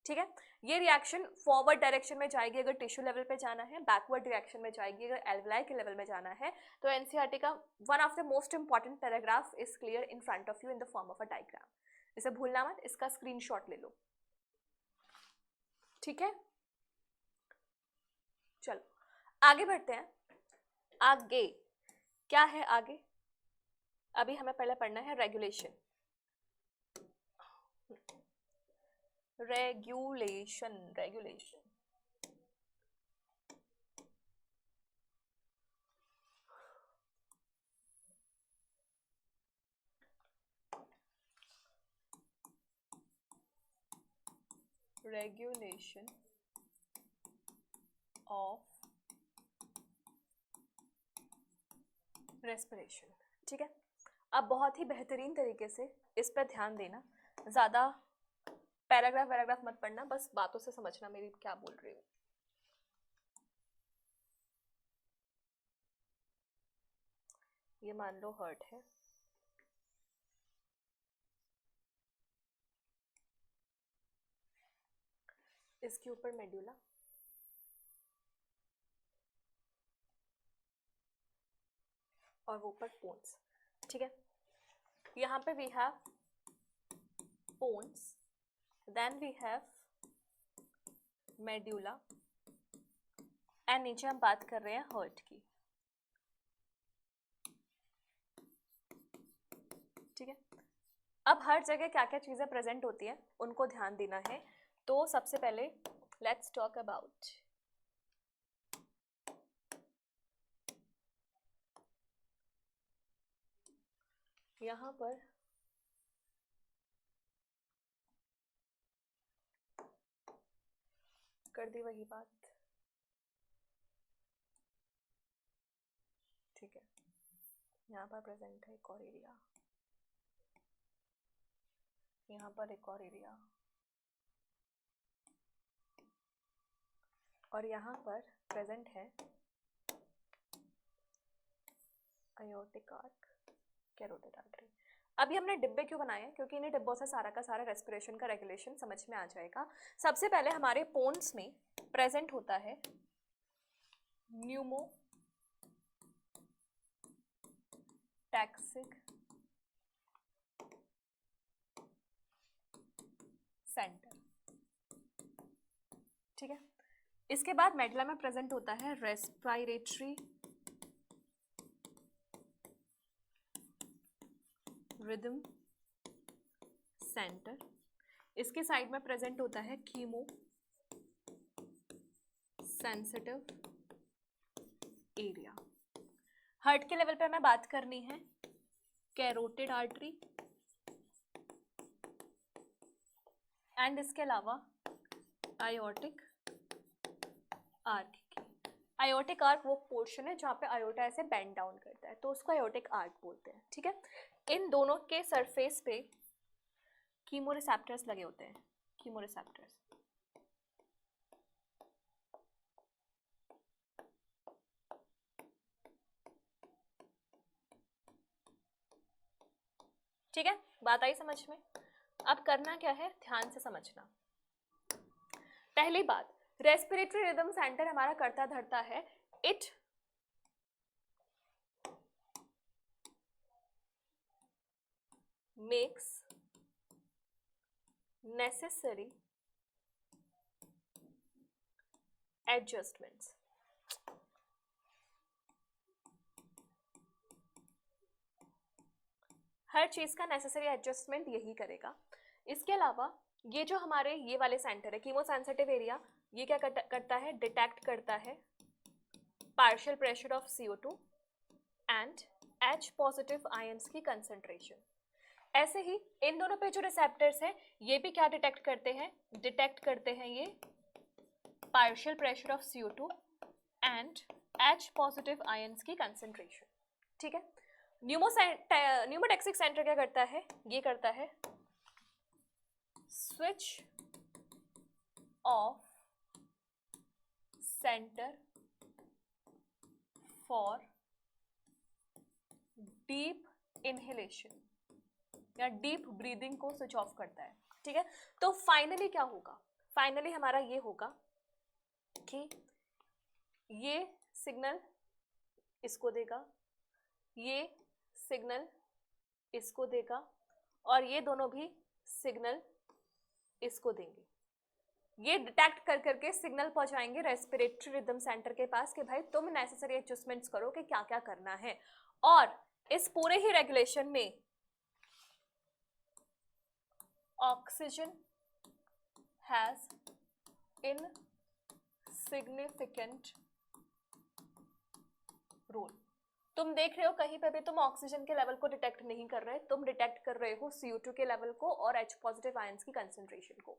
ठीक है, ये रिएक्शन फॉरवर्ड डायरेक्शन में जाएगी अगर टिश्यू लेवल पे जाना है, बैकवर्ड डायरेक्शन में जाएगी अगर एल्वियोलाई के लेवल में जाना है। तो एनसीईआरटी का one of the most important paragraph is clear in front of you in the form of a diagram. इसे भूलना मत, इसका स्क्रीनशॉट ले लो। ठीक है, चलो आगे बढ़ते हैं। आगे क्या है? आगे अभी हमें पहले पढ़ना है regulation. Regulation regulation of respiration. ठीक है, अब बहुत ही बेहतरीन तरीके से इस पर ध्यान देना, ज़्यादा पैराग्राफ मत पढ़ना, बस बातों से समझना मेरी क्या बोल रही हूँ। ये मान लो हर्ट है, इसके ऊपर मेडुला, और वो ऊपर पोन्स। ठीक है, यहाँ पे we have pons, then we have medulla, and नीचे हम बात कर रहे हैं हर्ट की। ठीक है, अब हर जगह क्या क्या चीज़ें प्रेजेंट होती हैं उनको ध्यान देना है। तो सबसे पहले लेट्स टॉक अबाउट यहाँ पर कर दी वही बात। ठीक है, यहाँ पर प्रेजेंट है एक और एरिया, यहाँ पर एक और एरिया, और यहाँ पर प्रेजेंट है aortic arc, कैरोटिड आर्टरी। अभी हमने डिब्बे क्यों बनाए हैं? क्योंकि इन्हीं डिब्बों से सारा का सारा रेस्पिरेशन का रेगुलेशन समझ में आ जाएगा। सबसे पहले हमारे पोन्स में प्रेजेंट होता है न्यूमोटैक्सिक सेंटर। ठीक है, इसके बाद मेडुला में प्रेजेंट होता है रेस्पिरेटरी रिदम सेंटर। इसके साइड में प्रेजेंट होता है कीमो सेंसिटिव एरिया। हार्ट के लेवल पे हमें बात करनी है कैरोटिड आर्टरी, एंड इसके अलावा आयोटिक आर्क की। आयोटिक आर्क वो पोर्शन है जहाँ पे आयोटा ऐसे बेंड डाउन करता है, तो उसको आयोटिक आर्क बोलते हैं, ठीक है। इन दोनों के सरफेस पे कीमोरिसेप्टर्स लगे होते हैं, कीमोरिसेप्टर्स। ठीक है, बात आई समझ में। अब करना क्या है, ध्यान से समझना। पहली बात, रेस्पिरेटरी रिदम सेंटर हमारा करता धरता है, इट मेक्स नेसेसरी एडजस्टमेंट्स। हर चीज का नेसेसरी एडजस्टमेंट यही करेगा। इसके अलावा ये जो हमारे ये वाले सेंटर है, कीमो सेंसिटिव एरिया, ये क्या करता है, डिटेक्ट करता है partial pressure of CO2 and H positive ions की कंसंट्रेशन। ऐसे ही इन दोनों पे जो रिसेप्टर्स हैं ये भी क्या डिटेक्ट करते हैं ये partial pressure of CO2 and H positive ions की कंसंट्रेशन, ठीक है। न्यूमोटैक्सिक सेंटर क्या करता है, ये करता है switch off centre for deep inhalation या डीप ब्रीदिंग को स्विच ऑफ करता है, ठीक है। तो फाइनली क्या होगा, फाइनली हमारा ये होगा कि ये सिग्नल इसको देगा, ये सिग्नल इसको देगा, और ये दोनों भी सिग्नल इसको देंगे। ये डिटेक्ट कर करके सिग्नल पहुंचाएंगे रेस्पिरेटरी रिदम सेंटर के पास कि भाई तुम नेसेसरी एडजस्टमेंट्स करो कि क्या क्या करना है। और इस पूरे ही रेगुलेशन में ऑक्सीजन हैज इनसिग्निफिकेंट रोल। तुम देख रहे हो कहीं पे भी तुम ऑक्सीजन के लेवल को डिटेक्ट नहीं कर रहे, तुम डिटेक्ट कर रहे हो CO2 के लेवल को और H पॉजिटिव आयंस की कंसंट्रेशन को।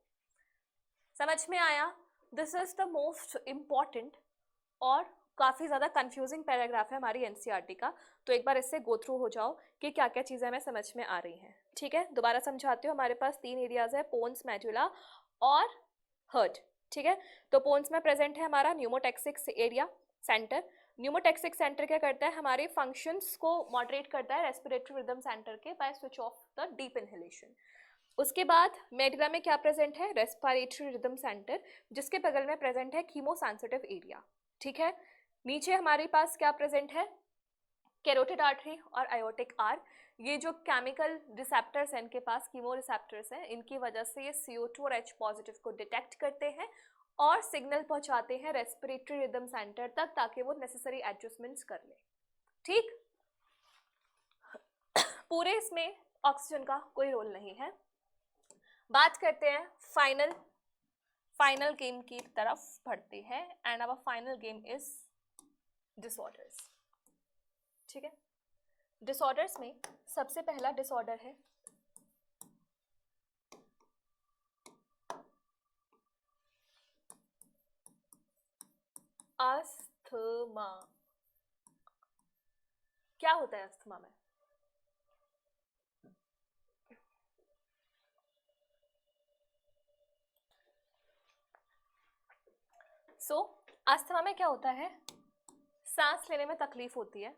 समझ में आया? This is the most important और काफी ज्यादा कंफ्यूजिंग पैराग्राफ है हमारी NCERT का, तो एक बार इससे गो थ्रू हो जाओ कि क्या क्या चीजें हमें समझ में आ रही हैं, ठीक है। दोबारा समझाती हूँ, हमारे पास 3 एरियाज है, पोन्स, मेडुला और हर्ट, ठीक है। तो पोन्स में प्रेजेंट है हमारा pneumotaxic area centre. Pneumotaxic centre क्या करता है, हमारे फंक्शंस को मॉडरेट करता है रेस्पिरेटरी रिदम सेंटर के by switch off the deep inhalation. उसके बाद मेडुला में क्या प्रेजेंट है, रेस्पिरेटरी रिदम सेंटर, जिसके बगल में प्रेजेंट है कीमो सेंसिटिव एरिया, ठीक है। नीचे हमारे पास क्या प्रेजेंट है, कैरोटिड आर्टरी और आयोटिक आर्क। ये जो केमिकल रिसेप्टर्स हैं इनके पास, कीमो रिसेप्टर्स हैं, इनकी वजह से ये CO2 और H पॉजिटिव को डिटेक्ट करते हैं और सिग्नल पहुंचाते हैं रेस्पिरेटरी रिदम सेंटर तक ताकि वो नेसेसरी एडजस्टमेंट्स कर ले, ठीक। पूरे इसमें ऑक्सीजन का कोई रोल नहीं है। बात करते हैं फाइनल गेम की तरफ बढ़ते हैं, and our final game is disorders, ठीक है। डिसऑर्डर्स में सबसे पहला डिसऑर्डर है अस्थमा। क्या होता है अस्थमा में, अस्थमा में क्या होता है, सांस लेने में तकलीफ होती है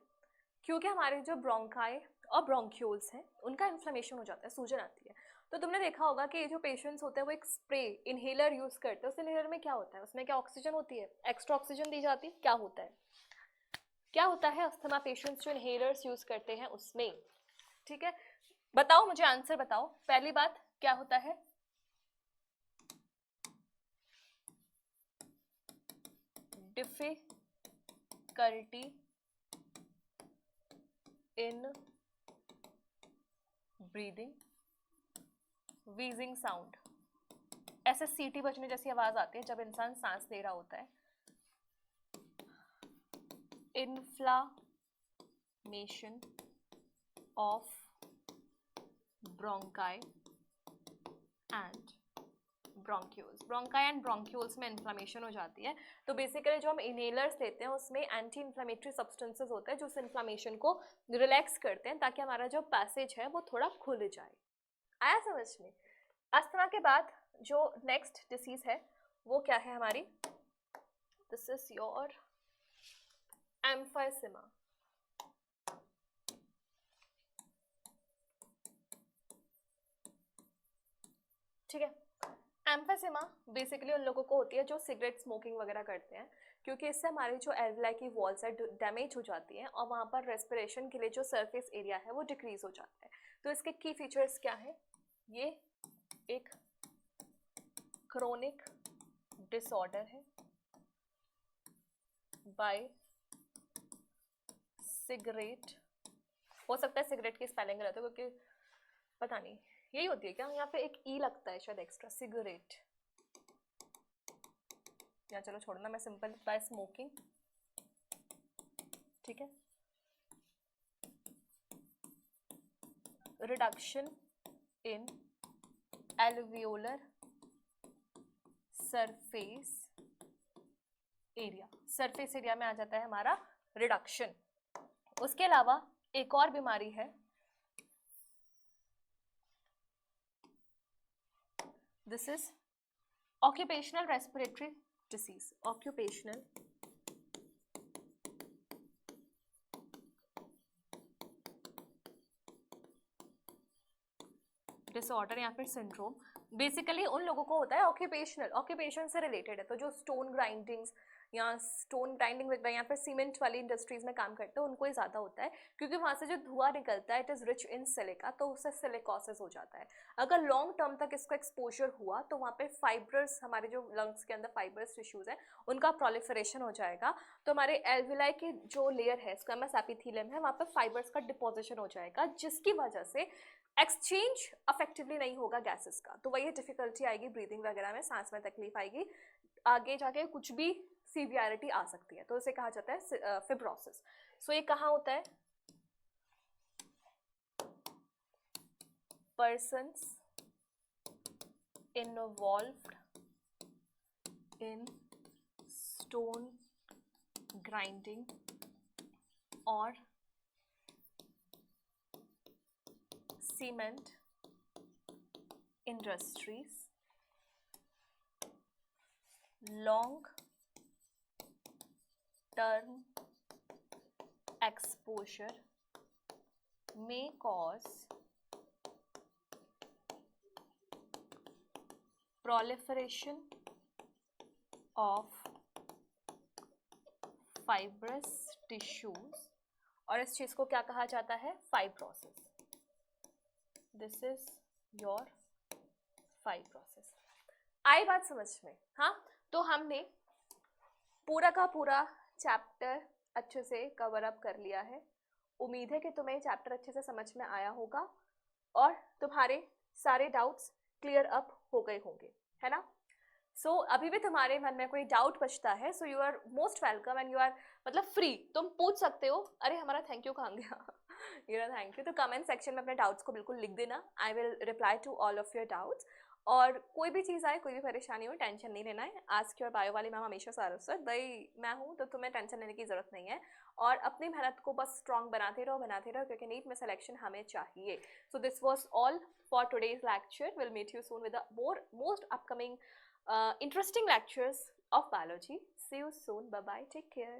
क्योंकि हमारे जो ब्रोंकाई और ब्रोंक्यूल्स हैं उनका इन्फ्लेमेशन हो जाता है, सूजन आती है। तो तुमने देखा होगा कि ये जो पेशेंट्स होते हैं वो एक स्प्रे इनहेलर यूज करते हैं, उस इनहेलर में क्या होता है, उसमें क्या ऑक्सीजन होती है, एक्स्ट्रा ऑक्सीजन दी जाती है। क्या होता है अस्थमा पेशेंट्स जो इनहेलर्स यूज करते हैं उसमें, ठीक है। बताओ मुझे, आंसर बताओ। पहली बात क्या होता है, difficulty in breathing, wheezing sound, ऐसे सीटी बजने जैसी आवाज आती है जब इंसान सांस ले रहा होता है। Inflammation of bronchi and bronchioles, bronchi and bronchioles में इन्फ्लेमेशन हो जाती है। तो बेसिकली जो हम इनहेलर्स लेते हैं उसमें एंटी इन्फ्लेमेटरी सब्सटेंसेस होते हैं जो उस इन्फ्लेमेशन को रिलैक्स करते हैं ताकि हमारा जो पैसेज है वो थोड़ा खुल जाए। आया समझ में? अस्थमा के बाद जो नेक्स्ट डिसीज है वो क्या है हमारी? This is your emphysema. ठीक है, एम्फाइसेमा बेसिकली उन लोगों को होती है जो सिगरेट स्मोकिंग वगैरह करते हैं, क्योंकि इससे हमारी जो एल्विलाई की वॉल्स है डैमेज हो जाती हैं और वहाँ पर रेस्पिरेशन के लिए जो सरफेस एरिया है वो डिक्रीज हो जाता है। तो इसके की फीचर्स क्या है? ये एक क्रोनिक डिसऑर्डर है बाय सिगरेट। हो सकता है सिगरेट की स्पेलिंग गलत हो क्योंकि पता नहीं यही होती है क्या, यहाँ पे एक ई लगता है शायद एक्स्ट्रा, सिगरेट। या चलो छोड़ना, मैं सिंपल बाय स्मोकिंग। ठीक है, reduction in alveolar surface area, surface area में आ जाता है हमारा रिडक्शन। उसके अलावा एक और बीमारी है, this is occupational respiratory disease, occupational disorder या फिर सिंड्रोम। बेसिकली उन लोगों को होता है ऑक्यूपेशनल, ऑक्यूपेशन से रिलेटेड है। तो जो स्टोन ग्राइंडिंग्स या स्टोन ग्राइंडिंग वगैरह या फिर सीमेंट वाली इंडस्ट्रीज में काम करते हैं उनको ही ज़्यादा होता है, क्योंकि वहाँ से जो धुआं निकलता है it is rich in silica, तो उससे सिलिकोसिस हो जाता है। अगर लॉन्ग टर्म तक इसको एक्सपोजर हुआ तो वहाँ पे फाइब्रस, हमारे जो लंग्स के अंदर फाइब्रस टिश्यूज है उनका प्रोलिफरेशन हो जाएगा। तो हमारे एल्विलाई की जो लेयर है, स्क्वेमस एपिथेलियम है, वहाँ पर फाइबर्स का डिपोजिशन हो जाएगा, जिसकी वजह से एक्सचेंज अफेक्टिवली नहीं होगा गैसेस का। तो वही डिफिकल्टी आएगी ब्रीदिंग वगैरह में, सांस में तकलीफ आएगी, आगे जाके कुछ भी सीवियरिटी आ सकती है। तो इसे कहा जाता है फिब्रोसिस। सो ये कहाँ होता है? persons involved in stone grinding or cement industries, long term exposure may cause proliferation of fibrous tissues, और इस चीज को क्या कहा जाता है? Fibrosis. This is your fibrosis. आई बात समझ में? हाँ, तो हमने पूरा का पूरा चैप्टर अच्छे से कवर अप कर लिया है। उम्मीद है कि तुम्हें चैप्टर अच्छे से समझ में आया होगा और तुम्हारे सारे डाउट्स क्लियर अप हो गए होंगे, है ना? सो अभी भी तुम्हारे मन में कोई डाउट बचता है, so you are most welcome and you are मतलब फ्री, तुम पूछ सकते हो। अरे हमारा थैंक यू कहाँ गया? You know thank you. तो कमेंट सेक्शन में अपने डाउट्स को बिल्कुल लिख देना, I will reply to all of your doubts. और कोई भी चीज़ आए, कोई भी परेशानी हो, टेंशन नहीं लेना है। आस्क योर बायो वाली मैम हमेशा सारस्वत, भाई मैं हूँ तो तुम्हें टेंशन लेने की ज़रूरत नहीं है। और अपनी मेहनत को बस स्ट्रॉन्ग बनाते रहो, क्योंकि नीट में सिलेक्शन हमें चाहिए। So this was all for today's lecture. Will meet you soon with most upcoming interesting lectures of biology. See you soon. Bye bye. Take care.